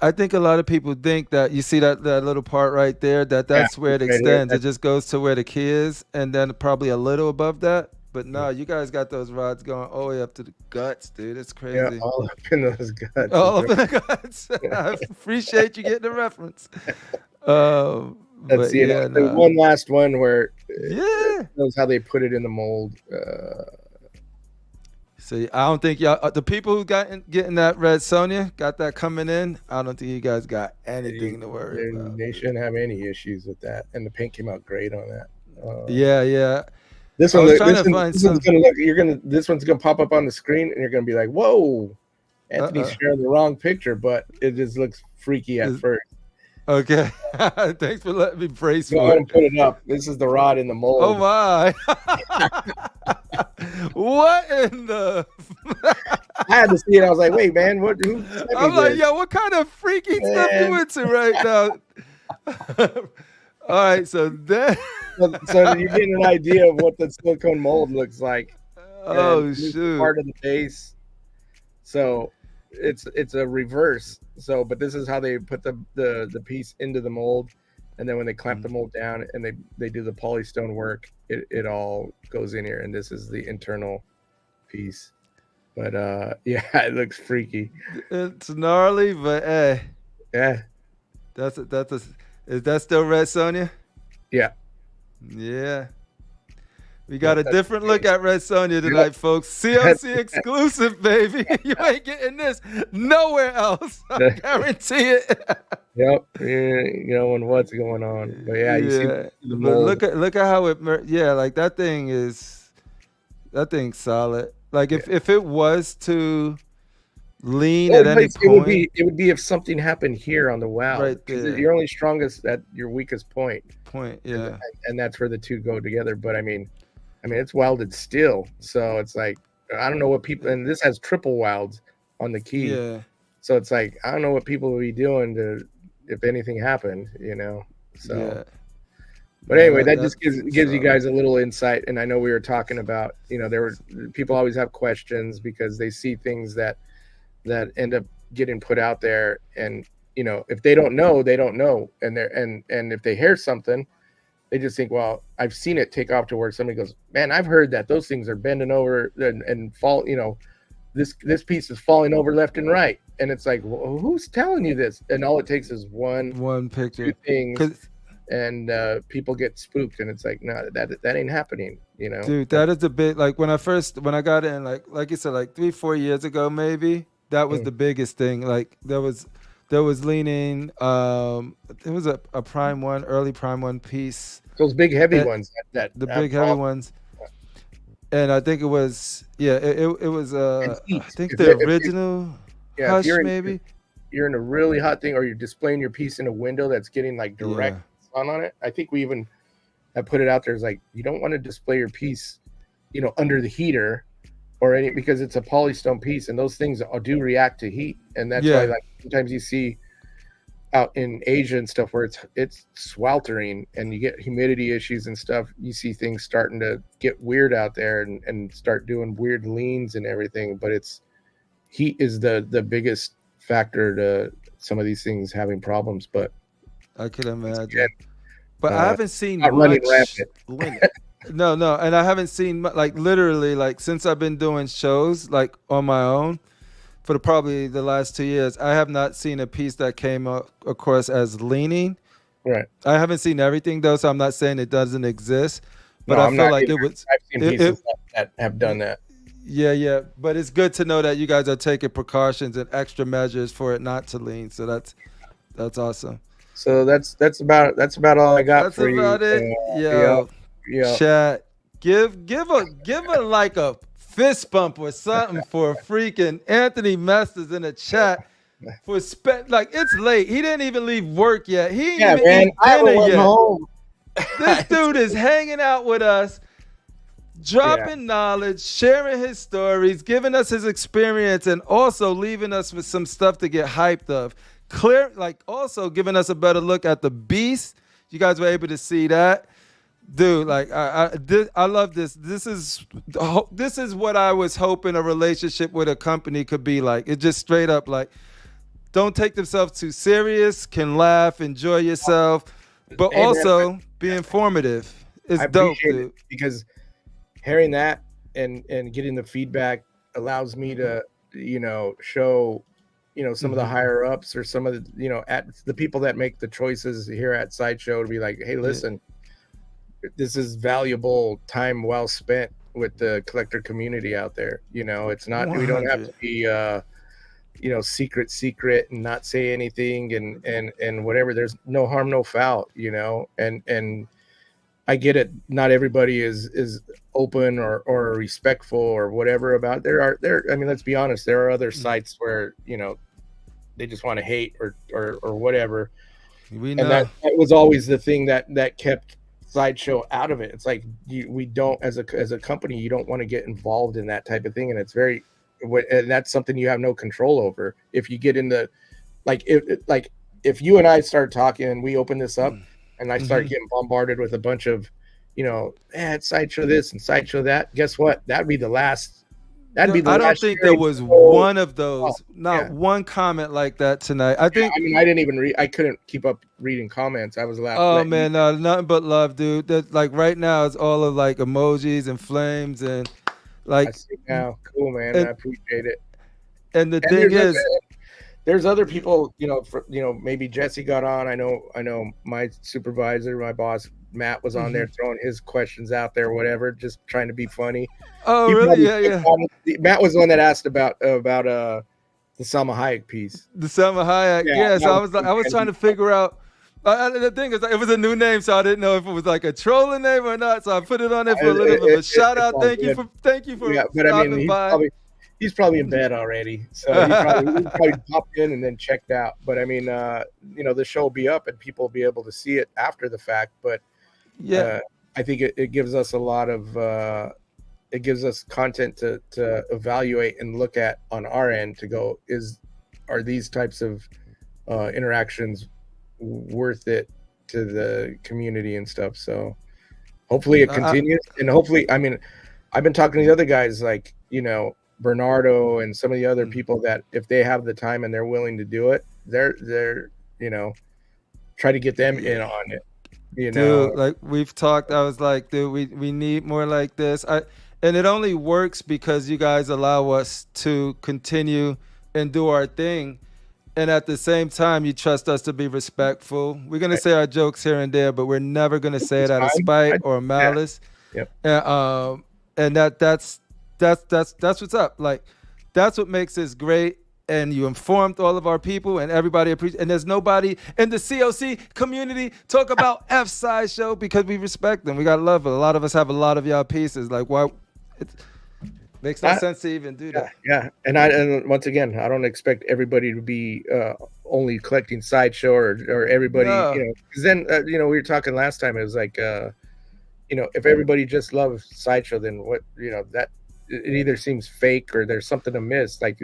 I think a lot of people think that you see that little part right there, that's where it extends. It just goes to where the key is, and then probably a little above that. But no, you guys got those rods going all the way up to the guts, dude. It's crazy. Yeah, all up in those guts. All up in the guts. I appreciate you getting the reference. Let's see. There's one last one where it knows how they put it in the mold. See, I don't think y'all, the people who getting that red Sonya, got that coming in, I don't think you guys got anything to worry about. They shouldn't have any issues with that. And the paint came out great on that. Yeah. This one's gonna pop up on the screen, and you're gonna be like, "Whoa, Anthony's sharing the wrong picture," but it just looks freaky at first. Okay, thanks for letting me brace for it. Go ahead and put it up. This is the rod in the mold. Oh my! What in the? I had to see it. I was like, "Wait, man, what?" I'm like, "Yo, what kind of freaky stuff you into right now?" All right, so then. So you're getting an idea of what the silicone mold looks like. Oh shoot! Part of the base. So it's a reverse. So, but this is how they put the piece into the mold, and then when they clamp the mold down and they do the polystone work, it all goes in here, and this is the internal piece. But yeah, it looks freaky. It's gnarly, but hey, yeah, is that still red Sonya? Yeah. Yeah. We got a different look at Red Sonya tonight, folks. CLC exclusive, baby. You ain't getting this nowhere else. I guarantee it. Yep. You know what's going on. But yeah, you see the mold. But look at how like that thing's solid. Like if it was to lean at any point, it would be if something happened here on the weld. Right there. You're only strongest at your weakest point. Yeah. And that's where the two go together. But I mean it's welded steel, so it's like I don't know what people, and this has triple welds on the key. Yeah. So it's like I don't know what people would be doing to if anything happened, you know. So yeah. But anyway, that just gives you guys a little insight. And I know we were talking about, you know, people always have questions because they see things that end up getting put out there, and if they don't know, they don't know, and if they hear something, they just think, well, I've seen it take off to where somebody goes, man, I've heard that those things are bending over and fall, this piece is falling over left and right, and it's like, well, who's telling you this? And all it takes is one picture, 2 things, and people get spooked, and it's like, no, that ain't happening, Dude, that is a bit like when I got in, like you said, like 3-4 years ago, maybe that was the biggest thing. Like there was leaning, it was a prime one, early prime one piece. Those big heavy ones, the big heavy ones. And I think it was, it was, I think the original Hush, maybe. You're in a really hot thing, or you're displaying your piece in a window that's getting like direct sun on it. I think we even have put it out there as like, you don't want to display your piece, under the heater or because it's a polystone piece, and those things do react to heat. And that's why, like, sometimes you see out in Asia and stuff where it's sweltering and you get humidity issues and stuff. You see things starting to get weird out there and start doing weird leans and everything. But heat is the biggest factor to some of these things having problems. But I could imagine. But I haven't seen much running rampant. No, and I haven't seen, like, literally, like, since I've been doing shows like on my own for probably the last 2 years, I have not seen a piece that came across as leaning. Right. I haven't seen everything though, so I'm not saying it doesn't exist. But I feel like it was. I've seen pieces that have done that. Yeah. But it's good to know that you guys are taking precautions and extra measures for it not to lean. So that's awesome. So that's about all I got for you. That's about it. Yeah. Chat. Give a like a fist bump or something for freaking Anthony Mestas in the chat for like, it's late. He didn't even leave work yet. He ain't even eat dinner yet. Home. This dude is hanging out with us, dropping knowledge, sharing his stories, giving us his experience, and also leaving us with some stuff to get hyped of. Also giving us a better look at the beast. You guys were able to see that. Dude, like, I love this. This is what I was hoping a relationship with a company could be like. It just straight up, like, don't take themselves too serious, can laugh, enjoy yourself, but also be informative. It's dope, dude. Because hearing that and getting the feedback allows me to, show, some of the higher ups or some of the, at the people that make the choices here at Sideshow to be like, hey, listen, this is valuable time well spent with the collector community out there. It's not, 100. We don't have to be, secret and not say anything and whatever. There's no harm, no foul, and I get it. Not everybody is open or respectful or whatever about I mean, let's be honest. There are other sites where, they just want to hate or whatever. We know. And that was always the thing that kept Sideshow out of it. It's like we don't, as a company, you don't want to get involved in that type of thing, and it's and that's something you have no control over. If you get into if you and I start talking and we open this up and I start getting bombarded with a bunch of it's Sideshow this and Sideshow that, guess what? That'd be the last. I don't think there was one of those, one comment like that tonight. I think. I mean, I didn't even read. I couldn't keep up reading comments. I was laughing. Oh man, nothing but love, dude. Like right now, it's all of like emojis and flames and like. I see now, cool man. I appreciate it. And the thing is, there's other people. Maybe Jesse got on. I know my supervisor, my boss. Matt was on there throwing his questions out there, whatever, just trying to be funny. Oh, really? Yeah. Matt was the one that asked about the Salma Hayek piece. The Salma Hayek, yeah. So I was trying to figure out. The thing is, it was a new name, so I didn't know if it was like a trolling name or not. So I put it on there for a little bit of a shout out. Thank you for stopping by. He's probably in bed already, so he probably popped in and then checked out. But I mean, the show will be up and people will be able to see it after the fact. But I think it gives us a lot of it gives us content to evaluate and look at on our end to go, are these types of interactions worth it to the community and stuff. So hopefully it continues, and hopefully, I mean, I've been talking to the other guys, like, Bernardo and some of the other people that if they have the time and they're willing to do it, they're try to get them in on it. Dude, like we've talked, I was like, dude, we need more like this. And it only works because you guys allow us to continue and do our thing. And at the same time, you trust us to be respectful. We're going to say our jokes here and there, but we're never going to say it out of spite or malice. Yep. And that's what's up. Like, that's what makes this great. And you informed all of our people, and everybody appreciates. And there's nobody in the COC community talk about Sideshow because we respect them. We got to love it. A lot of us have a lot of y'all pieces. Like, why? It makes no sense to even do that. Yeah. And once again, I don't expect everybody to be only collecting Sideshow or everybody, because then, we were talking last time. It was like, if everybody just loves Sideshow, then what, that it either seems fake or there's something amiss. Like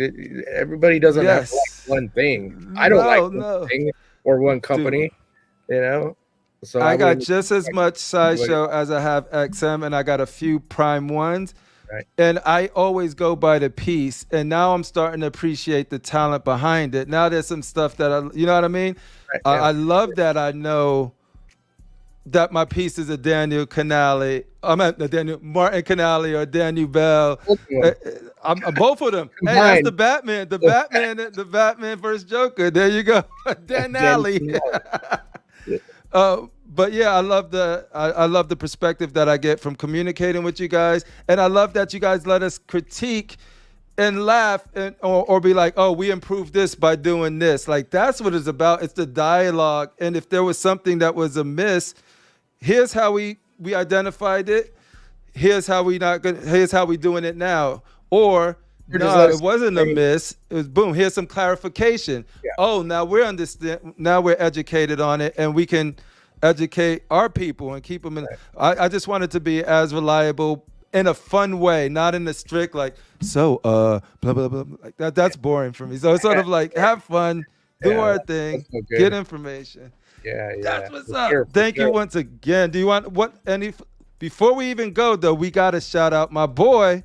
everybody doesn't have to like one thing. I don't like one thing or one company, So I got just as much Sideshow as I have XM, and I got a few Prime ones. Right. And I always go by the piece. And now I'm starting to appreciate the talent behind it. Now there's some stuff that you know what I mean? Right, I love that I know that my piece is a Daniel Canale. I'm at Martin Canale or Daniel Bell. I'm both of them. Hey, that's the Batman. The Batman versus Joker. There you go. Danali. But yeah, I love the perspective that I get from communicating with you guys, and I love that you guys let us critique and laugh or be like, oh, we improved this by doing this. Like that's what it's about. It's the dialogue, and if there was something that was amiss, here's how we identified it. Here's how we doing it now. Or no, it wasn't a miss. It was boom. Here's some clarification. Yeah. Oh, now we're educated on it, and we can educate our people and keep them in. Right. I just want it to be as reliable in a fun way, not in a strict like blah blah blah. Like that's boring for me. So it's sort of like have fun, do our thing, get information. Yeah. That's what's up. Thank you once again. Do you want before we even go though, we gotta shout out my boy.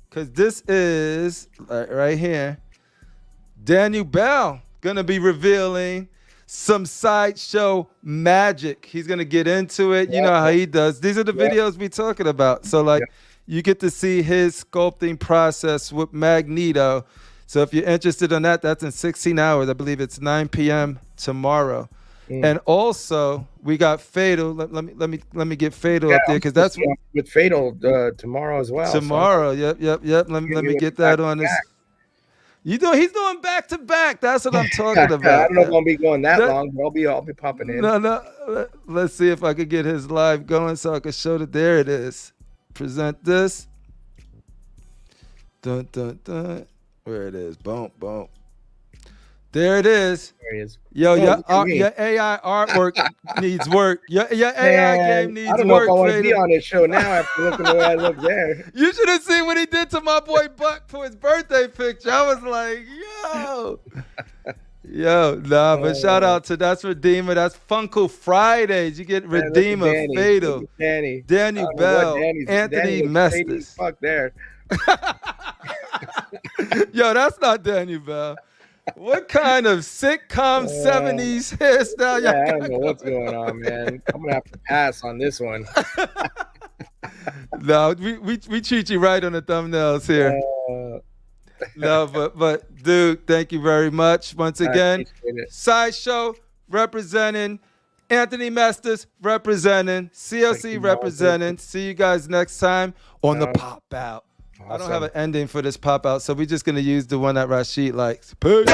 Because this is, right here, Daniel Bell going to be revealing some Sideshow magic. He's going to get into it. You know how he does. These are the videos we're talking about. So, you get to see his sculpting process with Magneto. So, if you're interested in that, that's in 16 hours. I believe it's 9 p.m. tomorrow. And also, we got Fatal. Let me get Fatal up there because that's with Fatal tomorrow as well. Tomorrow, so. Yep. Let me get that on this. He's doing back to back. That's what I'm talking about. I don't know if I'll be going that long, but I'll be popping in. No. Let's see if I could get his live going so I can show that. There it is. Present this. Dun dun dun. Where it is? Boom. There it is. There he is. Yo, your AI artwork needs work. Your AI game needs work. I don't know if I want to be on this show now after looking the way I look there. You should have seen what he did to my boy Buck for his birthday picture. I was like, but shout out to that's Redeemer. That's Funko Fridays. You get Redeemer, Fatal, Daniel Bell, Anthony Mestas. Fuck there. Yo, that's not Daniel Bell. What kind of sitcom 70s hairstyle? I don't know what's going on, man. I'm gonna have to pass on this one. No, we treat you right on the thumbnails here. No, but dude, thank you very much once again. Sideshow representing, Anthony Mestas representing, COC representing. See you guys next time on the Pop Out. Awesome. I don't have an ending for this pop out, so we're just going to use the one that Rashid likes. Peace.